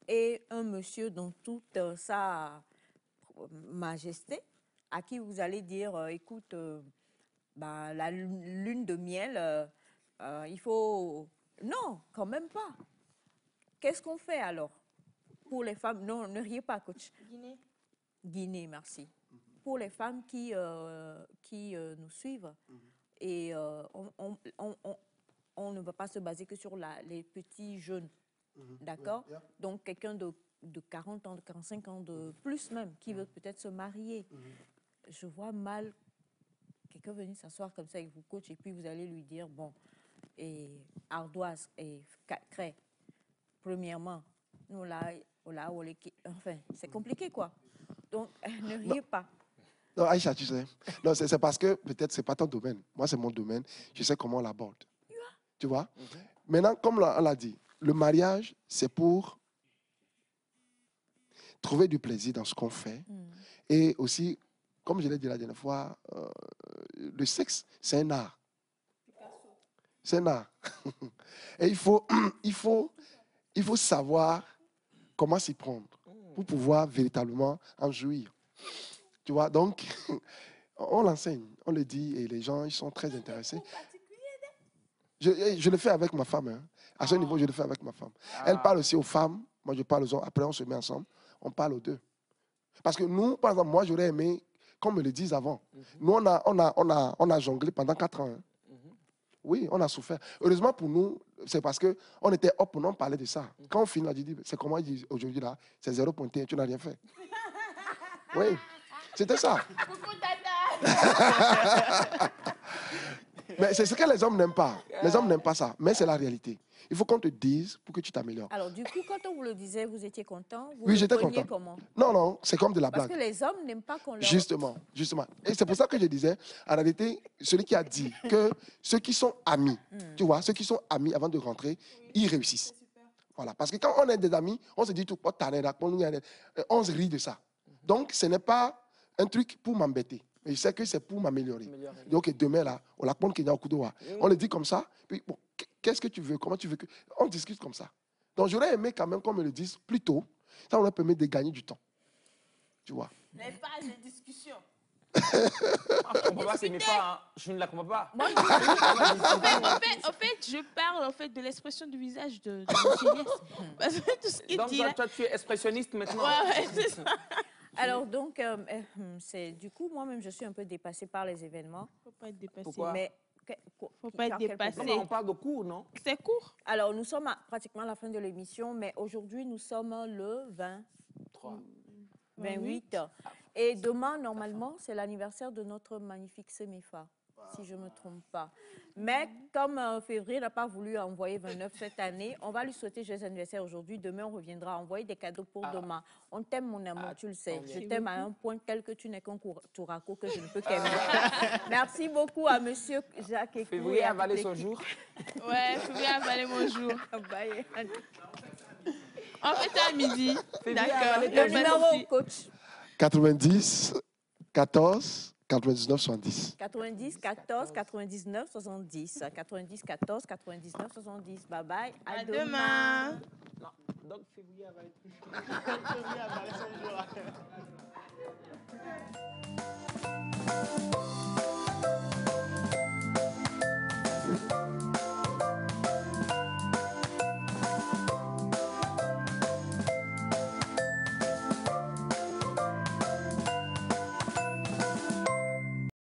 et un monsieur dans toute sa majesté, à qui vous allez dire, écoute, la lune de miel, il faut... Non, quand même pas. Qu'est-ce qu'on fait alors pour les femmes? Non, ne riez pas, coach. Guinée, merci. Pour les femmes qui nous suivent, et on ne va pas se baser que sur les petits jeunes, d'accord? Donc, quelqu'un de 40 ans, de 45 ans, de plus même, qui veut peut-être se marier. Je vois mal quelqu'un venir s'asseoir comme ça avec vous, coach, et puis vous allez lui dire, bon, et ardoise et craie. Premièrement, nous là, enfin, c'est compliqué quoi. Donc, ne riez pas. Non, Aïcha, tu sais. Non, c'est parce que peut-être ce n'est pas ton domaine. Moi, c'est mon domaine. Je sais comment on l'aborde. Tu vois? Maintenant, comme on l'a dit, le mariage, c'est pour trouver du plaisir dans ce qu'on fait. Et aussi, comme je l'ai dit la dernière fois, le sexe, c'est un art. C'est un art. Et il faut savoir comment s'y prendre pour pouvoir véritablement en jouir. Tu vois, donc, on l'enseigne, on le dit, et les gens, ils sont très intéressés. Je le fais avec ma femme. Hein. À ce niveau, je le fais avec ma femme. Elle parle aussi aux femmes, moi je parle aux hommes. Après, on se met ensemble, on parle aux deux. Parce que nous, par exemple, moi, j'aurais aimé qu'on me le dise avant. Nous, on a jonglé pendant 4 ans. Hein. Oui, on a souffert. Heureusement pour nous, c'est parce qu'on était up, on parlait de ça. Quand on finit, on a dit, c'est comment aujourd'hui là, c'est 0 pointé, tu n'as rien fait. Oui, c'était ça. Coucou, tata. Mais c'est ce que les hommes n'aiment pas. Les hommes n'aiment pas ça, mais c'est la réalité. Il faut qu'on te dise pour que tu t'améliores. Alors, du coup, quand on vous le disait, vous étiez content? Vous Oui, le j'étais preniez content. comment? Non, c'est comme de la Parce blague. que les hommes n'aiment pas qu'on leur... Justement. Et c'est pour ça que je disais, en réalité, celui qui a dit que ceux qui sont amis, tu vois, ceux qui sont amis avant de rentrer, ils réussissent. Voilà. Parce que quand on est des amis, on se dit tout, on se rit de ça. Donc, ce n'est pas un truc pour m'embêter. Mais je sais que c'est pour m'améliorer. Donc, demain, là, on la prend au coup de doigt. On le dit comme ça. Puis, bon, qu'est-ce que tu veux? Comment tu veux que... On discute comme ça. Donc, j'aurais aimé quand même qu'on me le dise plus tôt. Ça, on a permis de gagner du temps. Tu vois? Les phases de discussion. Je comprends pas, c'est mes pas, hein. Je ne la comprends pas. Moi, en fait, je parle en fait, de l'expression du visage de Monsieur Yes. Parce que tout ce qu'il Donc, dit là... toi, tu es expressionniste maintenant. Ouais, c'est ça. Alors, donc, du coup, moi-même, je suis un peu dépassée par les événements. Faut pas être dépassé. Pourquoi? Mais... Faut pas être dépassé. Non, mais on parle de cours, non? C'est court. Alors, nous sommes pratiquement à la fin de l'émission, mais aujourd'hui, nous sommes le 28. Et demain, normalement, c'est l'anniversaire de notre magnifique Semefa, si je ne me trompe pas. Mais comme février n'a pas voulu envoyer 29 cette année, on va lui souhaiter joyeux anniversaire aujourd'hui. Demain, on reviendra envoyer des cadeaux pour demain. On t'aime, mon amour, tu le sais. Je t'aime à un point tel que tu n'es qu'un touraco que je ne peux qu'aimer. Merci beaucoup à monsieur Jacques Ekou. Février a avalé son jour. Ouais, février a avalé mon jour. Bye. On fait ça à midi. D'accord. Le numéro, coach. 90, 14, 99, 70. 90, 14, 99, 70. 90, 14, 99, 70. Bye bye. À demain. Non, donc février a avalé. Février a avalé son jour.